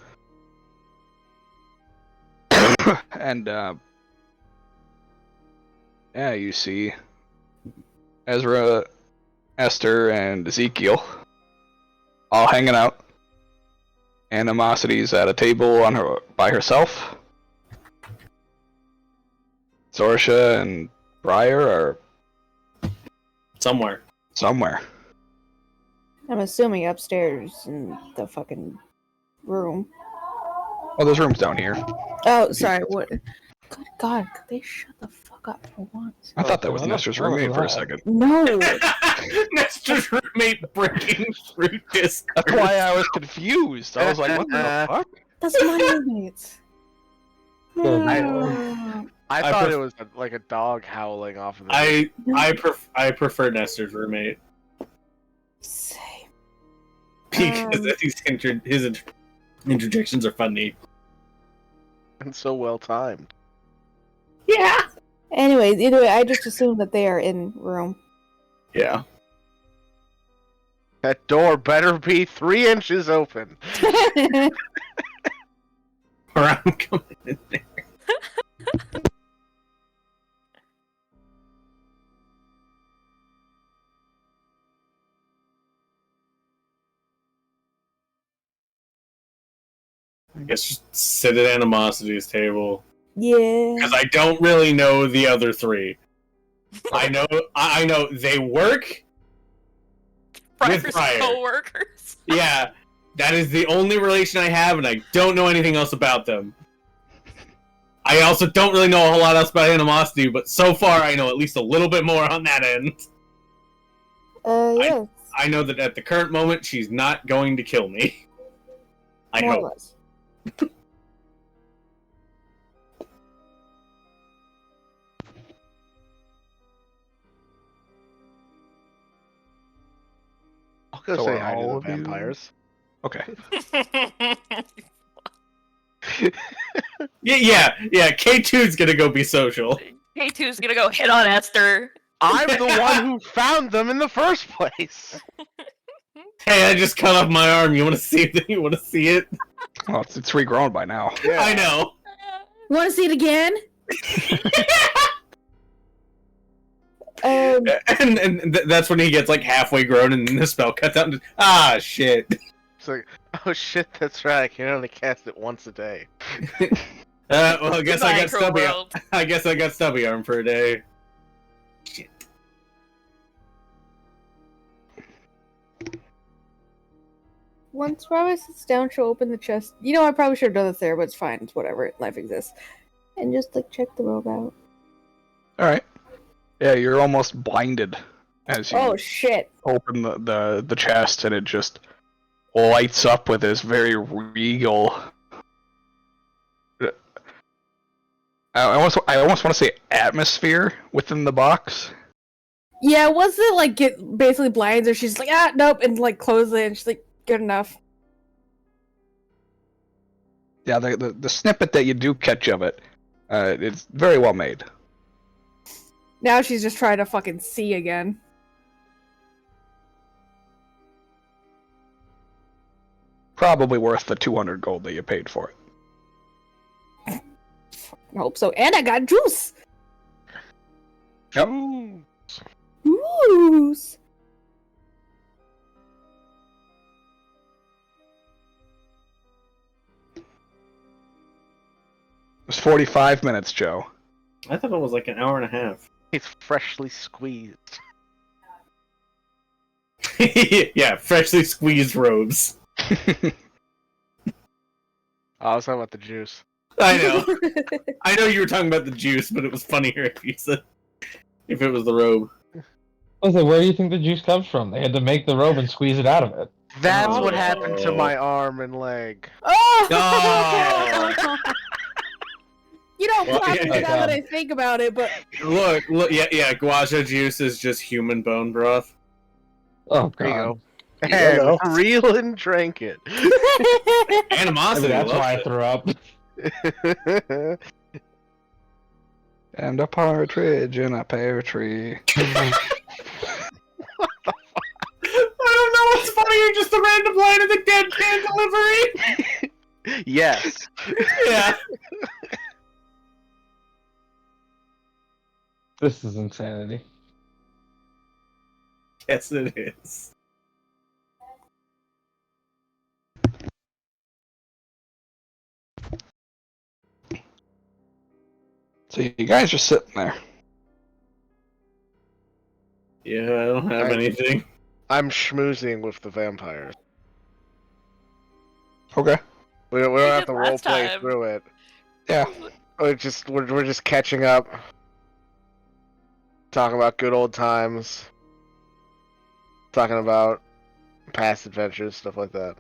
And yeah, you see Ezra, Esther, and Ezekiel all hanging out. Animosity's at a table by herself. Zorsha and Briar are Somewhere. somewhere. I'm assuming upstairs in the fucking room. Oh, there's rooms down here. Oh, sorry. What? Good God, could they shut the fuck up for once? I thought that was Nestor's roommate for a second. No. Nestor's roommate breaking through this. That's why I was confused. I was like, what the fuck? That's my roommates. I I thought pref- it was like a dog howling off of the I prefer Nestor's roommate Same. because his interjections are funny. and so well timed. Yeah. Anyways, either way, I just assumed that they are in room. Yeah. That door better be 3 inches open. or I'm coming in there. I guess just sit at Animosity's table. Yeah. Because I don't really know the other three. I know they work with Friar's Friar. co-workers. Yeah, that is the only relation I have, and I don't know anything else about them. I also don't really know a whole lot else about Animosity, but so far I know at least a little bit more on that end. Yes. I know that at the current moment, she's not going to kill me. I More or hope. less. I'll go So say are hi to all the of you- vampires. Okay. Yeah. K2's gonna go be social. K2's gonna go hit on Esther. I'm the one who found them in the first place. Hey, I just cut off my arm. You want to see it? You want to see it? Well, it's regrown by now. Yeah. I know. Want to see it again? And that's when he gets like halfway grown, and then the spell cuts out. And just, shit. It's like, oh shit, that's right. I can only cast it once a day. Well, I guess I got Micro stubby. world. I guess I got stubby arm for a day. Shit. Once Robin sits down, she'll open the chest. You know, I probably should have done this there, but it's fine. It's whatever. Life exists. And just, like, check the robe out. Alright. Yeah, you're almost blinded as you Oh, shit. open the chest, and it just lights up with this very regal... I almost want to say atmosphere within the box. Yeah, once it, like, get basically blinds her, she's like, nope, and, like, closes it, and she's like, good enough. Yeah, the snippet that you do catch of it, it's very well made. Now she's just trying to fucking see again. Probably worth the 200 gold that you paid for it. I hope so. And I got juice! Yep. Juice! It was 45 minutes, Joe. I thought it was like an hour and a half. It's freshly squeezed. Yeah, freshly squeezed robes. Oh, I was talking about the juice. I know. I know you were talking about the juice, but it was funnier if you said if it was the robe. Also, where do you think the juice comes from? They had to make the robe and squeeze it out of it. That's Oh. what happened to my arm and leg. Oh! You know, Well, probably yeah, now that I think about it, but Look, yeah, guasha juice is just human bone broth. Oh, There you God. go. Yeah, no. And reel and drank it. I Animosity, mean, that's loves why I it. threw up. And a partridge in a pear tree. I don't know what's funnier, just the random line of the deadpan delivery. Yes. Yeah. This is insanity. Yes, it is. So you guys are sitting there. Yeah, I don't have Right. anything. I'm schmoozing with the vampires. Okay. We don't We have did to last roleplay time. through it. Yeah. We're just catching up. Talking about good old times. Talking about past adventures, stuff like that.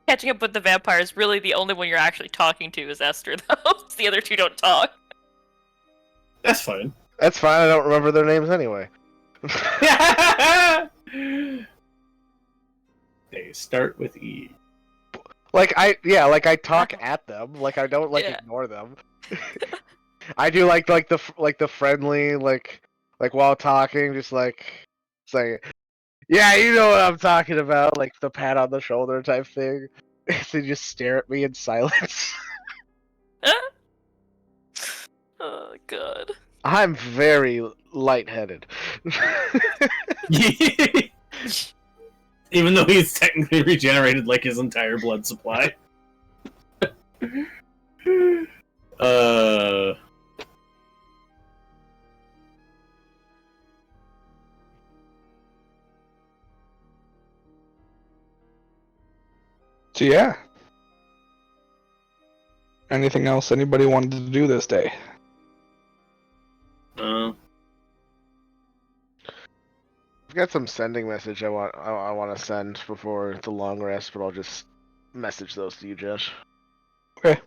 Catching up with the vampires, really the only one you're actually talking to is Esther, though. The other two don't talk. That's fine. That's fine, I don't remember their names anyway. They start with E. I talk at them. Like I don't Yeah. ignore them. I do like the friendly like while talking, just like saying, yeah, you know what I'm talking about, like the pat on the shoulder type thing. They just stare at me in silence. Oh god. I'm very lightheaded. Even though he's technically regenerated like his entire blood supply. So yeah. Anything else anybody wanted to do this day? I've got some sending message I want to send before the long rest, but I'll just message those to you, Josh. Okay.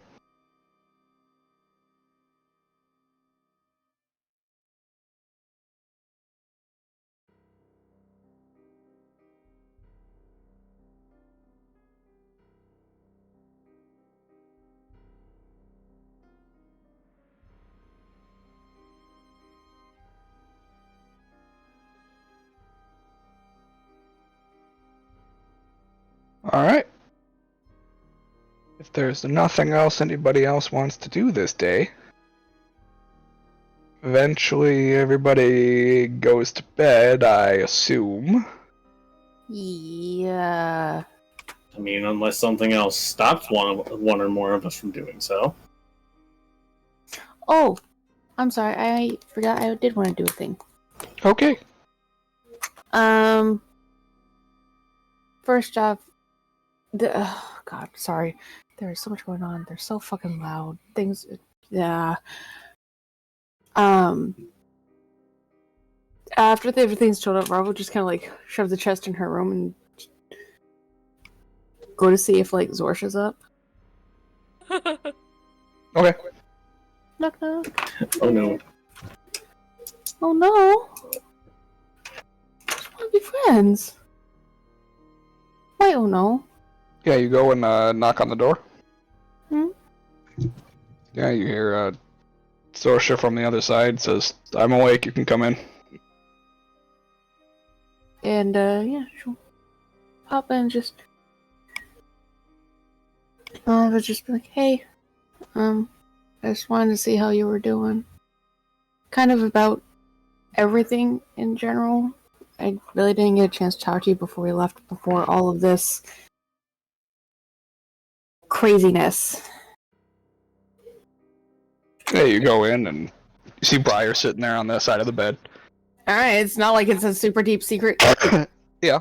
Alright. If there's nothing else anybody else wants to do this day, eventually everybody goes to bed, I assume. Yeah. I mean, unless something else stops one or more of us from doing so. Oh, I'm sorry. I forgot I did want to do a thing. Okay. First off, oh god, sorry. There's so much going on. They're so fucking loud. Things, yeah. After everything's chilled out, Rob will just kind of like shove the chest in her room and go to see if like Zorsha's up. Okay. Knock knock. Oh no. Oh no. Just want to be friends. Why? Oh no. Yeah, you go and knock on the door. Hmm? Yeah, you hear Zorsha from the other side says, "I'm awake, you can come in." And yeah, she'll pop in and just would just be like, hey, I just wanted to see how you were doing. Kind of about everything in general. I really didn't get a chance to talk to you before we left, before all of this craziness. Yeah, you go in and you see Briar sitting there on the side of the bed. Alright, it's not like it's a super deep secret. Yeah.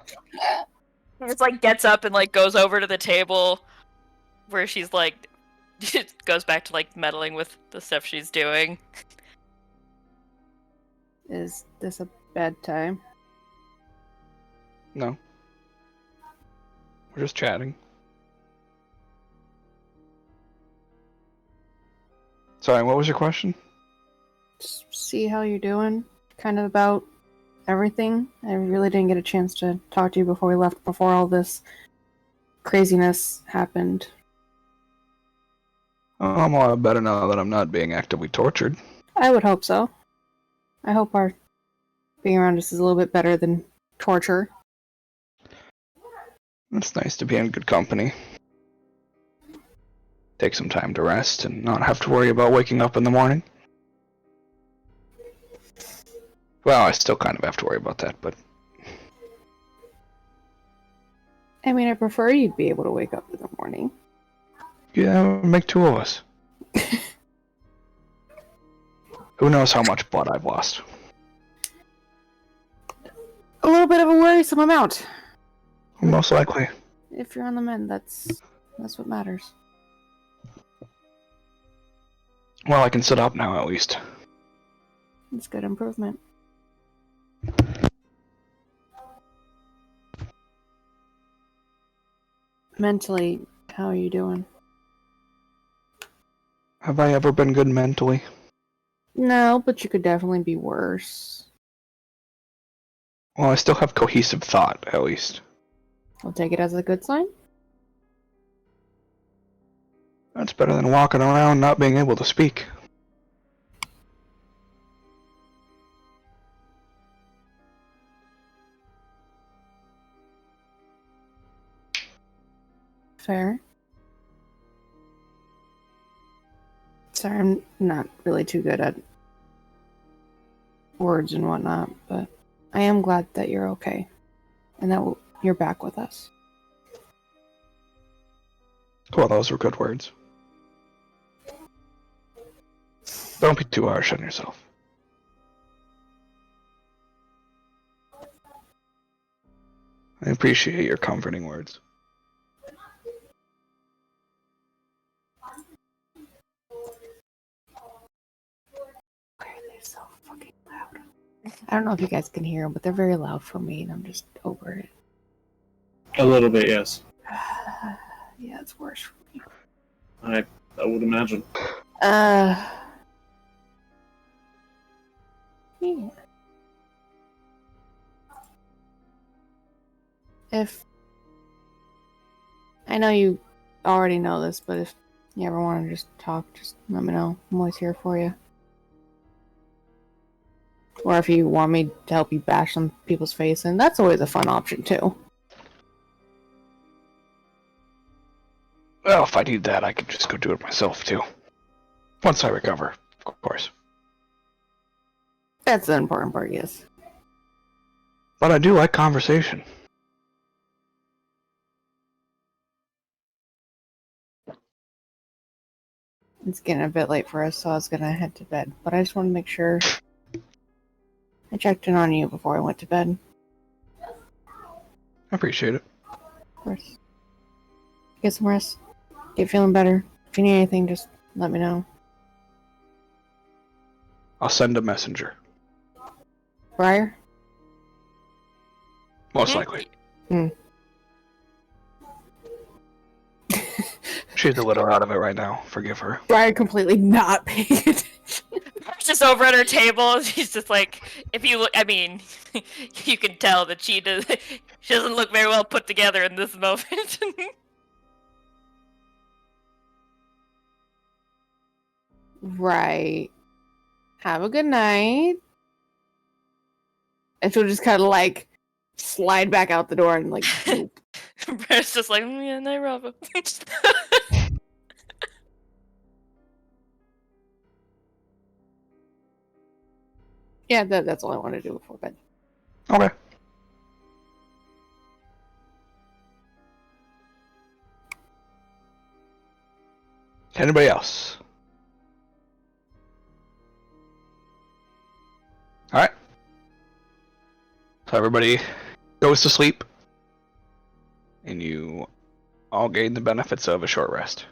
It's like gets up and like goes over to the table where she's like goes back to like meddling with the stuff she's doing. Is this a bad time? No. We're just chatting. Sorry, what was your question? Just see how you're doing. Kind of about everything. I really didn't get a chance to talk to you before we left, before all this craziness happened. I'm a lot better now that I'm not being actively tortured. I would hope so. I hope our being around us is a little bit better than torture. It's nice to be in good company. Take some time to rest and not have to worry about waking up in the morning. Well, I still kind of have to worry about that, but... I mean, I prefer you'd be able to wake up in the morning. Yeah, make two of us. Who knows how much blood I've lost. A little bit of a worrisome amount. Most likely. If you're on the mend, that's what matters. Well, I can sit up now, at least. It's good improvement. Mentally, how are you doing? Have I ever been good mentally? No, but you could definitely be worse. Well, I still have cohesive thought, at least. I'll take it as a good sign. That's better than walking around not being able to speak. Fair. Sorry, I'm not really too good at words and whatnot, but I am glad that you're okay and that you're back with us. Well, those were good words. Don't be too harsh on yourself. I appreciate your comforting words. Why are they so fucking loud? I don't know if you guys can hear them, but they're very loud for me, and I'm just over it. A little bit, yes. Yeah, it's worse for me. I would imagine. Yeah. If I know you already know this, but if you ever want to just talk, just let me know. I'm always here for you. Or if you want me to help you bash some people's face in, that's always a fun option too. Well, if I need that, I can just go do it myself, too. Once I recover, of course. That's the important part, yes. But I do like conversation. It's getting a bit late for us, so I was gonna head to bed. But I just want to make sure I checked in on you before I went to bed. I appreciate it. Of course. Get some rest. Get feeling better. If you need anything, just let me know. I'll send a messenger. Briar? Most likely. Hmm. She's a little out of it right now. Forgive her. Briar completely not paying attention. Just over at her table, she's just like, if you look, I mean, you can tell that she doesn't look very well put together in this moment. Right. Have a good night. And she'll just kind of like slide back out the door and like. Nope. Brett's just like, yeah, night, Robbo. Yeah, that's all I want to do before bed. Okay. Anybody else? Alright. So everybody goes to sleep. And you all gain the benefits of a short rest.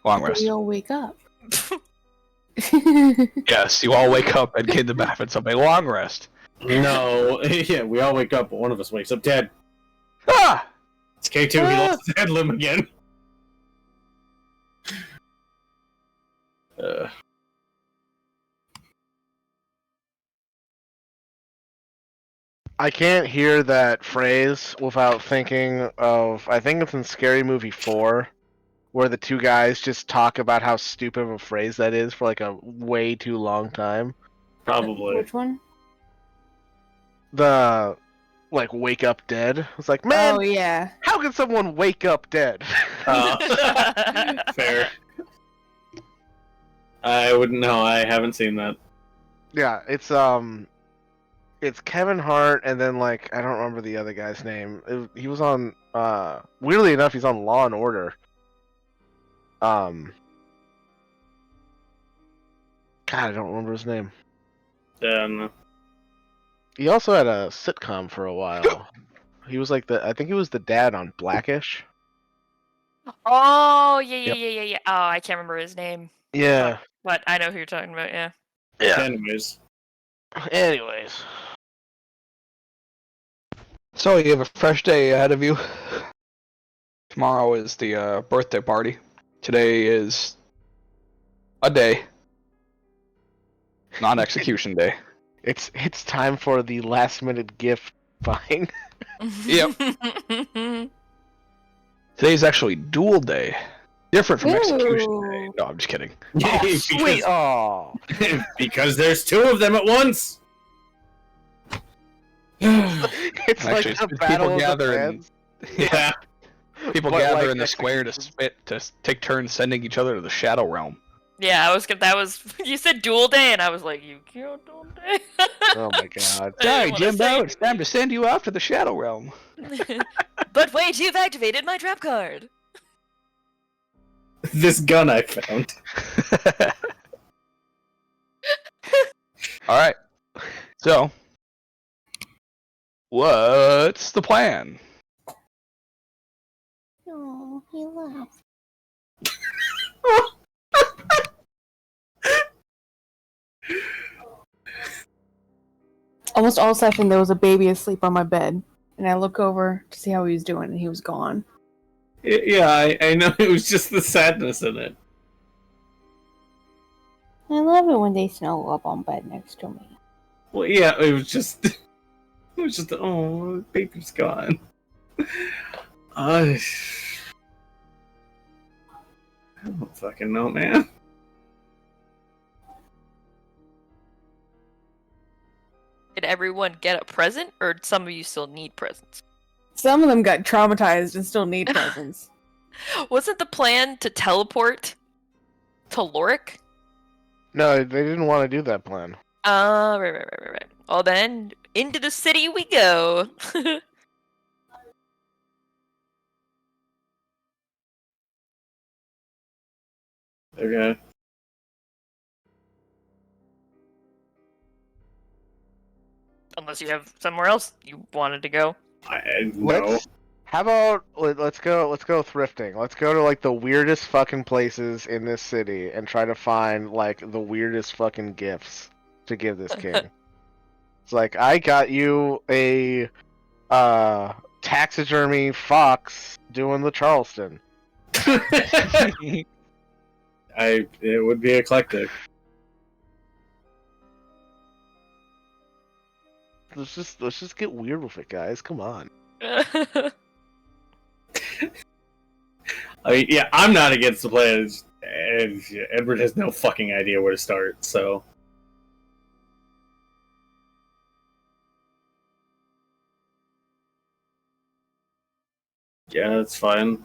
Long rest. We all wake up. Yes, you all wake up and gain the benefits of a long rest. No, yeah, we all wake up, but one of us wakes up dead. Ah! It's K2, he lost his head limb again. I can't hear that phrase without thinking of, I think it's in Scary Movie 4, where the two guys just talk about how stupid of a phrase that is for like a way too long time. Probably. Which one? The, like, wake up dead. It's like, man, Oh yeah. how can someone wake up dead? Fair. I wouldn't know, I haven't seen that. Yeah, it's Kevin Hart, and then, like, I don't remember the other guy's name. He was on, weirdly enough, he's on Law and Order. God, I don't remember his name. He also had a sitcom for a while. He was like I think he was the dad on Blackish. Oh, yeah. Oh, I can't remember his name. Yeah. But I know who you're talking about, yeah. Anyways. So you have a fresh day ahead of you. Tomorrow is the birthday party. Today is a day. Not execution day. It's time for the last minute gift buying. Yep. Today's actually duel day. Different from execution day. No, I'm just kidding. Oh, sweet. Oh. Because there's two of them at once. It's like Actually, a battle of the gather bands. Yeah. People But, gather like, in the square to take turns sending each other to the Shadow Realm. Yeah, I was gonna. That was you said dual day, and I was like, you killed dual day. Oh my god. I didn't Sorry, wanna Jimbo. say It's time to send you off to the Shadow Realm. anything. But wait, you've activated my trap card. This gun I found. All right. So, what's the plan? Oh, he laughed. Almost all session, there was a baby asleep on my bed, and I look over to see how he was doing, and he was gone. Yeah, I know. It was just the sadness in it. I love it when they snuggle up on bed next to me. Well, yeah, it was just. It was just. Oh, the baby's gone. I don't fucking know, man. Did everyone get a present, or some of you still need presents? Some of them got traumatized and still need presents. Wasn't the plan to teleport to Lorik? No, they didn't want to do that plan. Right. Well then, into the city we go. Okay. Unless you have somewhere else you wanted to go. No. How about let's go thrifting. Let's go to like the weirdest fucking places in this city and try to find like the weirdest fucking gifts to give this king. It's like I got you a taxidermy fox doing the Charleston. It would be eclectic. Let's just get weird with it, guys. Come on. I mean, yeah, I'm not against the plan. And Edward has no fucking idea where to start, so. Yeah, that's fine.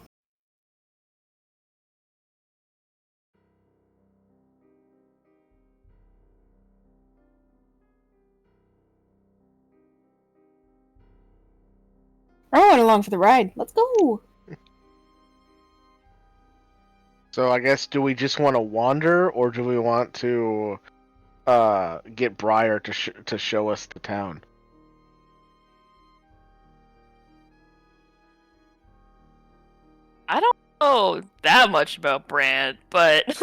I went along for the ride. Let's go. So I guess do we just want to wander or do we want to get Briar to show us the town? I don't know that much about Brand, but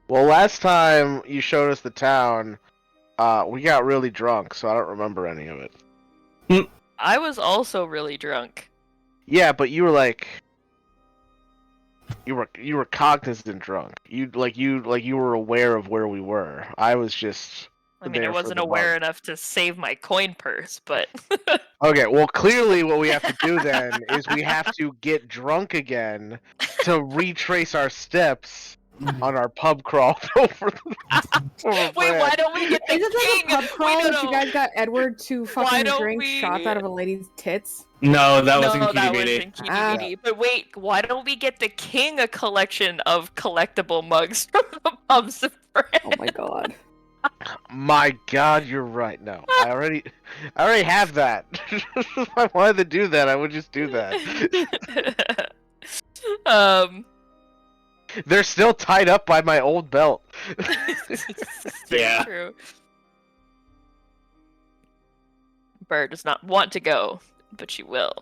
Well, last time you showed us the town, we got really drunk, so I don't remember any of it. I was also really drunk. Yeah, but you were like, you were cognizant drunk. You were aware of where we were. I was just. I mean, I there for wasn't the aware moment. enough to save my coin purse, but Okay, well, clearly what we have to do then is we have to get drunk again to retrace our steps on our pub crawl over. wait, why don't we get the Is it like king? a pub crawl Wait, that you guys got Edward to Why fucking don't drink we- shots out of a lady's tits? No, that was in No, that was QDBD. in QDBD. But wait, why don't we get the king a collection of collectible mugs from the pubs of Brand? Oh my god. My God, you're right. No, I already have that. If I wanted to do that, I would just do that. They're still tied up by my old belt. Very Yeah. true. Bird does not want to go, but she will.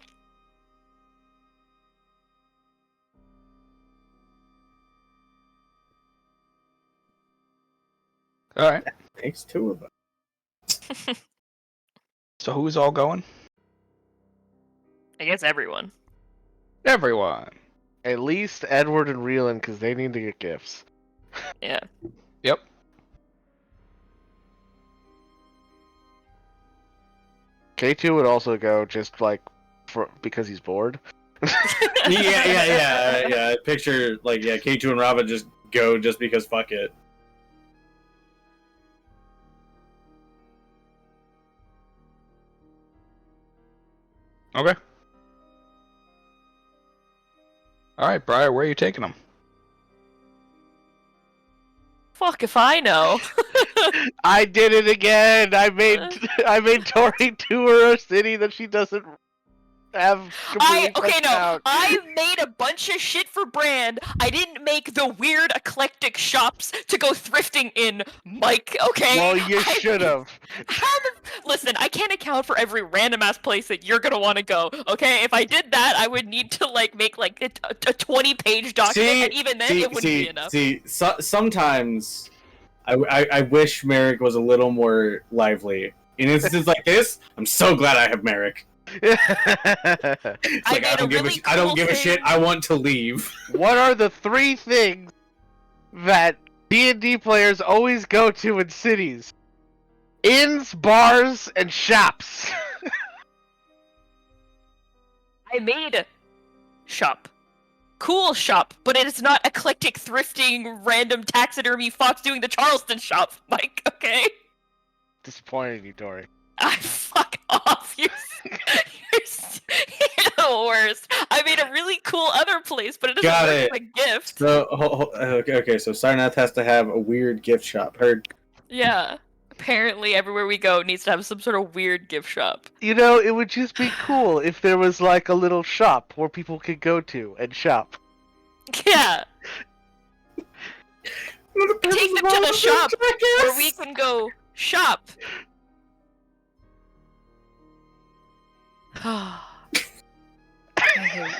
All right. Takes two of them. So who's all going? I guess everyone. Everyone. At least Edward and Reelan, because they need to get gifts. Yeah. Yep. K2 would also go just like because he's bored. Yeah. Picture like K2 and Robin just go just because fuck it. Okay. All right, Briar, where are you taking them? Fuck if I know. I did it again. I made Tori tour a city that she doesn't have completely fleshed out. I made a bunch of shit for Brand. I didn't make the weird eclectic shops to go thrifting in, Mike. Okay. Well, you should have. Listen, I can't account for every random ass place that you're gonna want to go. Okay, if I did that, I would need to make a 20-page document, and even then, it wouldn't be enough. Sometimes I wish Merrick was a little more lively. In instances like this, I'm so glad I have Merrick. I don't give a shit. I want to leave. What are the 3 things that D&D players always go to in cities? Inns, bars, and shops. I made a shop. Cool shop, but it is not eclectic thrifting, random taxidermy fox doing the Charleston shop, Mike, okay? Disappointing you, Tori. Fuck off, you're the worst. I made a really cool other place, but it doesn't work as a gift. So, okay, so Sarnath has to have a weird gift shop. Heard? Yeah. Apparently, everywhere we go needs to have some sort of weird gift shop. You know, it would just be cool if there was like a little shop where people could go to and shop. Yeah. Take them to the shop where we can go shop.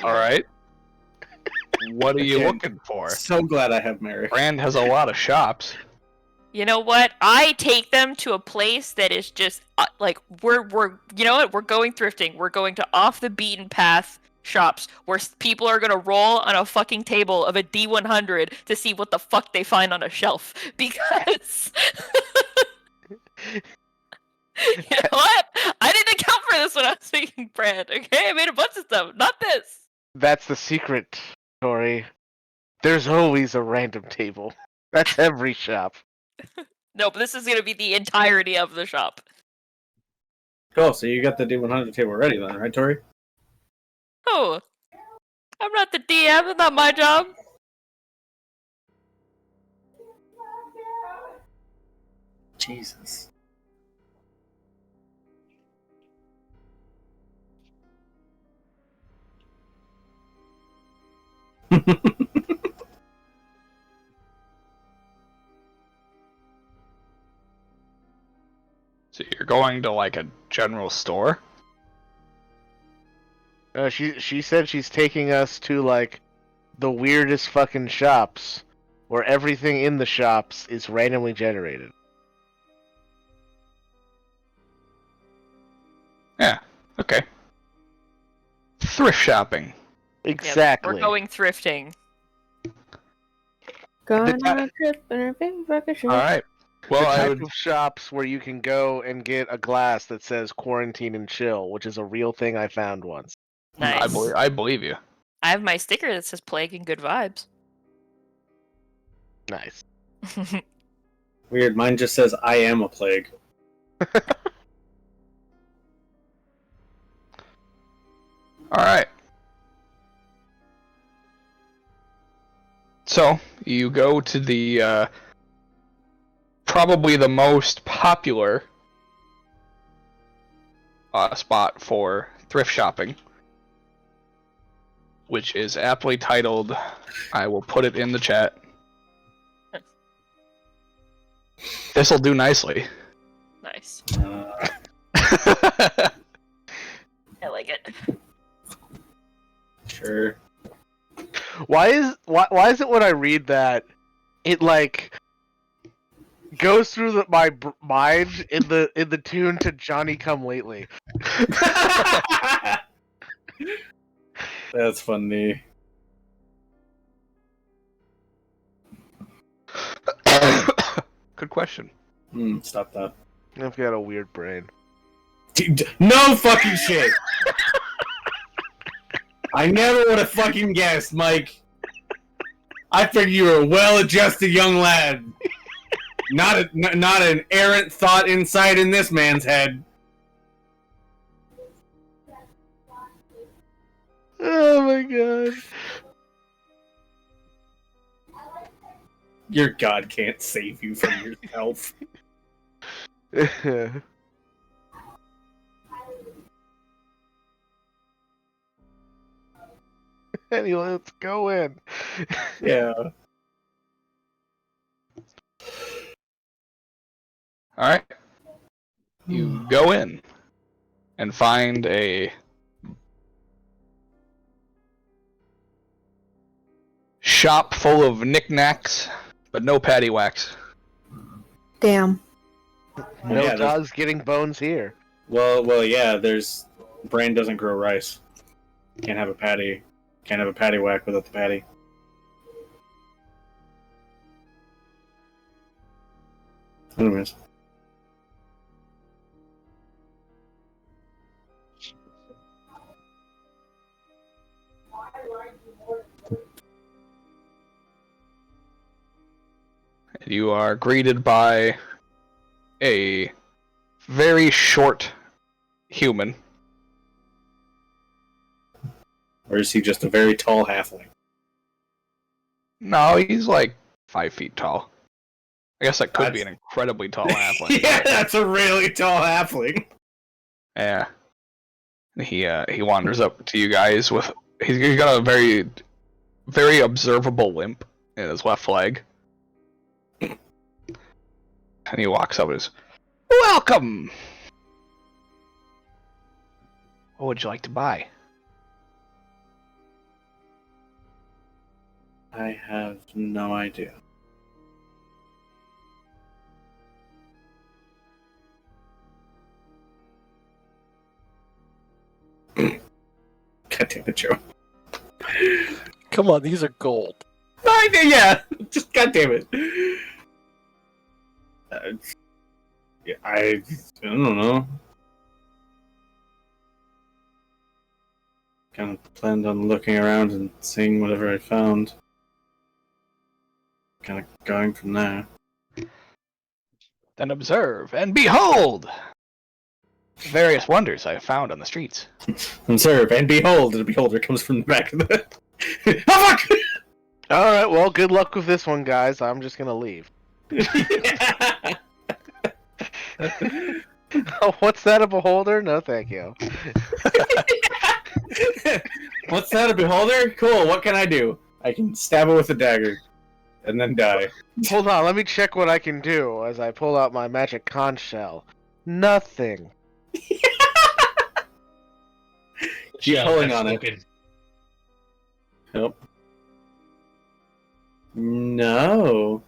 Alright. What are you looking for? So glad I have Merrick. Brand has a lot of shops. You know what? I take them to a place that is just we're you know what? We're going thrifting. We're going to off the beaten path shops where people are gonna roll on a fucking table of a D100 to see what the fuck they find on a shelf. Because you know what? I didn't account for this when I was making Brand. Okay, I made a bunch of stuff, not this. That's the secret, Tori. There's always a random table. That's every shop. No, but this is gonna be the entirety of the shop. Cool, so you got the D100 table ready then, right, Tori? Oh, I'm not the DM. That's not my job. Jesus. So you're going to like a general store? She said she's taking us to like the weirdest fucking shops where everything in the shops is randomly generated. Yeah, okay. Thrift shopping. Exactly. Yep, we're going thrifting. Going on a trip in a big bucket ship. Alright. Well, the I type would... of shops where you can go and get a glass that says quarantine and chill, which is a real thing I found once. Nice. I believe you. I have my sticker that says plague and good vibes. Nice. Weird, mine just says I am a plague. Alright. So, you go to the, probably the most popular spot for thrift shopping, which is aptly titled, I will put it in the chat. This'll do nicely. Nice. I like it. Sure. Why is it when I read that, it like goes through my mind in the tune to Johnny Come Lately? That's funny. Good question. Stop that. I've got a weird brain. Dude, no fucking shit! I never would have fucking guessed, Mike. I figured you were a well-adjusted young lad. Not an errant thought inside in this man's head. Oh my god. Your god can't save you from yourself. Anyway, let's go in. Yeah. All right. You go in and find a shop full of knickknacks, but no patty wax. Damn. No Yeah, Todd's getting bones here. Well, yeah. There's brain doesn't grow rice. Can't have a patty. Can't have a patty whack without the patty. Anyways. You are greeted by a very short human. Or is he just a very tall halfling? No, he's like 5 feet tall. I guess that could be That's- an incredibly tall halfling. Yeah, that's a really tall halfling. Yeah. He wanders up to you guys with he's got a very very observable limp in his left leg. And he walks up and says, "Welcome! What would you like to buy?" I have no idea. God damn it, Joe. Come on, these are gold. Yeah, just god damn it. Yeah, I don't know. Kind of planned on looking around and seeing whatever I found. Kind of going from there. Then observe and behold the various wonders I have found on the streets. Observe and behold, and the beholder comes from the back of the. Oh fuck! Alright, well, good luck with this one, guys. I'm just gonna leave. Oh, what's that, a beholder? No, thank you. What's that, a beholder? Cool, what can I do? I can stab it with a dagger. And then die. Hold on, let me check what I can do as I pull out my magic conch shell. Nothing. Keep pulling that's on it. spoken. Nope. No.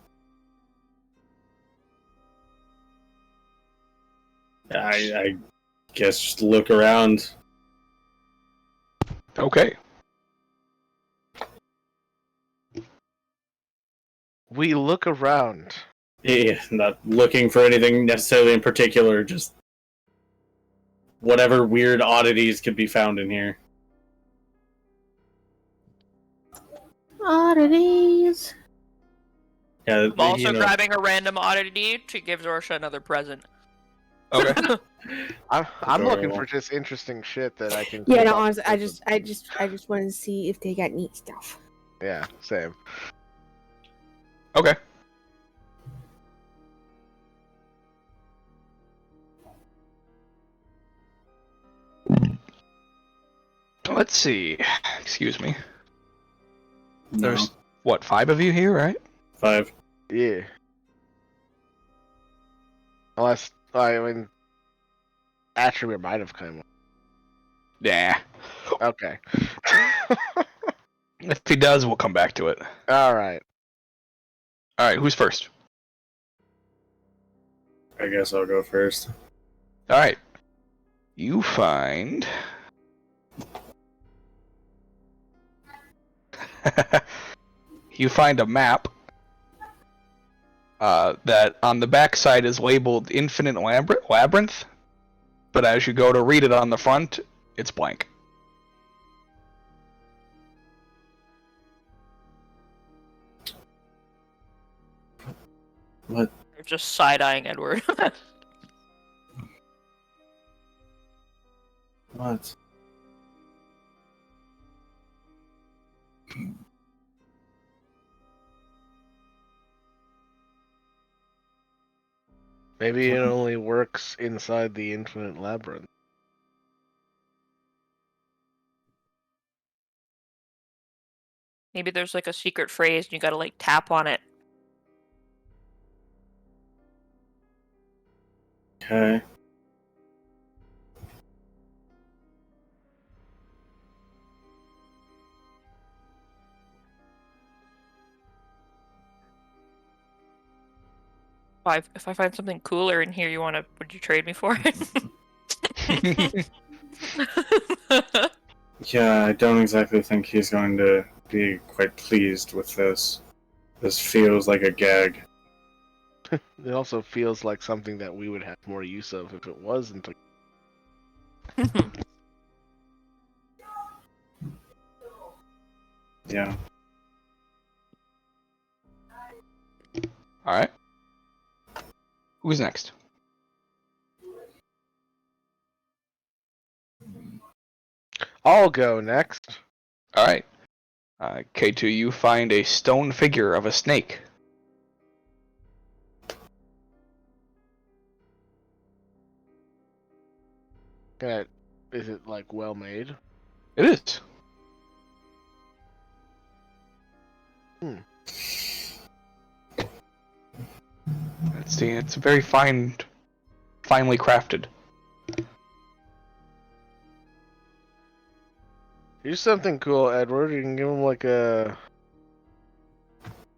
I guess just look around. Okay. We look around. Yeah, not looking for anything necessarily in particular, just whatever weird oddities could be found in here. Oddities. Yeah, I'm also you know, grabbing a random oddity to give Zorsha another present. Okay. I'm looking Adorable. for just interesting shit that I can. Yeah, keep no, up honestly, with. I just wanted to see if they got neat stuff. Yeah, same. Okay. Let's see. Excuse me. no. There's what, 5 of you here, right? 5. Yeah. Unless I mean, Attribute might have come. Yeah. Okay. If he does, we'll come back to it. All right. All right. Who's first? I guess I'll go first. All right. You find. You find a map that on the backside is labeled Infinite Labyrinth, but as you go to read it on the front, it's blank. What? They're just side-eyeing Edward. What? Maybe it only works inside the infinite labyrinth. Maybe there's like a secret phrase and you gotta like tap on it. Okay. If I find something cooler in here, would you trade me for it? Yeah, I don't exactly think he's going to be quite pleased with this. This feels like a gag. It also feels like something that we would have more use of if it wasn't. Yeah. Alright. Who's next? I'll go next. Alright. K2, you find a stone figure of a snake. Is it like well made? It is. It's very finely crafted. Here's something cool, Edward. You can give him like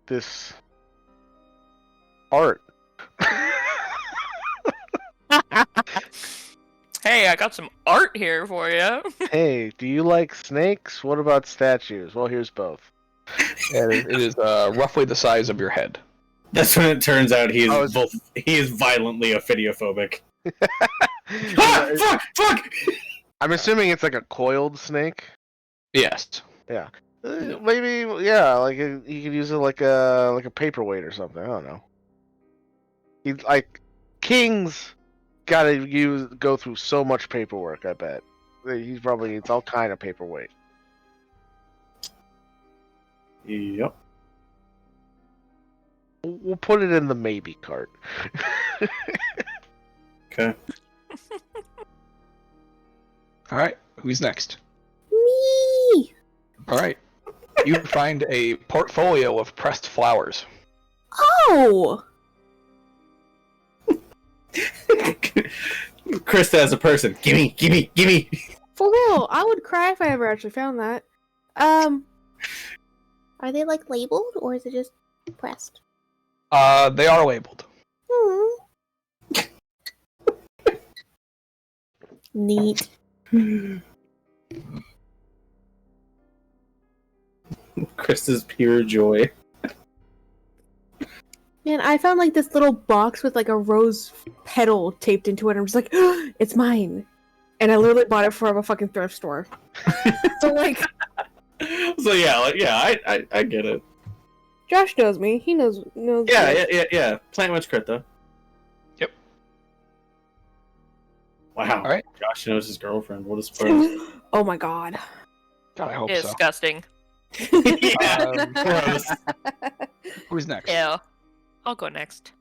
this art. Hey, I got some art here for you. Hey, do you like snakes? What about statues? Well, here's both. It is roughly the size of your head. That's when it turns out he is Oh, he is violently ophidiophobic. Ah, fuck! I'm assuming it's like a coiled snake. Yes. Yeah. Maybe, yeah. Like you could use it like a paperweight or something. I don't know. He's like kings gotta go through so much paperwork. I bet he's probably needs all kind of paperweight. Yep. We'll put it in the maybe cart. Okay. Alright, who's next? Me! Alright. You find a portfolio of pressed flowers. Oh! Krista as a person. Gimme! For real, I would cry if I ever actually found that. Are they like labeled or is it just pressed? They are labeled. Neat. Krista's pure joy. Man, I found like this little box with like a rose petal taped into it. I'm just like, it's mine. And I literally bought it from a fucking thrift store. So like, So I get it. Josh knows me. He knows. Yeah. Plant witch Krita. Yep. Wow. Alright. Josh knows his girlfriend. What a surprise. Oh my god. God, I hope so. Disgusting. Gross. Who's next? Yeah. I'll go next.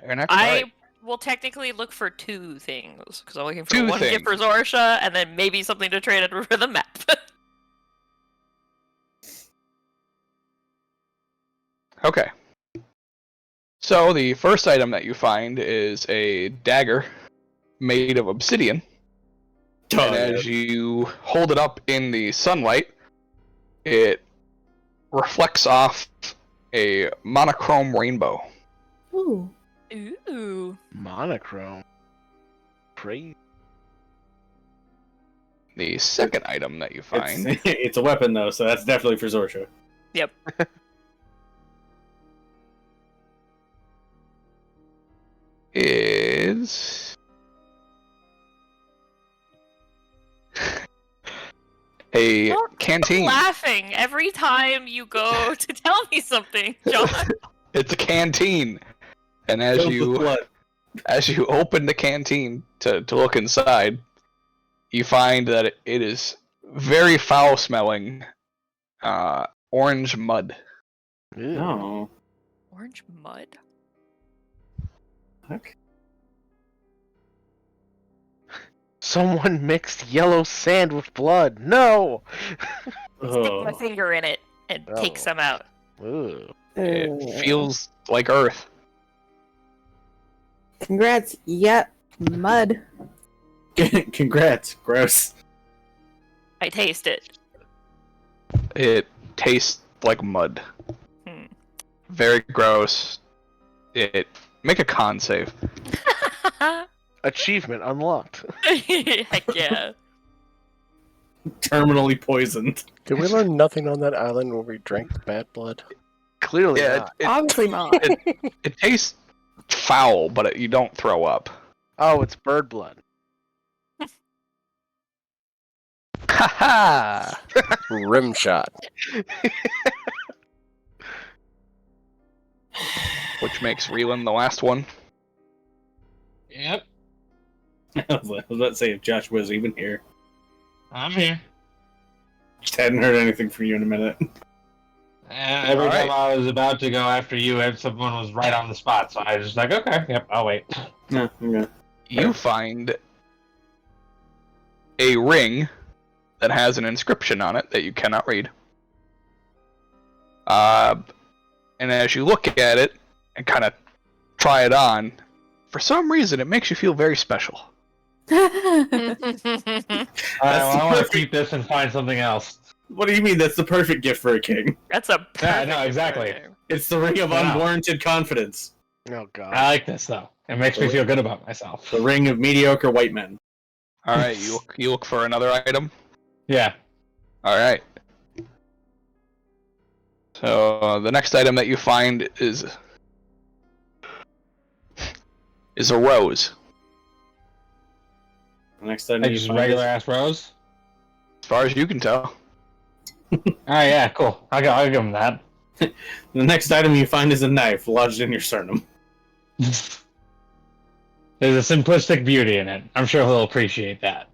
You're next? I Alright. will technically look for two things because I'm looking for Two one gift for Zorsha and then maybe something to trade it for the map. Okay. So the first item that you find is a dagger made of obsidian. And as you hold it up in the sunlight, it reflects off a monochrome rainbow. Ooh. Ooh. Monochrome. Crazy. The second item that you find It's a weapon though, so that's definitely for Zorsha. Yep. is a Stop canteen. laughing every time you go to tell me something, John. It's a canteen. And as Filled with blood. you open the canteen to look inside, you find that it is very foul smelling orange mud. Ew. No. Orange mud? Fuck. Someone mixed yellow sand with blood. No. Stick my Oh. finger in it and take Oh. some out. Ooh. It feels like Earth. Congrats. Yep. Mud. Congrats. Gross. I taste it. It tastes like mud. Hmm. Very gross. Make a con save. Achievement unlocked. Heck yeah. Terminally poisoned. Did we learn nothing on that island where we drank the bad blood? Clearly Yeah, not. Obviously not. it tastes foul, but you don't throw up. Oh, it's bird blood. Haha! Rim shot. Which makes Reelan the last one. Yep, I was about to say if Josh was even here. I'm here. Just hadn't heard anything from you in a minute. Every Alright. time I was about to go after you, someone was right on the spot, so I was just like, okay, yep, I'll wait. No, okay. You find a ring that has an inscription on it that you cannot read. And as you look at it and kind of try it on, for some reason it makes you feel very special. Alright, well, I want to keep this and find something else. What do you mean that's the perfect gift for a king? That's a Yeah, no, perfect exactly. photo. It's the ring of Wow. unwarranted confidence. Oh god. I like this, though. It makes me feel good about myself. The ring of mediocre white men. All right, you look for another item. Yeah. All right. So the next item that you find is a rose. The next time Like you just find regular is- ass rose? As far as you can tell. Alright, yeah, cool. I'll give him that. the next item you find is a knife lodged in your sternum. There's a simplistic beauty in it. I'm sure he'll appreciate that.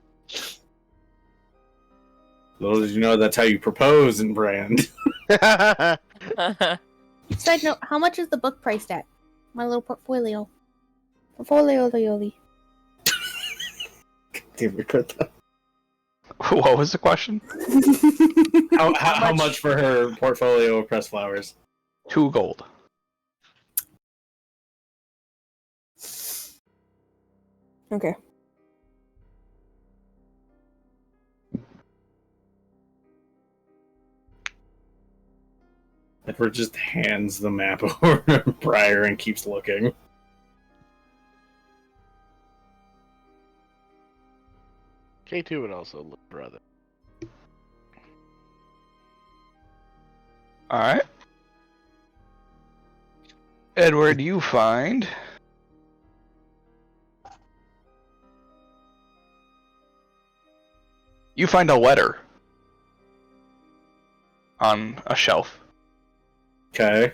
Little did you know that's how you propose in Brand. Side note, how much is the book priced at? My little portfolio. Portfolio, Yoli. Damn, we cut that. What was the question? How much for her portfolio of pressed flowers? 2 gold. Okay. Edward just hands the map over to Briar and keeps looking. K2 would also look for other. All right. Edward, you find a letter on a shelf. Okay.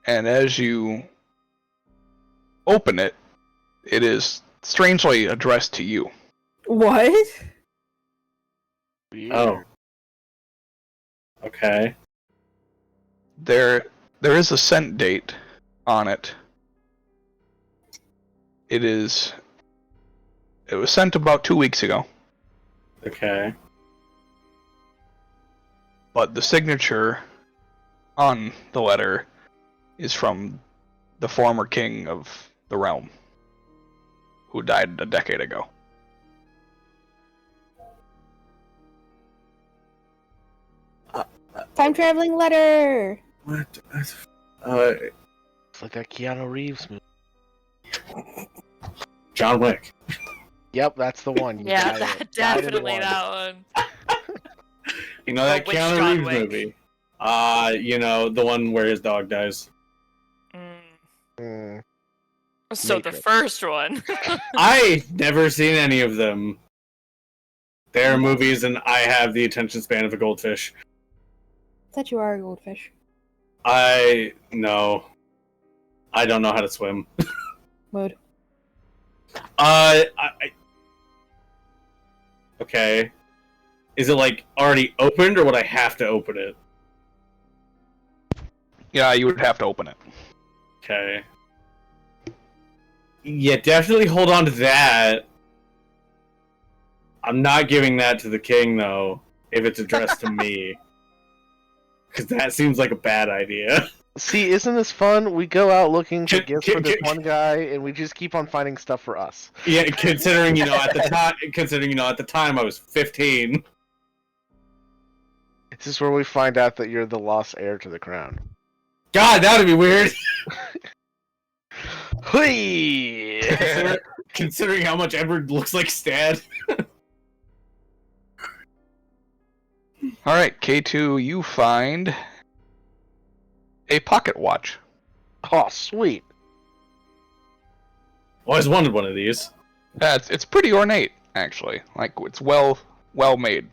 And as you open it, it is strangely addressed to you. What? Weird. Oh. Okay. There is a sent date on it. It was sent about 2 weeks ago, Okay. but the signature on the letter is from the former king of the realm, who died a decade ago. Time traveling letter. What? It's like that Keanu Reeves movie. John Wick. Yep, that's the one. You Yeah, got it. definitely Died in that one. You know that which Keanu John Reeves Wick? movie? You know, the one where his dog dies. Mm. Mm. So Matrix. the first one. I've never seen any of them. They're movies, and I have the attention span of a goldfish. Thought you are a goldfish. No. I don't know how to swim. Mood. Okay. Is it like already opened, or would I have to open it? Yeah, you would have to open it. Okay. Yeah, definitely hold on to that. I'm not giving that to the king, though, if it's addressed to me. Because that seems like a bad idea. See, isn't this fun? We go out looking for gifts for this one guy, and we just keep on finding stuff for us. Yeah, considering at the time I was 15. This is where we find out that you're the lost heir to the crown. God, that would be weird. Hui! Considering how much Edward looks like Stad. Alright, K2, you find a pocket watch. Oh, sweet. Always wanted one of these. Yeah, it's pretty ornate, actually. Like, it's well made.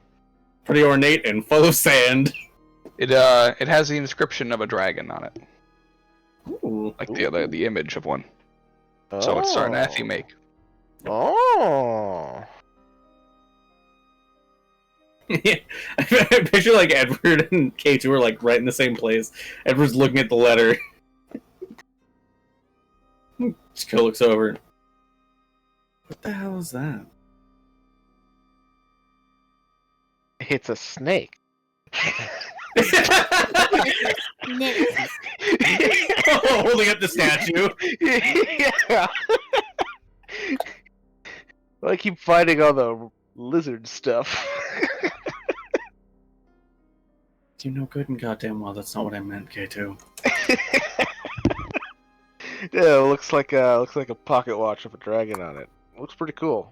Pretty ornate and full of sand. It has the inscription of a dragon on it. Ooh. Like the image of one. So it's Sarnathi make. Oh. Yeah, I picture like Edward and K2 are like right in the same place. Edward's looking at the letter. Skill looks over. What the hell is that? It's a snake. Holding up the statue. Yeah. I keep finding all the lizard stuff. You know good and goddamn well that's not what I meant, K2. Yeah, it looks like a pocket watch with a dragon on it. Looks pretty cool.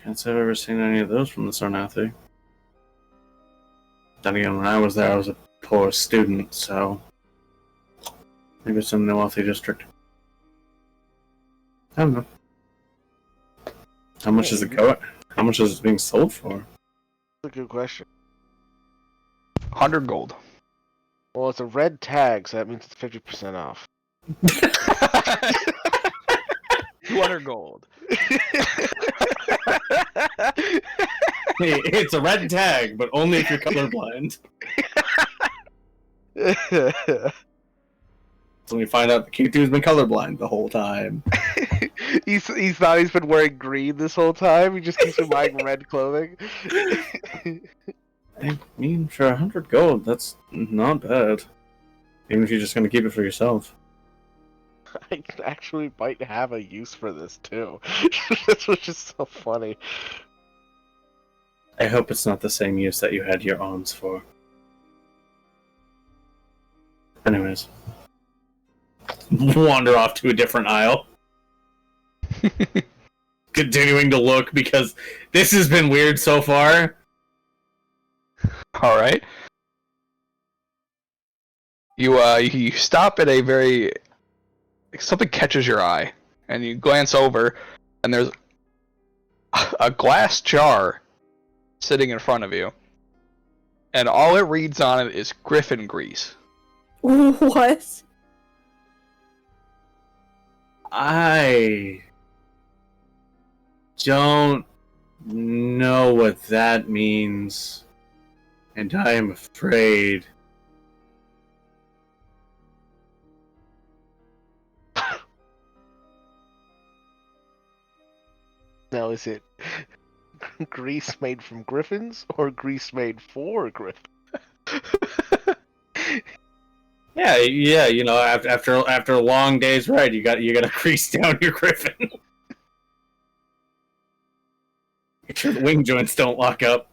Can't say I've ever seen any of those from the Sarnathi. Then again, when I was there, I was a poor student, so maybe it's in the wealthy district. I don't know. How much is it going? How much is it being sold for? That's a good question. 100 gold. Well, it's a red tag, so that means it's 50% off. 200 gold. Hey, it's a red tag, but only if you're colorblind. So we find out the K2's been colorblind the whole time. He's thought he's been wearing green this whole time. He just keeps buying red clothing. I mean, for 100 gold, that's not bad. Even if you're just gonna keep it for yourself. I actually might have a use for this too. That's what's just so funny. I hope it's not the same use that you had your arms for. Anyways. Wander off to a different aisle. Continuing to look because this has been weird so far. Alright. You stop at a very... Something catches your eye, and you glance over, and there's a glass jar sitting in front of you, and all it reads on it is griffin grease. What? I don't know what that means, and I am afraid. Now, is it grease made from griffins or grease made for griffins? Yeah, you know, after a long day's ride, you gotta grease down your griffin. Make sure the wing joints don't lock up.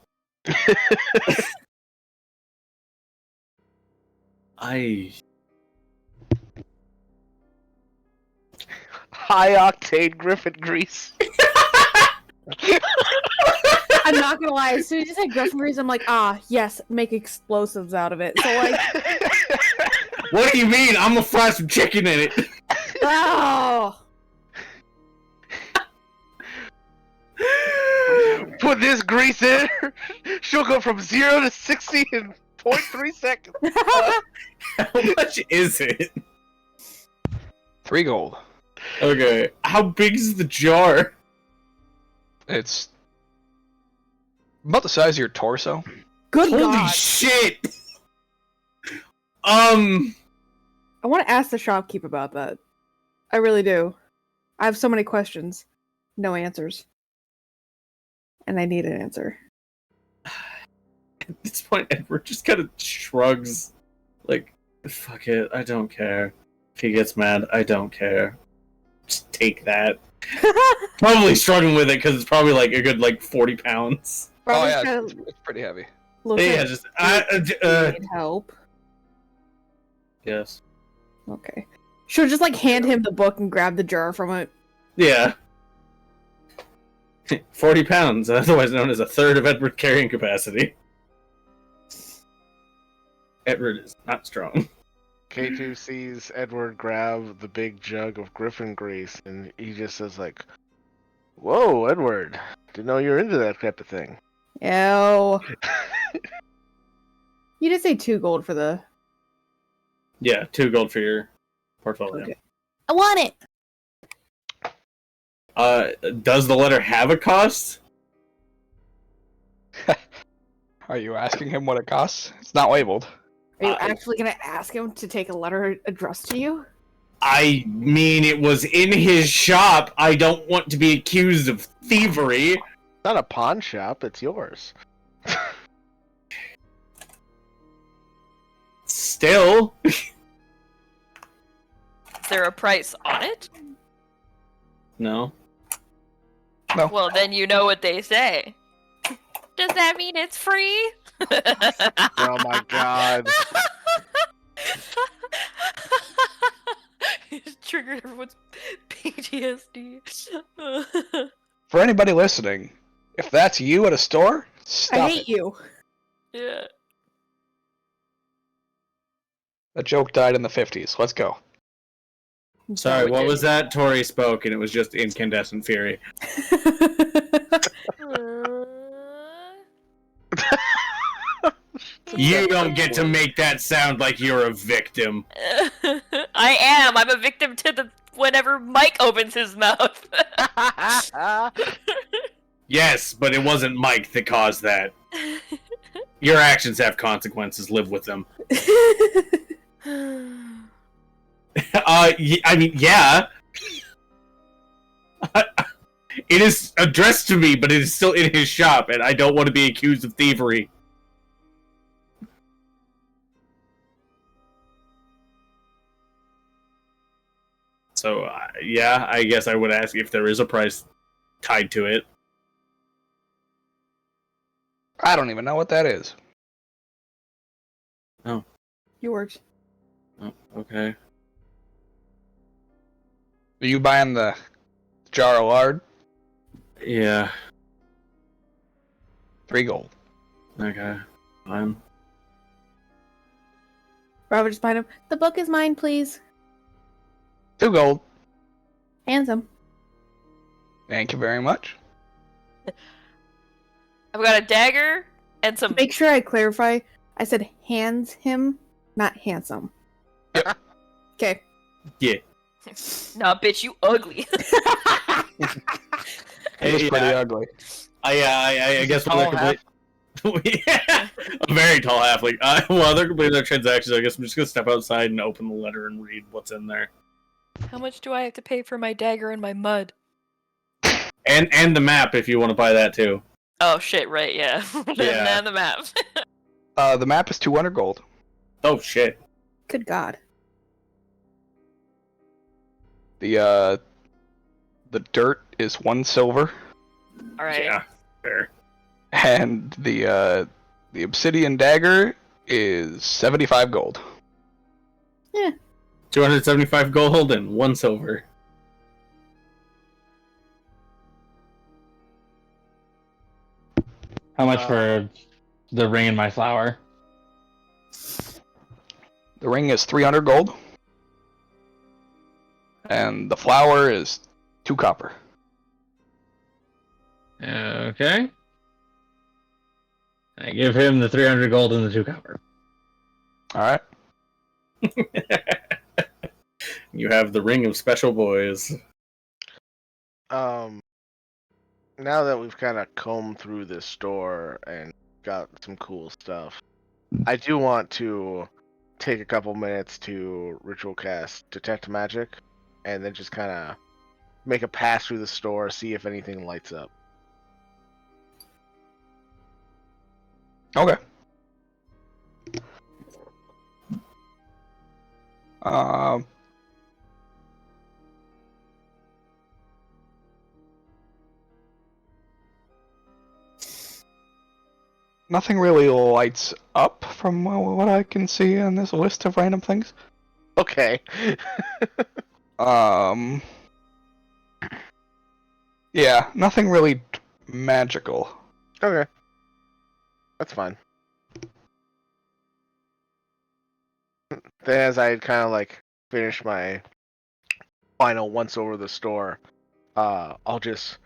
High octane griffin grease. I'm not gonna lie, as soon as you said griffin grease, I'm like, yes, make explosives out of it. So like, What do you mean? I'm gonna fry some chicken in it. oh, Put this grease in her. She'll go from 0 to 60 in 0.3 seconds. How much is it? 3 gold. Okay, how big is the jar? It's about the size of your torso. Good Holy God. shit! I want to ask the shopkeep about that. I really do. I have so many questions. No answers. And I need an answer. At this point, Edward just kind of shrugs. Like, fuck it, I don't care. If he gets mad, I don't care. Just take that. Probably struggling with it because it's probably like a good 40 pounds. Oh Robert's yeah, kinda it's pretty heavy. looks Yeah, like just he need help. yes, Okay. Should just hand him the book and grab the jar from it. yeah. 40 pounds, otherwise known as a third of Edward carrying capacity. Edward is not strong. K2 sees Edward grab the big jug of griffin grease, and he just says "Whoa, Edward! Didn't know you were into that type of thing." Ew. You did say 2 gold for the... Yeah, 2 gold for your portfolio. Okay. I want it! Does the letter have a cost? Are you asking him what it costs? It's not labeled. Are you actually going to ask him to take a letter addressed to you? I mean, it was in his shop. I don't want to be accused of thievery. It's not a pawn shop, it's yours. Still. Is there a price on it? No. No. Well, then you know what they say. Does that mean it's free? Oh my god. He's triggered everyone's PTSD. For anybody listening, if that's you at a store, stop I hate it. you. Yeah. That joke died in the 50s. Let's go. Sorry, what was that? Tori spoke, and it was just incandescent fury. You don't get to make that sound like you're a victim. I am. I'm a victim to the whenever Mike opens his mouth. Yes, but it wasn't Mike that caused that. Your actions have consequences. Live with them. I mean, yeah. It is addressed to me, but it is still in his shop, and I don't want to be accused of thievery. So, yeah, I guess I would ask if there is a price tied to it. I don't even know what that is. Yours. Oh, okay. Are you buying the jar of lard? Yeah, 3 gold. okay. Fine. Robert just behind him. The book is mine, please. 2 gold. Handsome. Thank you very much. I've got a dagger and some. Make sure I clarify. I said hands him, not handsome. Yep. Okay. Yeah. Nah, bitch, you ugly. It was Hey, pretty ugly. I guess Tall when they're complete... A very tall halfling. While they're completing their transactions, I guess I'm just gonna step outside and open the letter and read what's in there. How much do I have to pay for my dagger and my mud? And the map if you want to buy that too. Oh shit! Right, yeah. Yeah. And the map. The map is 200 gold. Oh shit. Good God. The dirt is 1 silver, All right. Yeah. Fair. and the obsidian dagger is 75 gold. 275 gold and 1 silver. How much for the ring and my flower? The ring is 300 gold, and the flower is 2 copper. Okay. I give him the 300 gold and the 2 copper. All right. You have the ring of special boys. Now that we've kind of combed through this store and got some cool stuff. I do want to take a couple minutes to ritual cast Detect Magic, and then just kind of make a pass through the store, see if anything lights up. Okay. Um. Nothing really lights up from what I can see on this list of random things. Okay. Yeah, nothing really magical. Okay. That's fine. Then as I kind of like finish my final once over the store, I'll just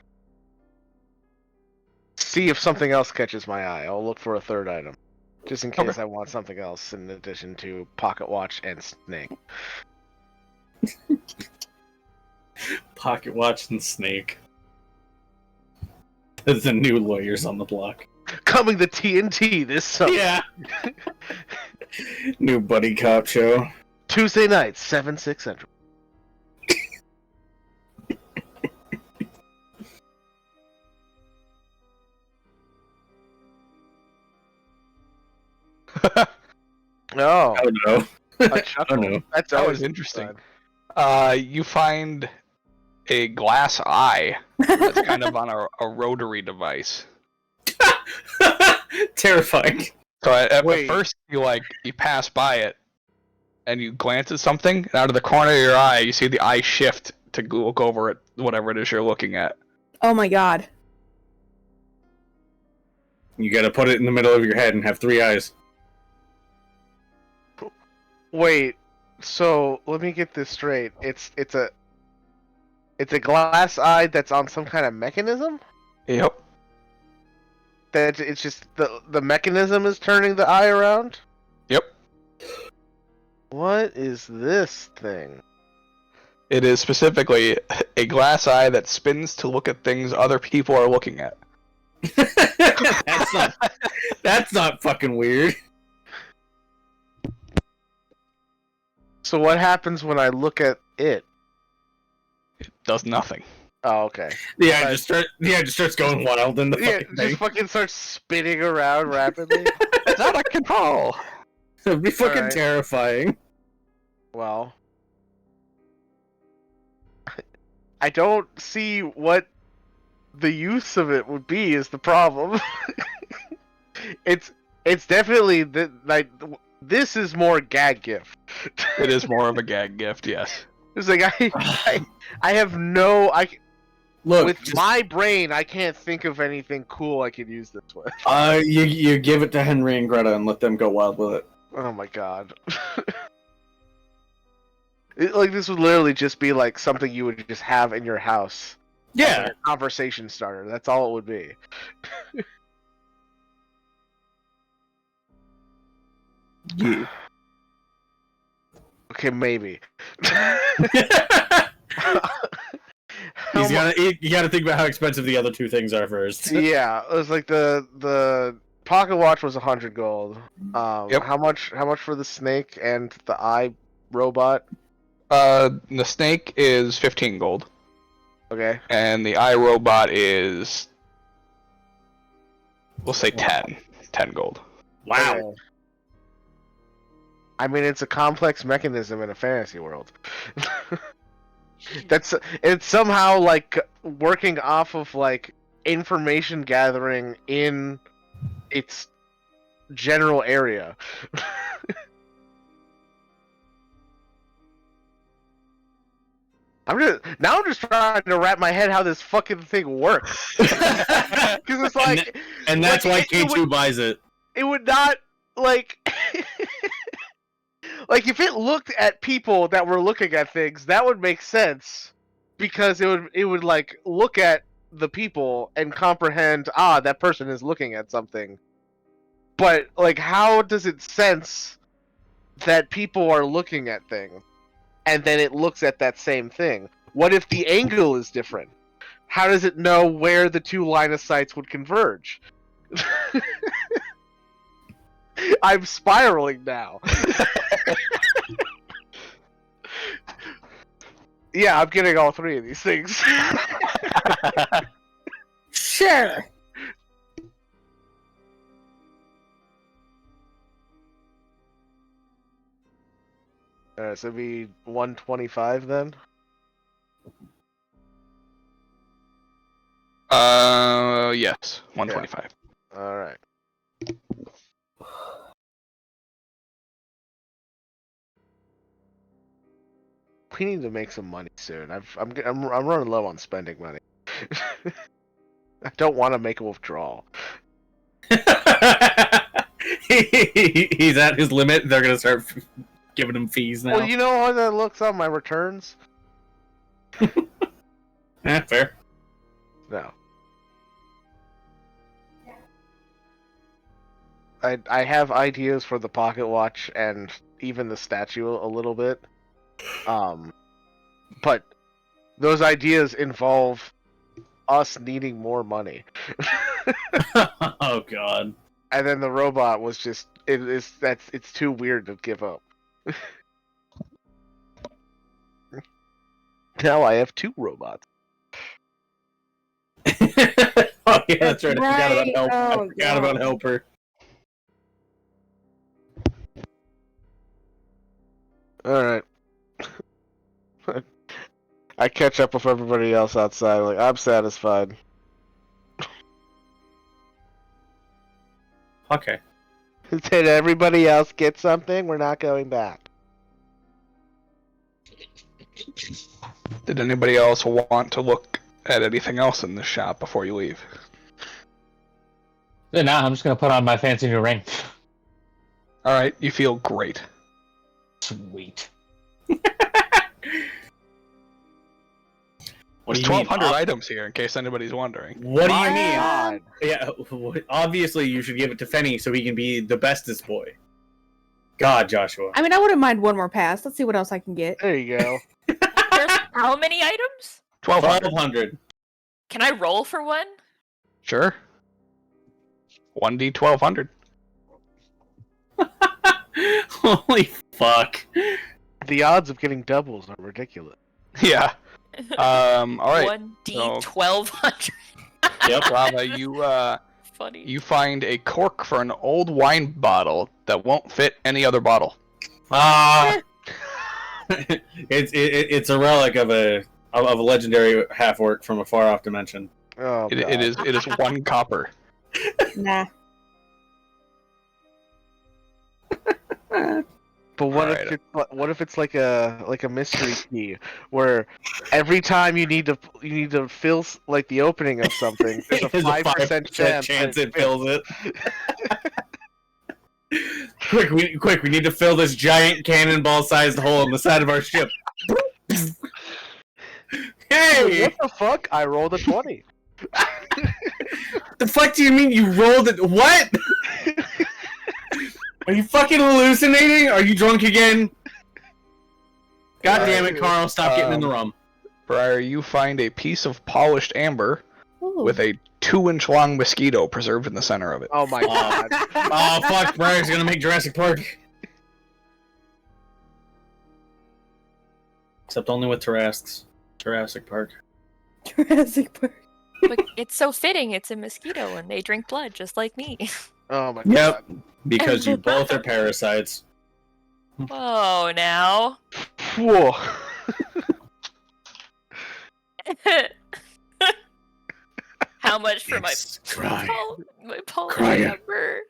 see if something else catches my eye. I'll look for a third item, just in case Okay. I want something else in addition to pocket watch and snake. Pocket watch and snake. There's the new lawyers on the block. Coming to TNT this summer. Yeah. New buddy cop show. Tuesday nights, 7/6 Central. No. Oh no. A chuckle. Oh no. That's That always was interesting. fun. You find a glass eye that's kind of on a rotary device. Terrifying. So at Wait. first you pass by it, and you glance at something, and out of the corner of your eye, you see the eye shift to look over at whatever it is you're looking at. Oh my god. You gotta put it in the middle of your head and have 3 eyes. Wait, so let me get this straight. It's a glass eye that's on some kind of mechanism? Yep. That it's just the mechanism is turning the eye around? Yep. What is this thing? It is specifically a glass eye that spins to look at things other people are looking at. That's not fucking weird. So what happens when I look at it? It does nothing. Oh, okay. Yeah, it just starts going wild in the Yeah, fucking just thing. fucking starts spinning around rapidly. It's out of control. It'd be fucking Alright. terrifying. Well, I don't see what the use of it would be is the problem. it's definitely this is more gag gift. It is more of a gag gift, yes. It's like I have no Look, with my brain I can't think of anything cool I could use this with. you give it to Henry and Greta and let them go wild with it. Oh my god. This would literally just be like something you would just have in your house. As Yeah. like a conversation starter. That's all it would be. Yeah. Okay, maybe. You gotta think about how expensive the other 2 things are first. Yeah, it was like the pocket watch was 100 gold. Yep. How much for the snake and the eye robot? The snake is 15 gold, Okay. and the eye robot is, we'll say 10 gold. Wow. Okay. I mean, it's a complex mechanism in a fantasy world. It's somehow like working off of like information gathering in its general area. I'm just trying to wrap my head how this fucking thing works. Because it's like, And that's like, why K2 buys it. it would not like like if it looked at people that were looking at things, that would make sense because it would like look at the people and comprehend, that person is looking at something. But like, how does it sense that people are looking at things and then it looks at that same thing? What if the angle is different? How does it know where the 2 line of sights would converge? I'm spiraling now. Yeah, I'm getting all three of these things. Sure. Alright, so it'd be 125 then? Yes, 125. Alright. We need to make some money soon. I'm running low on spending money. I don't want to make a withdrawal. He's at his limit. They're gonna start giving him fees now. Well, you know how that looks on my returns? Fair. No. I have ideas for the pocket watch and even the statue a little bit. But those ideas involve us needing more money. Oh god. And then the robot was just it's too weird to give up. Now I have 2 robots. Oh yeah, that's right. Right. I Oh, forgot about God. Helper. Alright. I catch up with everybody else outside. Like, I'm satisfied. Okay. Did everybody else get something? We're not going back. Did anybody else want to look at anything else in the shop before you leave? Then now I'm just gonna put on my fancy new ring. All right, you feel great. Sweet. What There's do you mean? 1,200 items here, in case anybody's wondering. What do you My mean? God. Yeah, obviously you should give it to Fenny so he can be the bestest boy. God, Joshua. I mean, I wouldn't mind one more pass. Let's see what else I can get. There you go. There's how many items? 1,200. 1,200. Can I roll for one? Sure. 1d 1,200. Holy fuck. The odds of getting doubles are ridiculous. Yeah. All right. 1d so- 1,200. Yep. Rava, you Funny. you find a cork for an old wine bottle that won't fit any other bottle. It's a relic of a legendary half orc from a far off dimension. Oh, It God. is 1 copper. Nah. But what if it's like a mystery key where every time you need to fill like the opening of something, there's a 5% chance it fills it. Quick! We need to fill this giant cannonball-sized hole in the side of our ship. Hey! What the fuck? I rolled a 20. The fuck do you mean you rolled it? What? Are you fucking hallucinating? Are you drunk again? God damn it, Carl! Stop getting in the rum. Briar, you find a piece of polished amber Ooh. with a 2-inch long mosquito preserved in the center of it. Oh my God. Oh fuck! Briar's gonna make Jurassic Park. Except only with Tarrasques. Jurassic Park. Jurassic Park. But it's so fitting. It's a mosquito, and they drink blood just like me. Oh my Yep. God. Because you both are parasites. Whoa, now. Whoa. How much for my Yes, cry. my polished Cry. amber?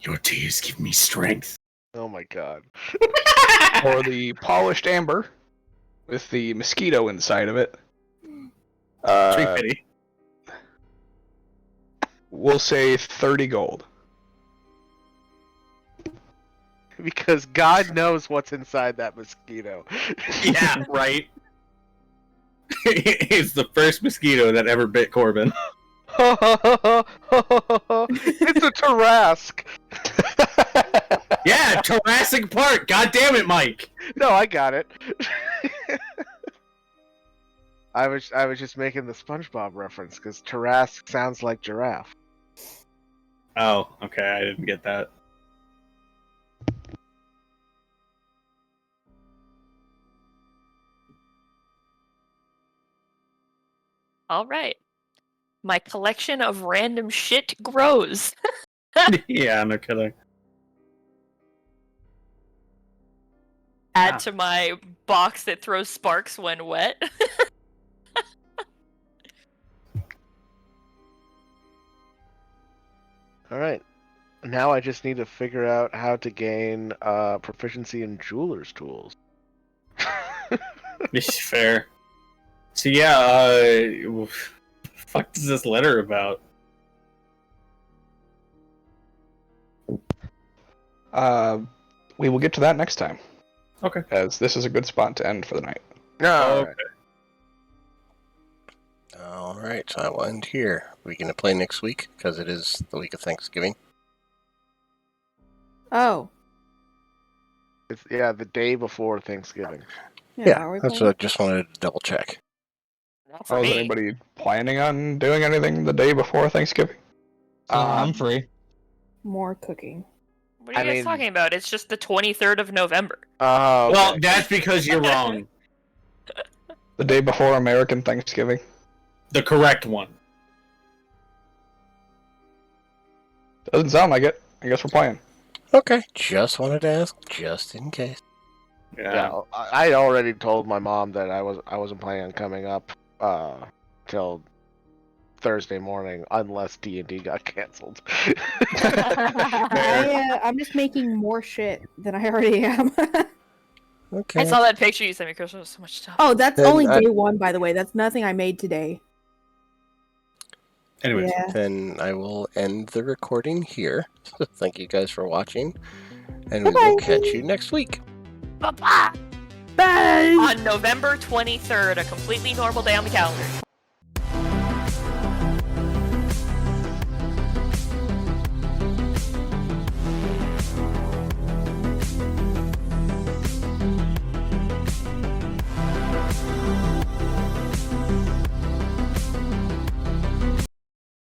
Your tears give me strength. Oh my God. Or the polished amber with the mosquito inside of it. Pity. We'll say 30 gold. Because God knows what's inside that mosquito. Yeah, right. It's the first mosquito that ever bit Corbin. It's a Tarrasque. Yeah, Jurassic Park. God damn it, Mike. No, I got it. I was just making the SpongeBob reference because Tarrasque sounds like giraffe. Oh, okay, I didn't get that. All right. My collection of random shit grows. Yeah, no kidding. Add to my box that throws sparks when wet. All right. Now I just need to figure out how to gain proficiency in jeweler's tools. It's fair. So yeah, fuck is this letter about? We will get to that next time, Okay. as this is a good spot to end for the night. No. Okay. All right, so I will end here. We're going to play next week because it is the week of Thanksgiving. Oh. It's the day before Thanksgiving. Yeah, are we That's playing? what I just wanted to double check. Not for Oh, is me. anybody planning on doing anything the day before Thanksgiving? I'm free. More cooking. What are you I guys mean- talking about? It's just the 23rd of November. Oh, okay. Well, that's because you're wrong. The day before American Thanksgiving? The correct one. Doesn't sound like it. I guess we're playing. Okay, just wanted to ask, just in case. Yeah, I already told my mom that I wasn't planning on coming up till Thursday morning unless D&D got canceled. I'm just making more shit than I already am. Okay. I saw that picture you sent me, Chris. There was so much stuff. Oh, that's Then only I- day one, by the way. That's nothing I made today. Anyways, Yeah. Then I will end the recording here. Thank you guys for watching, and we Bye-bye. will catch you next week. Bye-bye. Bye! On November 23rd, a completely normal day on the calendar.